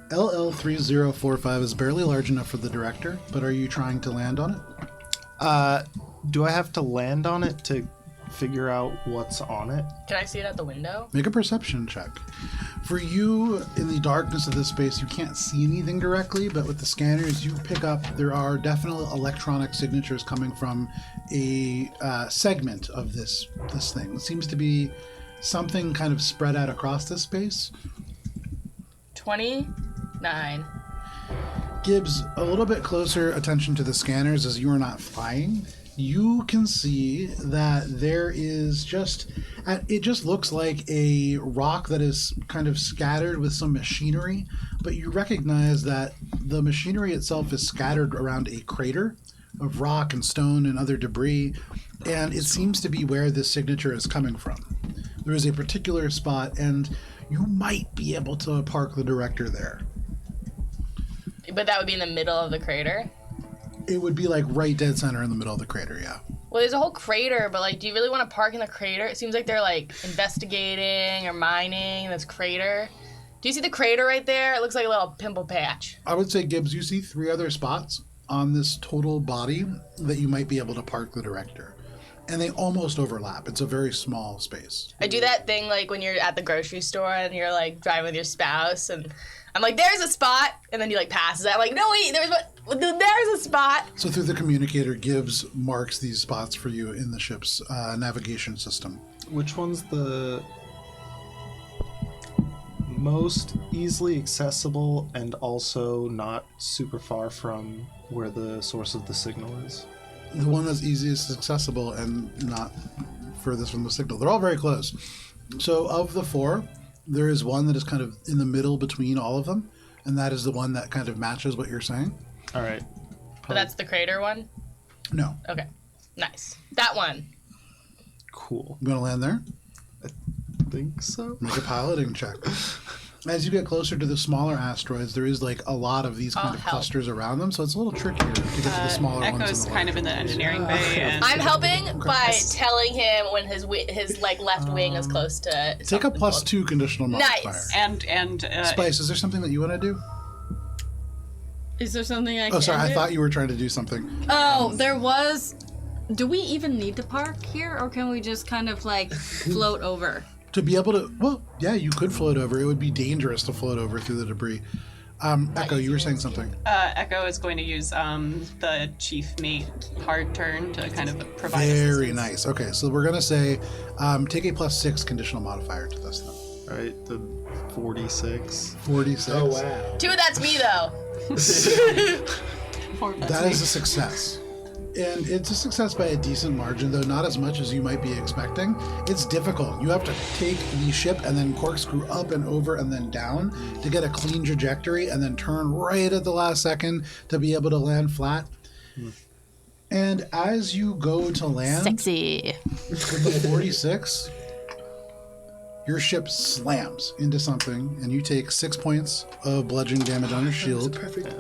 Speaker 1: LL3045 is barely large enough for the director, but are you trying to land on it?
Speaker 3: Do I have to land on it to figure out what's on it?
Speaker 2: Can I see it out the window?
Speaker 1: Make a perception check. For you, in the darkness of this space, you can't see anything directly, but with the scanners, you pick up there are definite electronic signatures coming from a segment of this thing. It seems to be something kind of spread out across this space.
Speaker 2: 29.
Speaker 1: Gibbs, a little bit closer attention to the scanners as you are not flying. You can see that there is it just looks like a rock that is kind of scattered with some machinery, but you recognize that the machinery itself is scattered around a crater of rock and stone and other debris, and it seems to be where this signature is coming from. There is a particular spot, and you might be able to park the director there.
Speaker 2: But that would be in the middle of the crater?
Speaker 1: It would be like right dead center in the middle of the crater, yeah.
Speaker 2: Well, there's a whole crater, but like, do you really want to park in the crater? It seems like they're like investigating or mining this crater. Do you see the crater right there? It looks like a little pimple patch.
Speaker 1: I would say, Gibbs, you see 3 other spots on this total body that you might be able to park the director. And they almost overlap. It's a very small space.
Speaker 2: I do that thing like when you're at the grocery store and you're like driving with your spouse, and I'm like, there's a spot, and then he like passes it. I'm like, no wait, there's a spot.
Speaker 1: So through the communicator, Gibbs marks these spots for you in the ship's navigation system.
Speaker 3: Which one's the most easily accessible and also not super far from where the source of the signal is?
Speaker 1: The one that's easiest accessible and not furthest from the signal. They're all very close. So of the 4, there is one that is kind of in the middle between all of them, and that is the one that kind of matches what you're saying.
Speaker 3: All right.
Speaker 2: But that's the crater one?
Speaker 1: No.
Speaker 2: Okay. Nice. That one.
Speaker 3: Cool.
Speaker 1: You want to land there?
Speaker 3: Think so?
Speaker 1: Make a piloting check. As you get closer to the smaller asteroids, there is like a lot of these kind of
Speaker 2: help.
Speaker 1: clusters around them, so it's a little trickier to get to the smaller ones.
Speaker 4: Echo's
Speaker 1: in the
Speaker 4: kind of in the engineering bay, and
Speaker 2: I'm helping by telling him when his like left wing is close to.
Speaker 1: Take a
Speaker 2: something cool.
Speaker 1: +2 conditional modifier.
Speaker 2: Nice.
Speaker 4: and
Speaker 1: Spice, is there something that you want to do?
Speaker 6: Is there something I can
Speaker 1: Oh, sorry, I
Speaker 6: do?
Speaker 1: thought you were trying to do something.
Speaker 6: Oh, there was... Do we even need to park here, or can we just kind of, like, float over?
Speaker 1: To be able to, well, yeah, you could float over. It would be dangerous to float over through the debris. Echo, you were saying something.
Speaker 4: Echo is going to use the chief mate hard turn to kind of provide
Speaker 1: Very
Speaker 4: assistance.
Speaker 1: nice. Okay, so we're going to say take a +6 conditional modifier to this then.
Speaker 3: All right, the 46.
Speaker 1: 46.
Speaker 5: Oh wow.
Speaker 2: 2, that's me though.
Speaker 1: That is a success. And it's a success by a decent margin, though not as much as you might be expecting. It's difficult. You have to take the ship and then corkscrew up and over and then down to get a clean trajectory and then turn right at the last second to be able to land flat. And as you go to land
Speaker 6: Sexy.
Speaker 1: with the 46, your ship slams into something and you take 6 points of bludgeoning damage on your shield.
Speaker 5: Perfect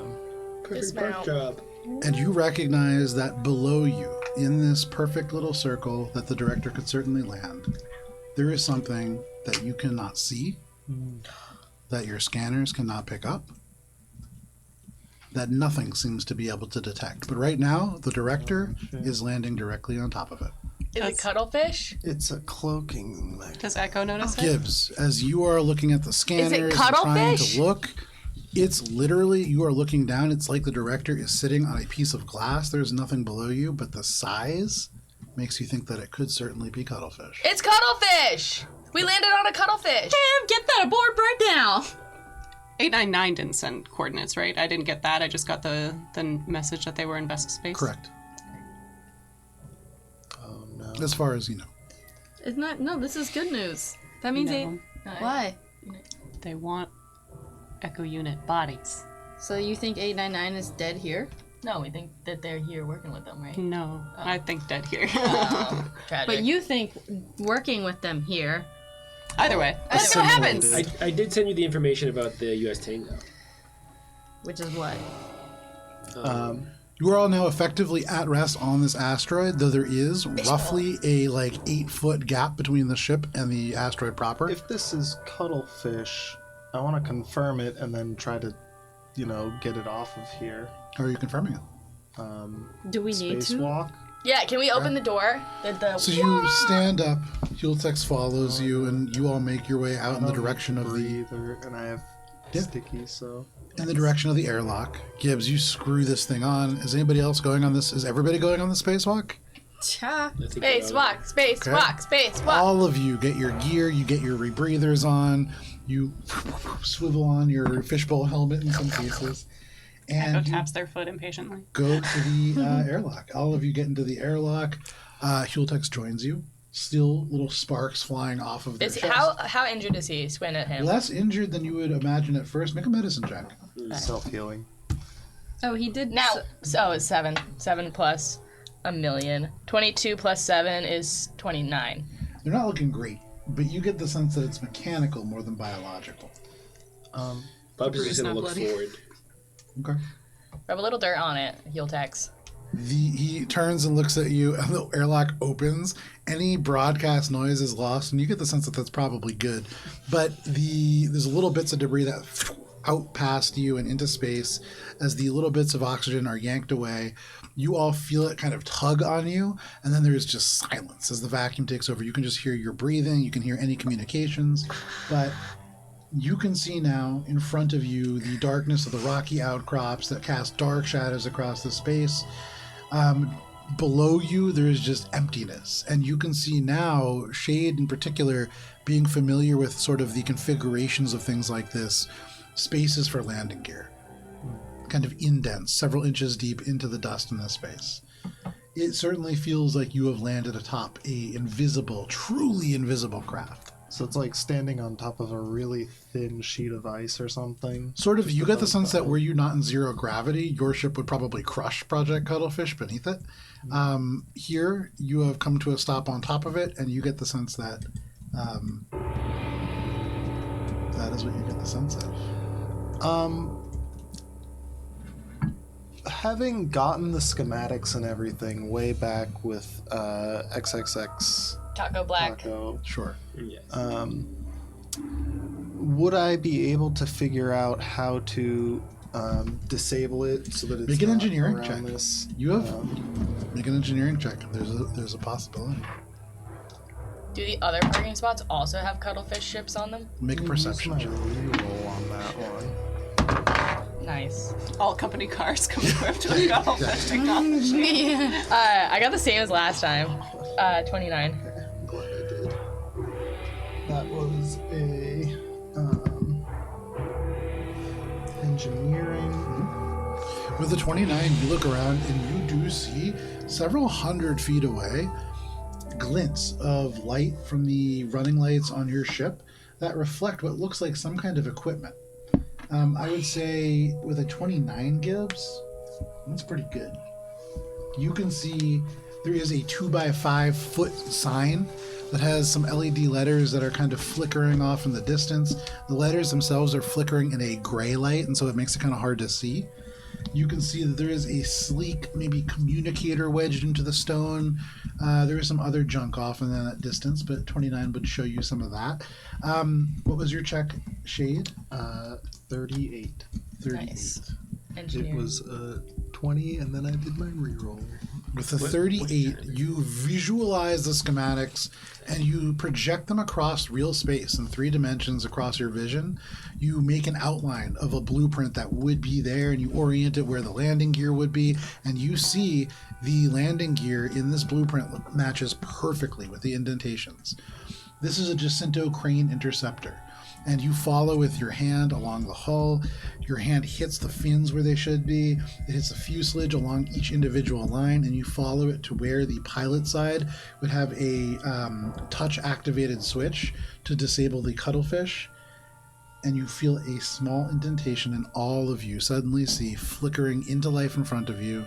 Speaker 2: Dismount.
Speaker 5: park job.
Speaker 1: And you recognize that below you, in this perfect little circle that the director could certainly land, there is something that you cannot see, that your scanners cannot pick up, that nothing seems to be able to detect. But right now, the director is landing directly on top of it.
Speaker 2: Is it cuttlefish?
Speaker 3: It's a cloaking mechanism.
Speaker 4: Does Echo notice it?
Speaker 1: Gibbs, as you are looking at the scanners and trying
Speaker 2: cuttlefish?
Speaker 1: to look, it's literally, you are looking down, it's like the director is sitting on a piece of glass. There's nothing below you, but the size makes you think that it could certainly be cuttlefish.
Speaker 2: It's cuttlefish. We landed on a cuttlefish.
Speaker 6: Damn, get that aboard right now!
Speaker 4: 899 didn't send coordinates, right? I didn't get that. I just got the message that they were in Vesta space.
Speaker 1: Correct.
Speaker 3: Oh no.
Speaker 1: As far as you know.
Speaker 6: Isn't that... No, this is good news. That means
Speaker 4: No.
Speaker 6: Why?
Speaker 4: They want Echo unit bodies.
Speaker 6: So you think 899 is dead here?
Speaker 2: No, we think that they're here working with them, right?
Speaker 4: No, I think dead here.
Speaker 2: Tragic.
Speaker 6: But you think working with them here...
Speaker 4: Either way, let's see what happens.
Speaker 5: I did send you the information about the U.S. Tango.
Speaker 6: Which is what?
Speaker 1: You are all now effectively at rest on this asteroid, though there is roughly a 8-foot gap between the ship and the asteroid proper.
Speaker 3: If this is cuttlefish, I want to confirm it and then try to, get it off of here.
Speaker 1: How are you confirming it?
Speaker 6: Do we need to?
Speaker 3: Spacewalk.
Speaker 2: Yeah, can we open the door?
Speaker 1: So you stand up, Hultex follows you, and you all make your way out in the direction of the
Speaker 3: and I have
Speaker 1: Yeah.
Speaker 3: sticky, so
Speaker 1: airlock. Gibbs, you screw this thing on. Is anybody else going on this? Is everybody going on the spacewalk?
Speaker 6: Cha.
Speaker 5: I think
Speaker 2: Space walk, space
Speaker 1: Okay.
Speaker 2: walk, space walk.
Speaker 1: All of you get your gear, you get your rebreathers on, you swivel on your fishbowl helmet in some cases,
Speaker 4: Echo
Speaker 1: and you
Speaker 4: taps their foot impatiently.
Speaker 1: go to the airlock. All of you get into the airlock. Hultex joins you. Still little sparks flying off of their
Speaker 2: Is
Speaker 1: chest.
Speaker 2: how injured is he? Squint at him.
Speaker 1: Less injured than you would imagine at first. Make a medicine check.
Speaker 3: self-healing.
Speaker 6: Oh, he did.
Speaker 2: Now, so it's 7. 7 plus a million. 22 plus 7 is 29.
Speaker 1: They're not looking great, but you get the sense that it's mechanical more than biological.
Speaker 5: Bob's just gonna
Speaker 7: not
Speaker 5: look
Speaker 7: bloody.
Speaker 5: forward.
Speaker 1: Okay.
Speaker 2: Rub a little dirt on it. Heal text.
Speaker 1: He turns and looks at you, and the airlock opens. Any broadcast noise is lost, and you get the sense that that's probably good. But there's little bits of debris that out past you and into space as the little bits of oxygen are yanked away. You all feel it kind of tug on you, and then there's just silence as the vacuum takes over. You can just hear your breathing. You can hear any communications, but you can see now in front of you the darkness of the rocky outcrops that cast dark shadows across the space. Below you, there is just emptiness. And you can see now, Shade in particular, being familiar with sort of the configurations of things like this, spaces for landing gear. Kind of indents, several inches deep into the dust in this space. It certainly feels like you have landed atop a invisible, truly invisible craft.
Speaker 3: So it's like standing on top of a really thin sheet of ice or something.
Speaker 1: Sort of, you get the sense that were you not in zero gravity, your ship would probably crush Project Cuttlefish beneath it. Here, you have come to a stop on top of it, and you get the sense that that is what you get the sense of.
Speaker 3: Having gotten the schematics and everything way back with XXX
Speaker 2: Taco Black.
Speaker 3: Taco,
Speaker 1: Sure.
Speaker 5: Yes.
Speaker 3: would I be able to figure out how to disable it so that it's
Speaker 1: Make an
Speaker 3: not
Speaker 1: engineering
Speaker 3: around
Speaker 1: check.
Speaker 3: This?
Speaker 1: You have make an engineering check. There's a possibility.
Speaker 2: Do the other parking spots also have cuttlefish ships on them?
Speaker 1: Make a perception
Speaker 3: Use
Speaker 1: check.
Speaker 3: my reroll on that one.
Speaker 2: Nice.
Speaker 4: All company cars come equipped with cuttlefish technology.
Speaker 2: I got the same as last time. 29.
Speaker 3: I'm glad I did. That was a engineering.
Speaker 1: With the 29, you look around and you do see several hundred feet away glints of light from the running lights on your ship that reflect what looks like some kind of equipment. I would say with a 29 Gibbs, that's pretty good. You can see there is a 2x5 foot sign that has some LED letters that are kind of flickering off in the distance. The letters themselves are flickering in a gray light, and so it makes it kind of hard to see. You can see that there is a sleek, maybe communicator wedged into the stone. There is some other junk off in that distance, but 29 would show you some of that. What was your check, Shade?
Speaker 3: 38.
Speaker 1: 38.
Speaker 2: Nice.
Speaker 3: It
Speaker 2: Engineering.
Speaker 3: was 20, and then I did my reroll.
Speaker 1: With the 38, you visualize the schematics and you project them across real space in 3 dimensions across your vision. You make an outline of a blueprint that would be there, and you orient it where the landing gear would be, and you see the landing gear in this blueprint matches perfectly with the indentations. This is a Jacinto crane interceptor, and you follow with your hand along the hull. Your hand hits the fins where they should be. It hits the fuselage along each individual line, and you follow it to where the pilot side would have a touch-activated switch to disable the cuttlefish. And you feel a small indentation, and all of you suddenly see flickering into life in front of you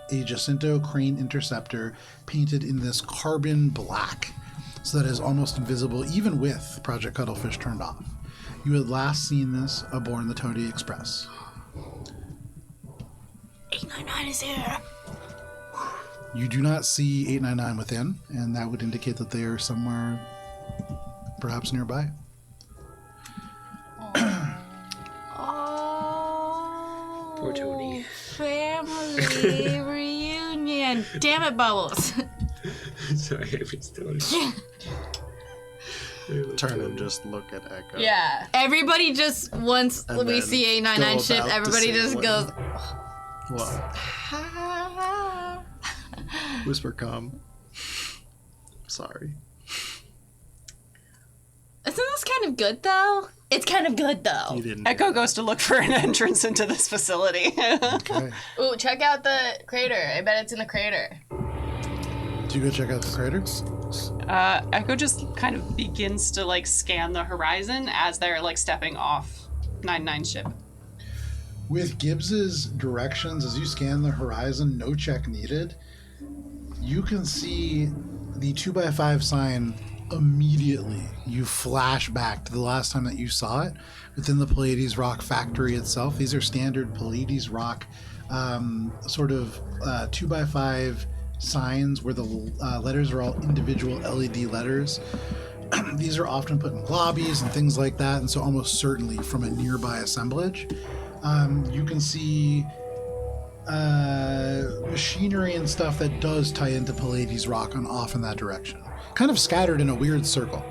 Speaker 1: a Jacinto crane interceptor painted in this carbon black, so that it is almost invisible even with Project Cuttlefish turned off. You had last seen this aboard the Tony Express.
Speaker 2: 899 is here.
Speaker 1: You do not see 899 within, and that would indicate that they are somewhere perhaps nearby.
Speaker 6: Oh,
Speaker 5: Poor Tony.
Speaker 6: Family reunion. Damn it, Bubbles.
Speaker 5: Sorry, I was doing
Speaker 3: Turn and just look at Echo.
Speaker 2: Yeah.
Speaker 6: Everybody just, once
Speaker 3: And
Speaker 6: we
Speaker 3: then
Speaker 6: see 899
Speaker 3: go
Speaker 6: ship,
Speaker 3: about
Speaker 6: everybody just
Speaker 3: disabling.
Speaker 6: goes,
Speaker 3: What? Whisper come. Sorry.
Speaker 6: Isn't this kind of good, though? It's kind of good, though.
Speaker 3: You didn't.
Speaker 4: Echo goes to look for an entrance into this facility.
Speaker 1: Okay.
Speaker 2: Ooh, check out the crater. I bet it's in the crater.
Speaker 1: Do you go check out the crater?
Speaker 4: Echo just kind of begins to like scan the horizon as they're like stepping off 99 ship.
Speaker 1: With Gibbs's directions, as you scan the horizon, no check needed, you can see the 2x5 sign immediately. You flash back to the last time that you saw it within the Pallades Rock factory itself. These are standard Pallades Rock sort of 2x5 signs where the letters are all individual LED letters. These are often put in lobbies and things like that, and so almost certainly from a nearby assemblage. You can see machinery and stuff that does tie into Pallades Rock and off in that direction. Kind of scattered in a weird circle.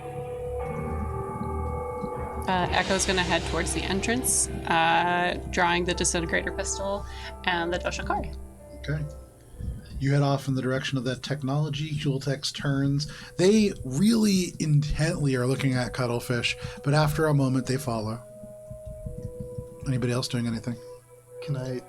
Speaker 4: Echo's gonna head towards the entrance, drawing the disintegrator pistol and the Doshikari.
Speaker 1: Okay. You head off in the direction of that technology. Hultex turns. They really intently are looking at Cuttlefish, but after a moment they follow. Anybody else doing anything?
Speaker 3: Can I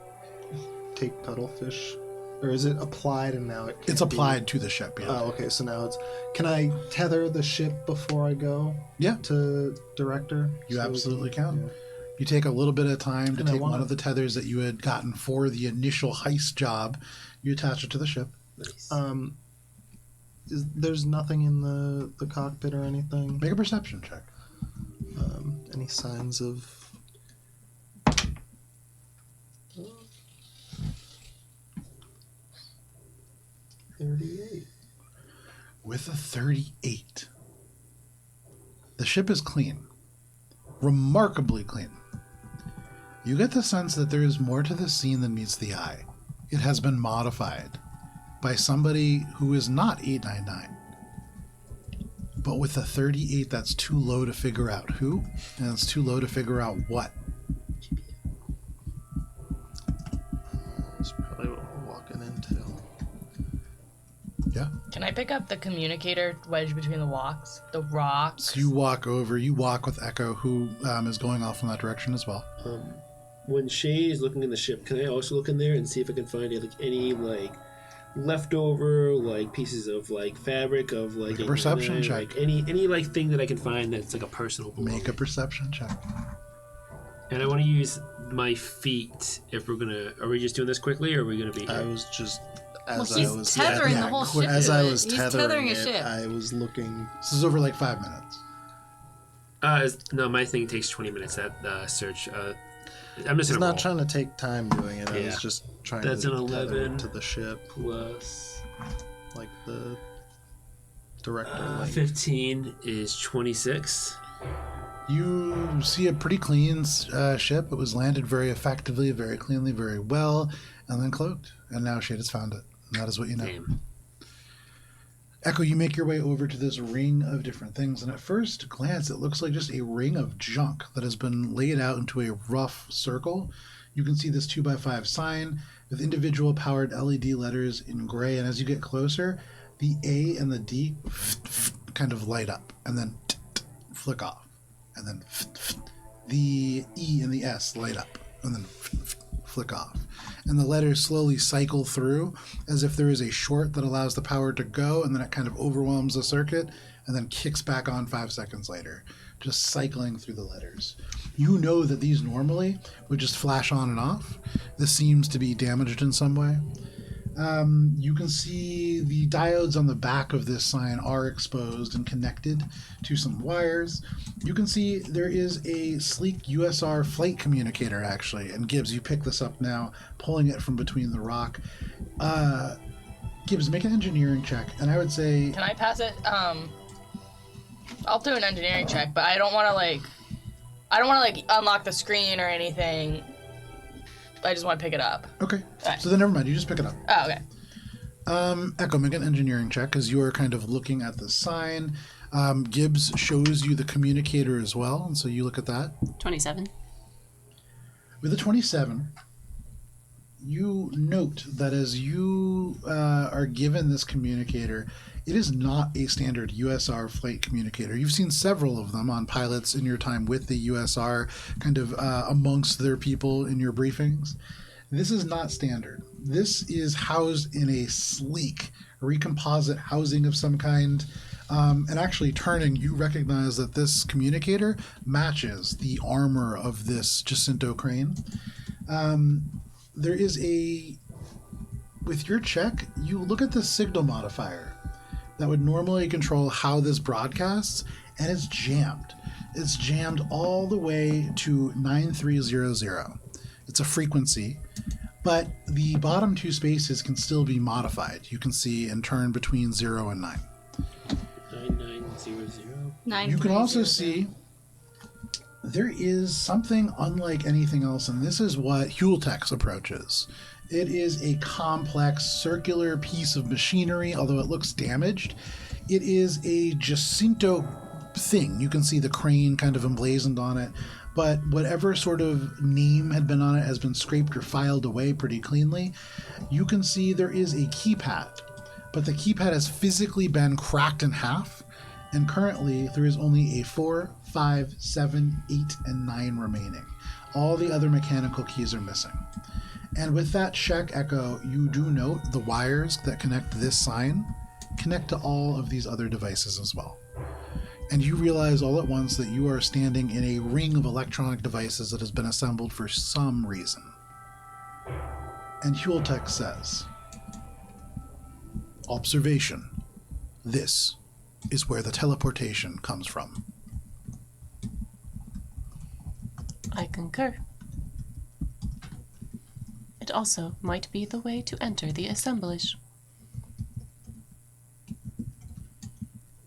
Speaker 3: take Cuttlefish? Or is it applied and now it can't
Speaker 1: It's applied to the ship, yeah.
Speaker 3: Oh, okay, so now it's... Can I tether the ship before I go?
Speaker 1: Yeah.
Speaker 3: To Director?
Speaker 1: You
Speaker 3: So-
Speaker 1: absolutely can.
Speaker 3: Yeah.
Speaker 1: You take a little bit of time to
Speaker 3: And I
Speaker 1: take
Speaker 3: wanna-
Speaker 1: one of the tethers that you had gotten for the initial heist job. You attach it to the ship.
Speaker 5: Nice.
Speaker 3: There's nothing in the cockpit or anything?
Speaker 1: Make a perception check.
Speaker 3: Any signs of... 38.
Speaker 1: With a 38. The ship is clean. Remarkably clean. You get the sense that there is more to this scene than meets the eye. It has been modified by somebody who is not 899. But with a 38, that's too low to figure out who, and it's too low to figure out what.
Speaker 3: That's probably what we're walking into.
Speaker 1: Yeah?
Speaker 2: Can I pick up the communicator wedged between the rocks? The rocks.
Speaker 1: So you walk over, you walk with Echo, who is going off in that direction as well.
Speaker 5: When Shay is looking in the ship, can I also look in there and see if I can find any leftover pieces of fabric of
Speaker 1: Make a perception check.
Speaker 5: any thing that I can find that's like a personal belonging.
Speaker 1: Make a perception check.
Speaker 5: And I want to use my feet if we're gonna. Are we just doing this quickly, or are we gonna be?
Speaker 3: I was just...
Speaker 6: Well,
Speaker 3: As I
Speaker 6: he's
Speaker 3: was
Speaker 6: tethering
Speaker 1: yeah,
Speaker 6: the whole
Speaker 1: quick-
Speaker 6: ship.
Speaker 3: As
Speaker 6: to
Speaker 3: I
Speaker 6: it.
Speaker 3: was
Speaker 6: He's
Speaker 3: tethering
Speaker 6: a
Speaker 3: it,
Speaker 6: ship.
Speaker 3: I was looking...
Speaker 1: This is over like 5 minutes.
Speaker 5: No, my thing takes 20 minutes. That search. I'm just
Speaker 3: He's
Speaker 5: gonna
Speaker 3: not
Speaker 5: roll.
Speaker 3: trying to take time doing it. I
Speaker 5: Yeah.
Speaker 3: was just trying
Speaker 5: That's
Speaker 3: to
Speaker 5: an
Speaker 3: tether
Speaker 5: 11.
Speaker 3: it to the ship,
Speaker 5: Plus
Speaker 3: like the director link.
Speaker 5: 15 is 26.
Speaker 1: You see a pretty clean ship. It was landed very effectively, very cleanly, very well, and then cloaked. And now Shade has found it. And that is what you know.
Speaker 5: Damn.
Speaker 1: Echo, you make your way over to this ring of different things, and at first glance, it looks like just a ring of junk that has been laid out into a rough circle. You can see this 2x5 sign with individual powered LED letters in gray, and as you get closer, the A and the D kind of light up, and then flick off, and then the E and the S light up, and then flick off. And the letters slowly cycle through as if there is a short that allows the power to go, and then it kind of overwhelms the circuit and then kicks back on 5 seconds later, just cycling through the letters. You know that these normally would just flash on and off. This seems to be damaged in some way. You can see the diodes on the back of this sign are exposed and connected to some wires. You can see there is a sleek USR flight communicator, actually, and Gibbs, you pick this up now, pulling it from between the rock. Gibbs, make an engineering check, and I would say...
Speaker 2: Can I pass it? I'll do an engineering check, but I don't want to unlock the screen or anything. I just want to pick it up.
Speaker 1: Okay,
Speaker 2: Alright.
Speaker 1: so then never mind, you just pick it up.
Speaker 2: Oh, okay.
Speaker 1: Echo, make an engineering check, because you are kind of looking at the sign. Gibbs shows you the communicator as well, and so you look at that.
Speaker 7: 27.
Speaker 1: With a 27, you note that as you are given this communicator, it is not a standard USR flight communicator. You've seen several of them on pilots in your time with the USR, kind of amongst their people in your briefings. This is not standard. This is housed in a sleek recomposite housing of some kind. And actually turning, you recognize that this communicator matches the armor of this Jacinto crane. There is with your check, you look at the signal modifier that would normally control how this broadcasts, and it's jammed. It's jammed all the way to 9300. It's a frequency, but the bottom two spaces can still be modified. You can see and turn between 0 and 9.
Speaker 5: 9900.
Speaker 1: You can also see there is something unlike anything else, and this is what Hultex approaches. It is a complex circular piece of machinery, although it looks damaged. It is a Jacinto thing. You can see the crane kind of emblazoned on it, but whatever sort of name had been on it has been scraped or filed away pretty cleanly. You can see there is a keypad, but the keypad has physically been cracked in half, and currently there is only a 4, 5, 7, 8, and 9 remaining. All the other mechanical keys are missing. And with that check, Echo, you do note the wires that connect this sign connect to all of these other devices as well. And you realize all at once that you are standing in a ring of electronic devices that has been assembled for some reason. And Hultex says, observation. This is where the teleportation comes from.
Speaker 7: I concur. It also might be the way to enter the assemblage.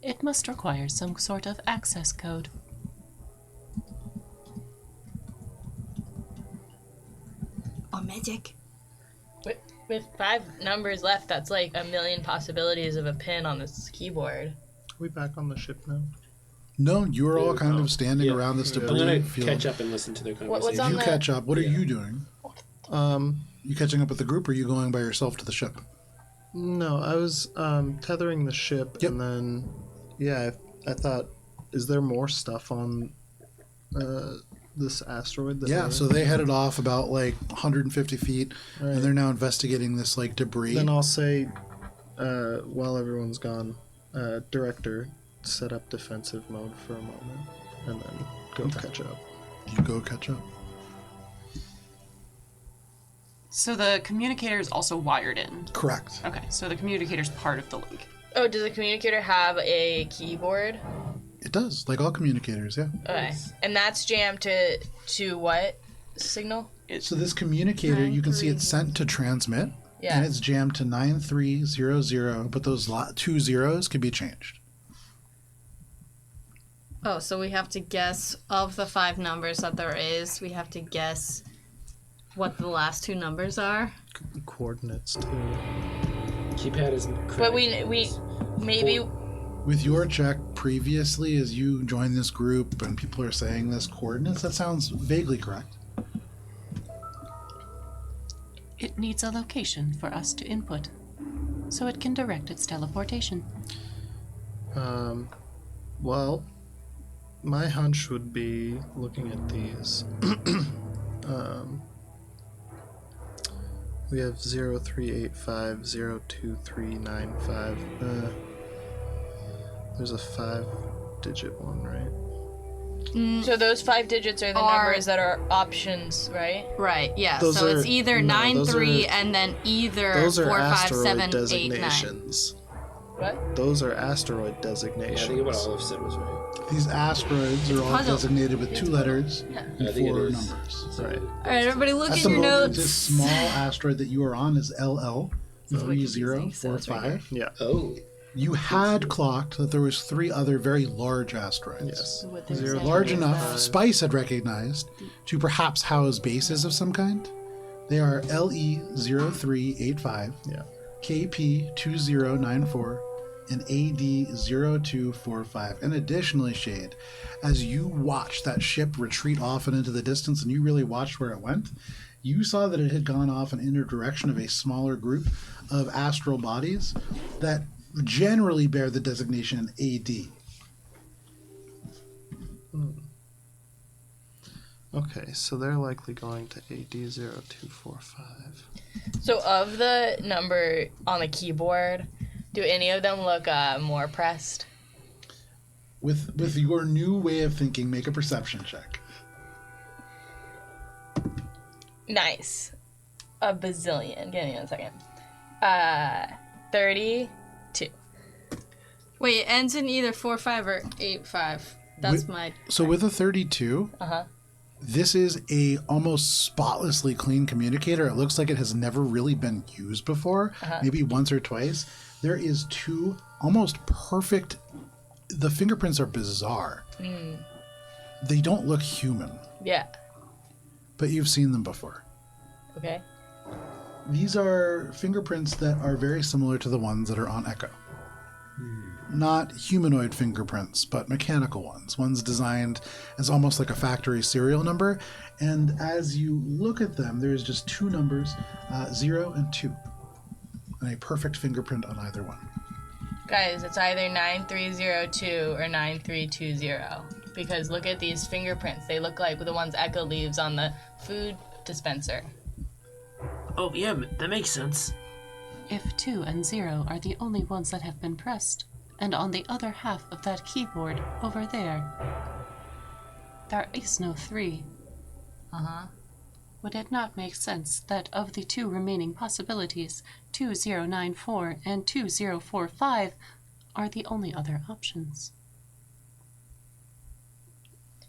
Speaker 7: It must require some sort of access code.
Speaker 6: Or magic.
Speaker 2: With 5 numbers left, that's like a million possibilities of a pin on this keyboard.
Speaker 3: Are we back on the ship now?
Speaker 1: No, you are all kind of standing
Speaker 5: Yeah.
Speaker 1: around this
Speaker 5: I'm
Speaker 1: debris
Speaker 5: gonna
Speaker 1: field.
Speaker 5: catch up and listen to their
Speaker 2: what's
Speaker 5: conversation.
Speaker 2: on
Speaker 1: You
Speaker 2: the-
Speaker 1: catch up. What are you doing?
Speaker 3: Um,
Speaker 1: You catching up with the group, or are you going by yourself to the ship?
Speaker 3: no, I was tethering the ship,
Speaker 1: Yep.
Speaker 3: and then, yeah, I thought, is there more stuff on this asteroid? That
Speaker 1: Yeah,
Speaker 3: we're-
Speaker 1: so they headed off about like 150 feet,
Speaker 3: Right.
Speaker 1: and they're now investigating this like debris.
Speaker 3: Then I'll say, while everyone's gone, director, set up defensive mode for a moment, and then go catch up.
Speaker 1: You go catch up.
Speaker 4: So the communicator is also wired in.
Speaker 1: Correct.
Speaker 4: Okay, so the communicator's part of the link.
Speaker 2: Oh, does the communicator have a keyboard?
Speaker 1: It does, like all communicators, yeah.
Speaker 2: Okay. And that's jammed to what signal?
Speaker 1: So this communicator, you can see it's sent to transmit,
Speaker 2: Yeah.
Speaker 1: and it's jammed to 9300, but those 2 zeros can be changed.
Speaker 6: Oh, so we have to guess of the 5 numbers that there is, we have to guess what the last 2 numbers are.
Speaker 3: Coordinates too.
Speaker 5: Keypad is correct.
Speaker 2: But we maybe
Speaker 1: With your check previously, as you join this group and people are saying this coordinates, that sounds vaguely correct.
Speaker 7: It needs a location for us to input, so it can direct its teleportation.
Speaker 3: Well, my hunch would be looking at these. We have 0385, 02395. There's a 5-digit one, right?
Speaker 2: so those 5 digits are the
Speaker 6: Are-
Speaker 2: numbers that are options, right?
Speaker 6: Right, yeah.
Speaker 3: Those
Speaker 6: so
Speaker 3: are-
Speaker 6: it's either
Speaker 3: no,
Speaker 6: 9,
Speaker 3: those
Speaker 6: 3,
Speaker 3: are-
Speaker 6: and then either
Speaker 3: Those are
Speaker 6: 4, 5,
Speaker 3: asteroid
Speaker 6: 7, 8, 9.
Speaker 3: designations.
Speaker 2: What?
Speaker 3: Those are asteroid
Speaker 5: Yeah, I
Speaker 3: designations.
Speaker 5: think what Olive said was right.
Speaker 1: These asteroids are all
Speaker 6: puzzle.
Speaker 1: designated with 2 letters
Speaker 5: I
Speaker 1: and
Speaker 5: think it
Speaker 1: 4
Speaker 5: is.
Speaker 1: numbers.
Speaker 3: Right.
Speaker 6: Alright, everybody look
Speaker 1: At
Speaker 6: at
Speaker 1: the
Speaker 6: your
Speaker 1: moment,
Speaker 6: notes.
Speaker 1: this small asteroid that you are on is LL
Speaker 6: confusing, so it's right
Speaker 1: 3045.
Speaker 3: Yeah.
Speaker 5: Oh.
Speaker 1: You had clocked that there was 3 other very large asteroids.
Speaker 3: Yes.
Speaker 6: What they're
Speaker 3: Zero-
Speaker 6: saying
Speaker 1: Large
Speaker 6: is
Speaker 1: enough,
Speaker 6: that-
Speaker 1: Spice had recognized, to perhaps house bases of some kind. They are LE0385,
Speaker 3: Yeah.
Speaker 1: KP2094, and AD0245. And additionally, Shade, as you watched that ship retreat off and into the distance, and you really watched where it went, you saw that it had gone off in inner direction of a smaller group of astral bodies that generally bear the designation AD.
Speaker 3: Okay, so they're likely going to AD0245.
Speaker 2: So of the number on the keyboard, do any of them look more pressed?
Speaker 1: With your new way of thinking, make a perception check.
Speaker 2: Nice. A bazillion. Give me 1 second. 32.
Speaker 6: Wait, it ends in either 4-5 or 8-5. That's
Speaker 1: So with a 32, this is a almost spotlessly clean communicator. It looks like it has never really been used before, maybe once or twice. There is 2 almost perfect. The fingerprints are bizarre. They don't look human,
Speaker 2: Yeah.
Speaker 1: but you've seen them before.
Speaker 2: Okay.
Speaker 1: These are fingerprints that are very similar to the ones that are on Echo. Not humanoid fingerprints, but mechanical ones designed as almost like a factory serial number. And as you look at them, there's just 2 numbers, 0 and 2, and a perfect fingerprint on either one.
Speaker 2: Guys, it's either 9302 or 9320. Because look at these fingerprints. They look like the ones Echo leaves on the food dispenser.
Speaker 5: Oh, yeah, that makes sense.
Speaker 7: If 2 and 0 are the only ones that have been pressed, and on the other half of that keyboard over there is no 3. Would it not make sense that of the 2 remaining possibilities, 2094 and 2045 are the only other options?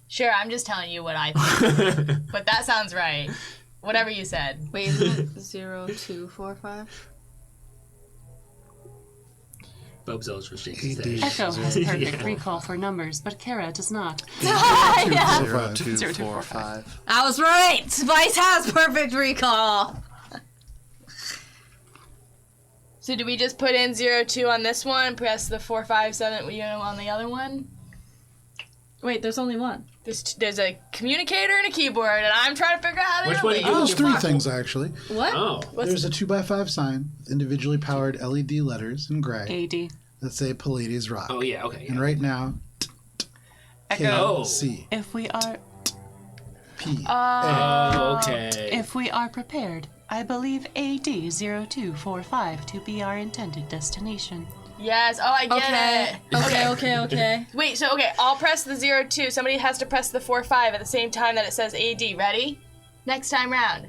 Speaker 2: Sure, I'm just telling you what I think. But that sounds right. Whatever you said.
Speaker 6: Wait, isn't it 0245?
Speaker 5: Bob's always restricted his
Speaker 7: Echo
Speaker 5: dash.
Speaker 7: has perfect recall for numbers, but Kara does not.
Speaker 3: 0245.
Speaker 6: I was right! Spice has perfect recall!
Speaker 2: So do we just put in 02 on this one, press the 457 on the other one?
Speaker 6: Wait, there's only one.
Speaker 2: There's a communicator and a keyboard, and I'm trying to figure out how to
Speaker 5: Which
Speaker 2: do
Speaker 5: one
Speaker 2: it.
Speaker 5: do you
Speaker 1: There's
Speaker 5: do?
Speaker 1: 3 things, actually.
Speaker 6: What?
Speaker 5: Oh.
Speaker 1: There's a 2x5 sign with individually powered LED letters in gray
Speaker 7: AD.
Speaker 1: that say Pallades Rock.
Speaker 5: Oh, yeah, okay.
Speaker 1: And
Speaker 5: Yeah.
Speaker 1: right now,
Speaker 2: Echo.
Speaker 5: Oh.
Speaker 1: C
Speaker 7: If we are
Speaker 1: P
Speaker 5: Oh, okay.
Speaker 7: If we are prepared, I believe AD 0245 to be our intended destination.
Speaker 2: Yes. Oh, I get it.
Speaker 6: Okay.
Speaker 2: Wait, so, I'll press the 02. Somebody has to press the 45 at the same time that it says AD. Ready? Next time round.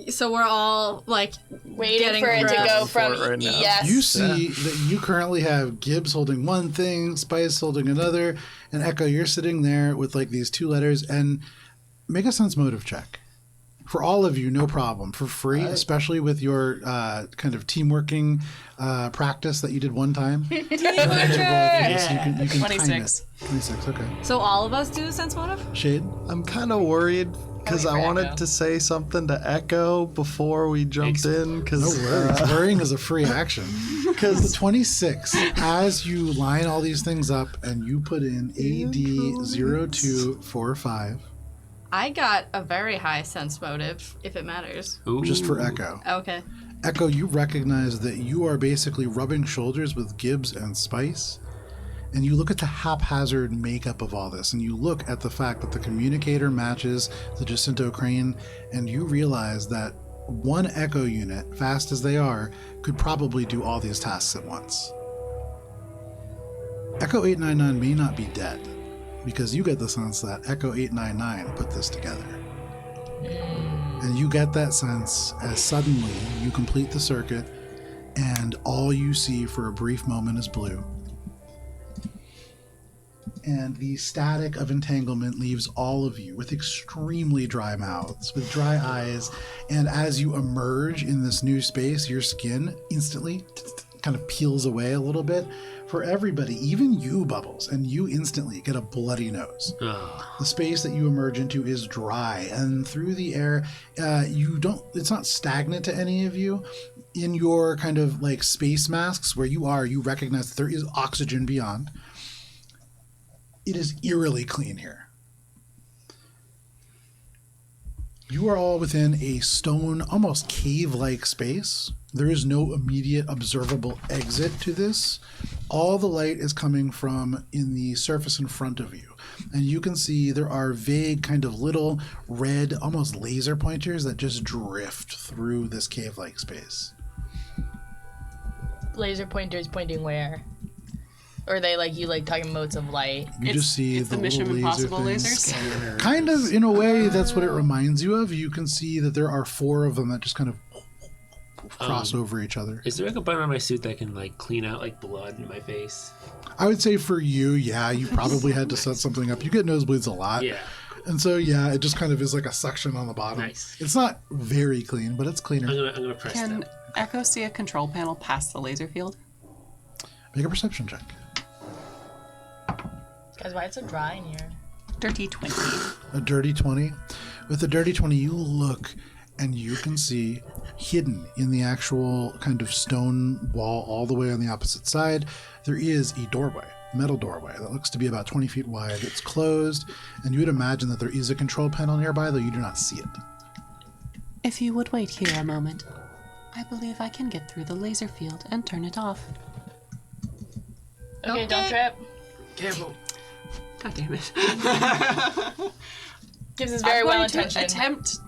Speaker 6: So we're all, like,
Speaker 2: Waiting
Speaker 6: getting
Speaker 2: for it to
Speaker 6: prepped.
Speaker 2: go from
Speaker 3: For it right now.
Speaker 2: yes.
Speaker 1: You see that you currently have Gibbs holding one thing, Spice holding another, and Echo, you're sitting there with like these 2 letters. And make a sense motive check. For all of you, no problem. For free, especially with your kind of teamworking practice that you did one time. You can
Speaker 4: 26.
Speaker 1: Time it. 26, okay.
Speaker 6: So all of us do sense motive?
Speaker 1: Shade?
Speaker 3: I'm kind of worried because I
Speaker 4: for
Speaker 3: wanted
Speaker 4: Echo.
Speaker 3: to say something to Echo before we jumped in.
Speaker 1: No
Speaker 3: Because
Speaker 1: worries. Worrying is a free action. Because 26, as you line all these things up and you put in AD0245,
Speaker 6: I got a very high sense motive, if it matters.
Speaker 1: just for Echo.
Speaker 6: Okay.
Speaker 1: Echo, you recognize that you are basically rubbing shoulders with Gibbs and Spice, and you look at the haphazard makeup of all this, and you look at the fact that the communicator matches the Jacinto crane, and you realize that one Echo unit, fast as they are, could probably do all these tasks at once. Echo 899 may not be dead, because you get the sense that Echo 899 put this together. And you get that sense as suddenly you complete the circuit and all you see for a brief moment is blue. And the static of entanglement leaves all of you with extremely dry mouths, with dry eyes, and as you emerge in this new space, your skin instantly kind of peels away a little bit. For everybody, even you, Bubbles, and you instantly get a bloody nose. The space that you emerge into is dry, and through the air, it's not stagnant to any of you. In your kind of like space masks where you are, you recognize that there is oxygen beyond. It is eerily clean here. You are all within a stone, almost cave-like space. There is no immediate observable exit to this. All the light is coming from in the surface in front of you. And you can see there are vague kind of little red, almost laser pointers that just drift through this cave-like space.
Speaker 2: Laser pointers pointing where? Or are they like you like talking motes of light?
Speaker 1: You just see
Speaker 4: it's the
Speaker 1: little
Speaker 4: Mission
Speaker 1: laser
Speaker 4: Impossible
Speaker 1: things.
Speaker 4: lasers.
Speaker 1: Kind of, in a way, that's what it reminds you of. You can see that there are 4 of them that just kind of cross over each other.
Speaker 5: Is there like a button on my suit that can like clean out like blood in my face?
Speaker 1: I would say for you, yeah, you probably had to set something up. You get nosebleeds a lot.
Speaker 5: Yeah.
Speaker 1: And so, yeah, it just kind of is like a suction on the bottom.
Speaker 5: Nice.
Speaker 1: It's not very clean, but it's cleaner.
Speaker 5: I'm gonna press
Speaker 4: Can
Speaker 5: that.
Speaker 4: Echo see a control panel past the laser field?
Speaker 1: Make a perception check.
Speaker 2: Guys, why it's so dry in here?
Speaker 4: Dirty 20.
Speaker 1: A dirty 20. With a dirty 20, you look and you can see hidden in the actual kind of stone wall all the way on the opposite side, there is a doorway, metal doorway that looks to be about 20 feet wide. It's closed, and you would imagine that there is a control panel nearby, though you do not see it.
Speaker 7: If you would wait here a moment, I believe I can get through the laser field and turn it off.
Speaker 2: Okay, don't trip.
Speaker 5: Careful.
Speaker 4: God damn it.
Speaker 2: Gives us very
Speaker 4: I'm
Speaker 2: well
Speaker 4: going to
Speaker 2: intentioned.
Speaker 4: attempt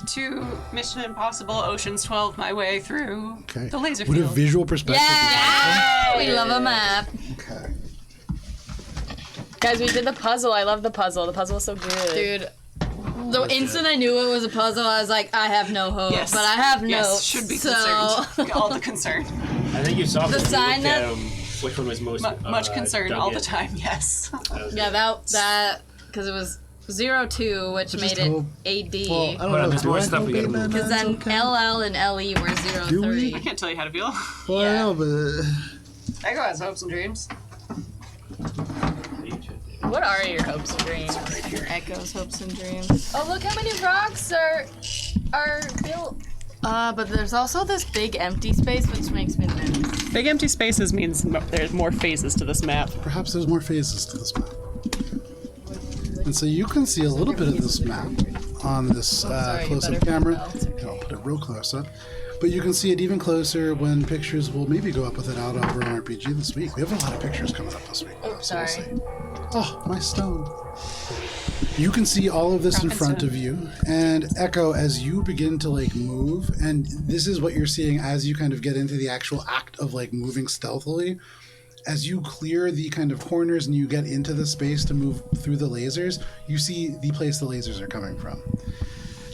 Speaker 4: to Mission Impossible Ocean's 12 my way through
Speaker 1: Okay.
Speaker 4: the laser
Speaker 1: Would a
Speaker 4: field.
Speaker 1: visual perspective be
Speaker 6: We love a map.
Speaker 1: okay?
Speaker 2: Guys, we did the puzzle. I love the puzzle. The puzzle was so good.
Speaker 6: Dude, the instant I knew it was a puzzle, I was like, I have no hope.
Speaker 4: Yes.
Speaker 6: But I have
Speaker 4: Yes,
Speaker 6: notes.
Speaker 4: should be
Speaker 6: so...
Speaker 4: concerned. All the concern.
Speaker 5: I think you saw
Speaker 6: The
Speaker 5: when you
Speaker 6: sign
Speaker 5: looked at,
Speaker 6: that-
Speaker 5: which one was most
Speaker 4: Much concern
Speaker 5: dug
Speaker 4: all
Speaker 5: in.
Speaker 4: the time, yes.
Speaker 6: Yeah, that, because it was 02, which
Speaker 1: Just
Speaker 6: made it
Speaker 1: hope-
Speaker 6: AD.
Speaker 1: Well, I don't
Speaker 5: Hold on,
Speaker 1: know.
Speaker 5: there's
Speaker 1: Do
Speaker 5: more
Speaker 1: I
Speaker 5: stuff we
Speaker 1: hope
Speaker 5: gotta move.
Speaker 6: Because then LL and LE were 03.
Speaker 1: Do we?
Speaker 4: I can't tell you how to feel.
Speaker 1: Well, I know, but
Speaker 4: Echo has hopes and dreams.
Speaker 2: What are your hopes and dreams?
Speaker 6: Echoes, hopes, and dreams.
Speaker 2: Oh, look how many rocks are built.
Speaker 6: But there's also this big empty space, which makes me nervous.
Speaker 4: Big empty spaces means there's more phases to this map.
Speaker 1: perhaps there's more phases to this map. And so you can see a little bit of this map on this
Speaker 6: sorry, you
Speaker 1: close-up
Speaker 6: better
Speaker 1: camera.
Speaker 6: put it out.
Speaker 1: I'll put it real close up. But you can see it even closer when pictures will maybe go up with it out over on RPG this week. We have a lot of pictures coming up this week.
Speaker 2: Oh,
Speaker 1: so
Speaker 2: sorry.
Speaker 1: we'll see. Oh, my stone. You can see all of this in front of you, and Echo, as you begin to like move, and this is what you're seeing as you kind of get into the actual act of like moving stealthily. As you clear the kind of corners and you get into the space to move through the lasers, you see the place the lasers are coming from.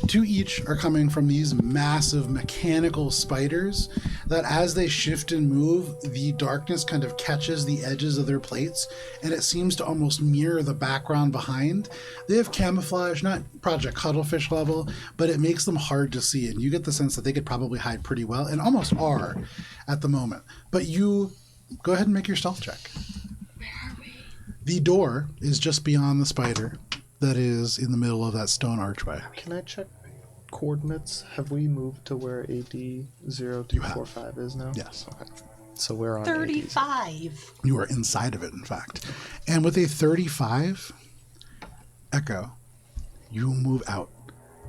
Speaker 1: 2 each are coming from these massive mechanical spiders that as they shift and move, the darkness kind of catches the edges of their plates and it seems to almost mirror the background behind. They have camouflage, not Project Cuttlefish level, but it makes them hard to see, and you get the sense that they could probably hide pretty well, and almost are at the moment. But you go ahead and make your stealth check.
Speaker 2: Where are we?
Speaker 1: The door is just beyond the spider that is in the middle of that stone archway.
Speaker 3: Can I check coordinates? Have we moved to where AD 0245 is now?
Speaker 1: Yes.
Speaker 3: Okay. So we're on
Speaker 4: 35.
Speaker 1: You are inside of it, in fact. And with a 35, Echo, you move out,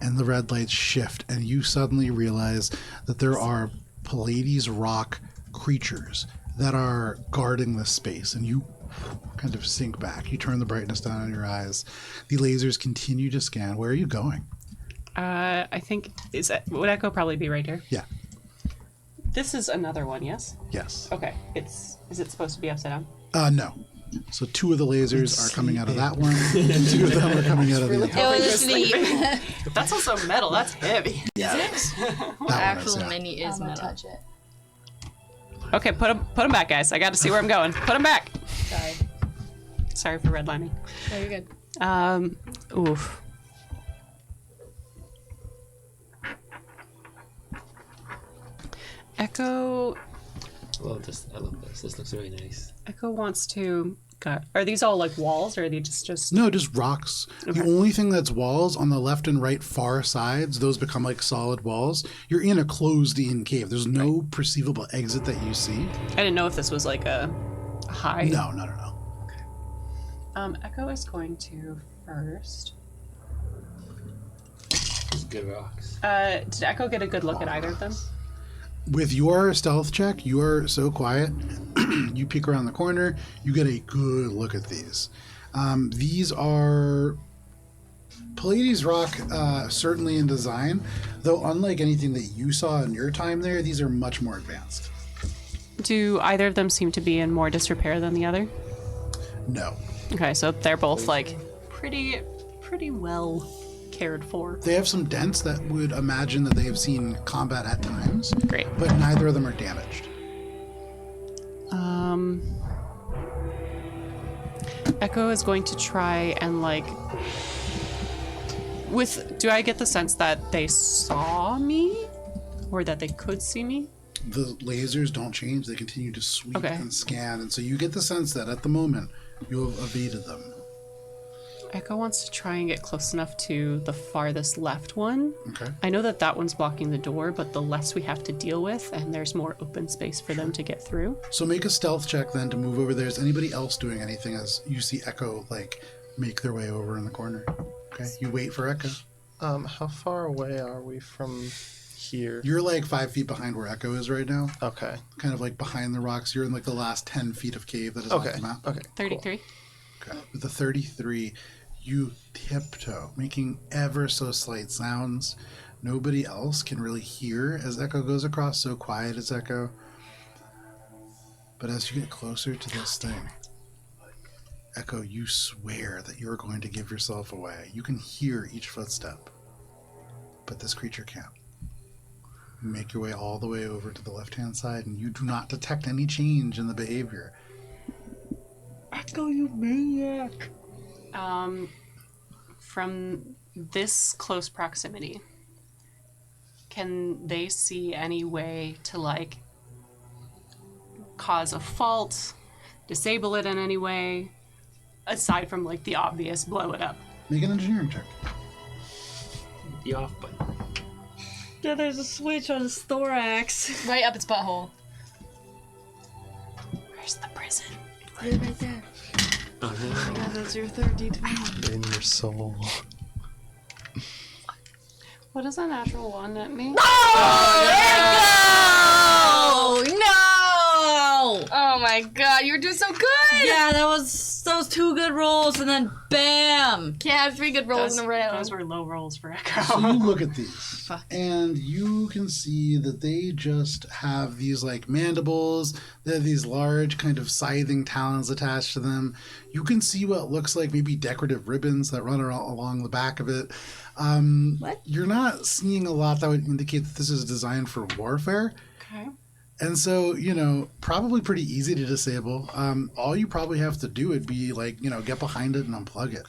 Speaker 1: and the red lights shift, and you suddenly realize that there are Pallades rock creatures that are guarding this space, and you kind of sink back. You turn the brightness down on your eyes. The lasers continue to scan. Where are you going?
Speaker 4: I think would Echo probably be right here?
Speaker 1: Yeah.
Speaker 4: This is another one, yes?
Speaker 1: Yes.
Speaker 4: Okay. Is it supposed to be upside down?
Speaker 1: No. So 2 of the lasers are coming out of that one. 2 of them are coming out of the other.
Speaker 6: It was sleep.
Speaker 4: That's also metal. That's heavy.
Speaker 1: That one is,
Speaker 6: Actual
Speaker 1: yeah.
Speaker 6: mini is metal.
Speaker 2: Touch it.
Speaker 4: Okay, put them back, guys. I got to see where I'm going. Put them back.
Speaker 2: Sorry.
Speaker 4: Sorry for redlining.
Speaker 2: No, you're good.
Speaker 4: Oof. Echo
Speaker 5: I love this. This looks really nice.
Speaker 4: Echo wants to. God, are these all like walls, or are they just?
Speaker 1: No, just rocks. The only thing that's walls on the left and right far sides, those become like solid walls. You're in a closed-in cave. There's no perceivable exit that you see.
Speaker 4: I didn't know if this was like a high.
Speaker 1: No.
Speaker 4: Echo is going to first.
Speaker 5: Good rocks.
Speaker 4: Did Echo get a good look at either of them?
Speaker 1: With your stealth check, you are so quiet. You peek around the corner, you get a good look at these. These are Pallades rock, certainly in design, though unlike anything that you saw in your time there, these are much more advanced.
Speaker 7: Do either of them seem to be in more disrepair than the other?
Speaker 1: No.
Speaker 7: Okay, so they're both like pretty well cared for.
Speaker 1: They have some dents that would imagine that they have seen combat at times.
Speaker 7: Great.
Speaker 1: But neither of them are damaged.
Speaker 7: Echo is going to try and like do I get the sense that they saw me? Or that they could see me?
Speaker 1: The lasers don't change. They continue to sweep
Speaker 7: Okay.
Speaker 1: and scan. And so you get the sense that at the moment, you have evaded them.
Speaker 7: Echo wants to try and get close enough to the farthest left one.
Speaker 1: Okay.
Speaker 7: I know that that one's blocking the door, but the less we have to deal with, and there's more open space for them to get through.
Speaker 1: So make a stealth check then to move over there. Is anybody else doing anything as you see Echo, like, make their way over in the corner? Okay. You wait for Echo.
Speaker 3: How far away are we from here?
Speaker 1: You're like 5 feet behind where Echo is right now.
Speaker 3: Okay.
Speaker 1: Kind of like behind the rocks. You're in like the last 10 feet of cave that is off
Speaker 3: Okay.
Speaker 1: the map.
Speaker 3: Okay.
Speaker 7: 33.
Speaker 1: Okay. With the 33, you tiptoe, making ever so slight sounds. Nobody else can really hear as Echo goes across, so quiet as Echo. But as you get closer to this thing, Echo, you swear that you're going to give yourself away. You can hear each footstep, but this creature can't. You make your way all the way over to the left-hand side, and you do not detect any change in the behavior. Echo, you maniac!
Speaker 7: From this close proximity, can they see any way to like cause a fault, disable it in any way, aside from like the obvious blow it up?
Speaker 1: Make an engineering check.
Speaker 5: The off button.
Speaker 6: Yeah, there's a switch on his thorax.
Speaker 2: Right up its butthole.
Speaker 7: Where's the prison?
Speaker 6: Right there.
Speaker 5: Oh, no.
Speaker 6: Yeah, that's your third D20.
Speaker 3: In your soul.
Speaker 7: What does a natural one at me?
Speaker 6: Oh no!
Speaker 2: Oh my god, you were doing so good!
Speaker 6: Yeah, that was 2 good rolls, and then bam!
Speaker 2: Can't have 3 good rolls in a row.
Speaker 7: Those were low rolls for
Speaker 1: So
Speaker 7: Echo.
Speaker 1: you look at these, and you can see that they just have these like mandibles. They have these large kind of scything talons attached to them. You can see what looks like maybe decorative ribbons that run along the back of it.
Speaker 6: What?
Speaker 1: You're not seeing a lot that would indicate that this is designed for warfare.
Speaker 7: Okay.
Speaker 1: And so, probably pretty easy to disable. All you probably have to do would be like, get behind it and unplug it.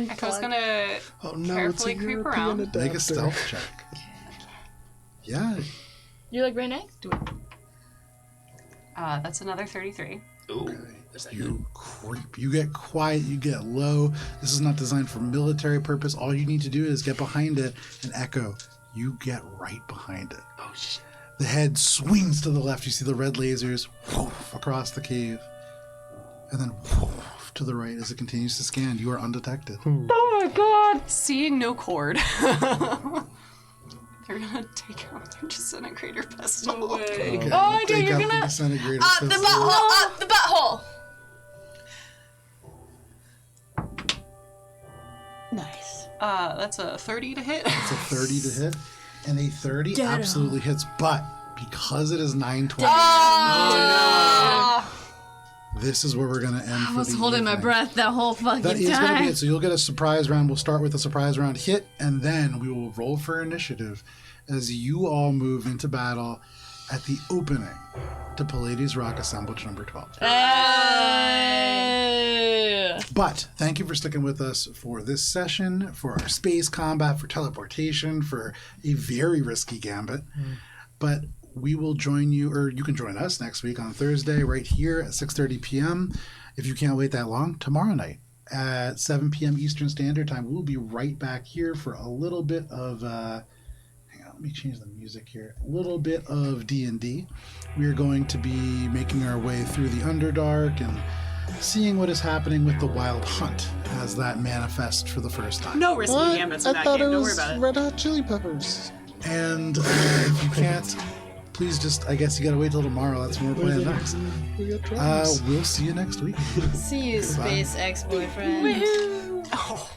Speaker 7: Echo's gonna
Speaker 3: Oh no,
Speaker 7: Carefully
Speaker 3: it's a
Speaker 7: creep
Speaker 3: European
Speaker 7: around.
Speaker 3: adapter.
Speaker 1: Make a stealth check. Yeah,
Speaker 2: You're like right next to it.
Speaker 7: that's another 33.
Speaker 5: Ooh. Is that good?
Speaker 1: you creep. You get quiet, you get low. This is not designed for military purpose. All you need to do is get behind it and Echo. You get right behind it.
Speaker 5: Oh, shit.
Speaker 1: The head swings to the left. You see the red lasers whoof, across the cave. And then whoof, to the right as it continues to scan. You are undetected.
Speaker 6: Oh my god!
Speaker 7: Seeing no cord. They're gonna take out their disintegrator pistol. No way.
Speaker 1: Okay,
Speaker 2: Oh my God,
Speaker 1: take
Speaker 2: you're
Speaker 1: out
Speaker 2: gonna-
Speaker 1: the disintegrator
Speaker 2: Up the
Speaker 1: pistol.
Speaker 2: butthole! Up the butthole!
Speaker 6: Nice.
Speaker 7: That's a 30 to hit.
Speaker 1: It's a 30 to hit. And a 30
Speaker 6: Get 'em.
Speaker 1: absolutely hits. But because it is 920,
Speaker 2: Oh,
Speaker 1: this is where we're going to end
Speaker 6: I
Speaker 1: for
Speaker 6: was
Speaker 1: the
Speaker 6: holding my
Speaker 1: evening.
Speaker 6: breath that whole fucking
Speaker 1: That is going to be
Speaker 6: time.
Speaker 1: it. So you'll get a surprise round. We'll start with a surprise round hit, and then we will roll for initiative as you all move into battle at the opening to Pallades Rock Assemblage number 12. But thank you for sticking with us for this session, for our space combat, for teleportation, for a very risky gambit. But we will join you, or you can join us next week on Thursday right here at 6:30 p.m. If you can't wait that long, tomorrow night at 7 p.m. Eastern Standard Time. We'll be right back here for a little bit of, hang on, let me change the music here. A little bit of D&D. We are going to be making our way through the Underdark and seeing what is happening with the Wild Hunt as that manifests for the first time.
Speaker 7: No risky gambits in
Speaker 3: I
Speaker 7: that
Speaker 3: thought
Speaker 7: game.
Speaker 3: it
Speaker 7: Don't worry
Speaker 3: was
Speaker 7: about it.
Speaker 3: Red Hot Chili Peppers.
Speaker 1: And if you can't, please just, I guess you gotta wait till tomorrow. That's when we're playing next.
Speaker 3: We got drums.
Speaker 1: We'll see you next week.
Speaker 6: See you, space ex-boyfriend.
Speaker 7: Oh.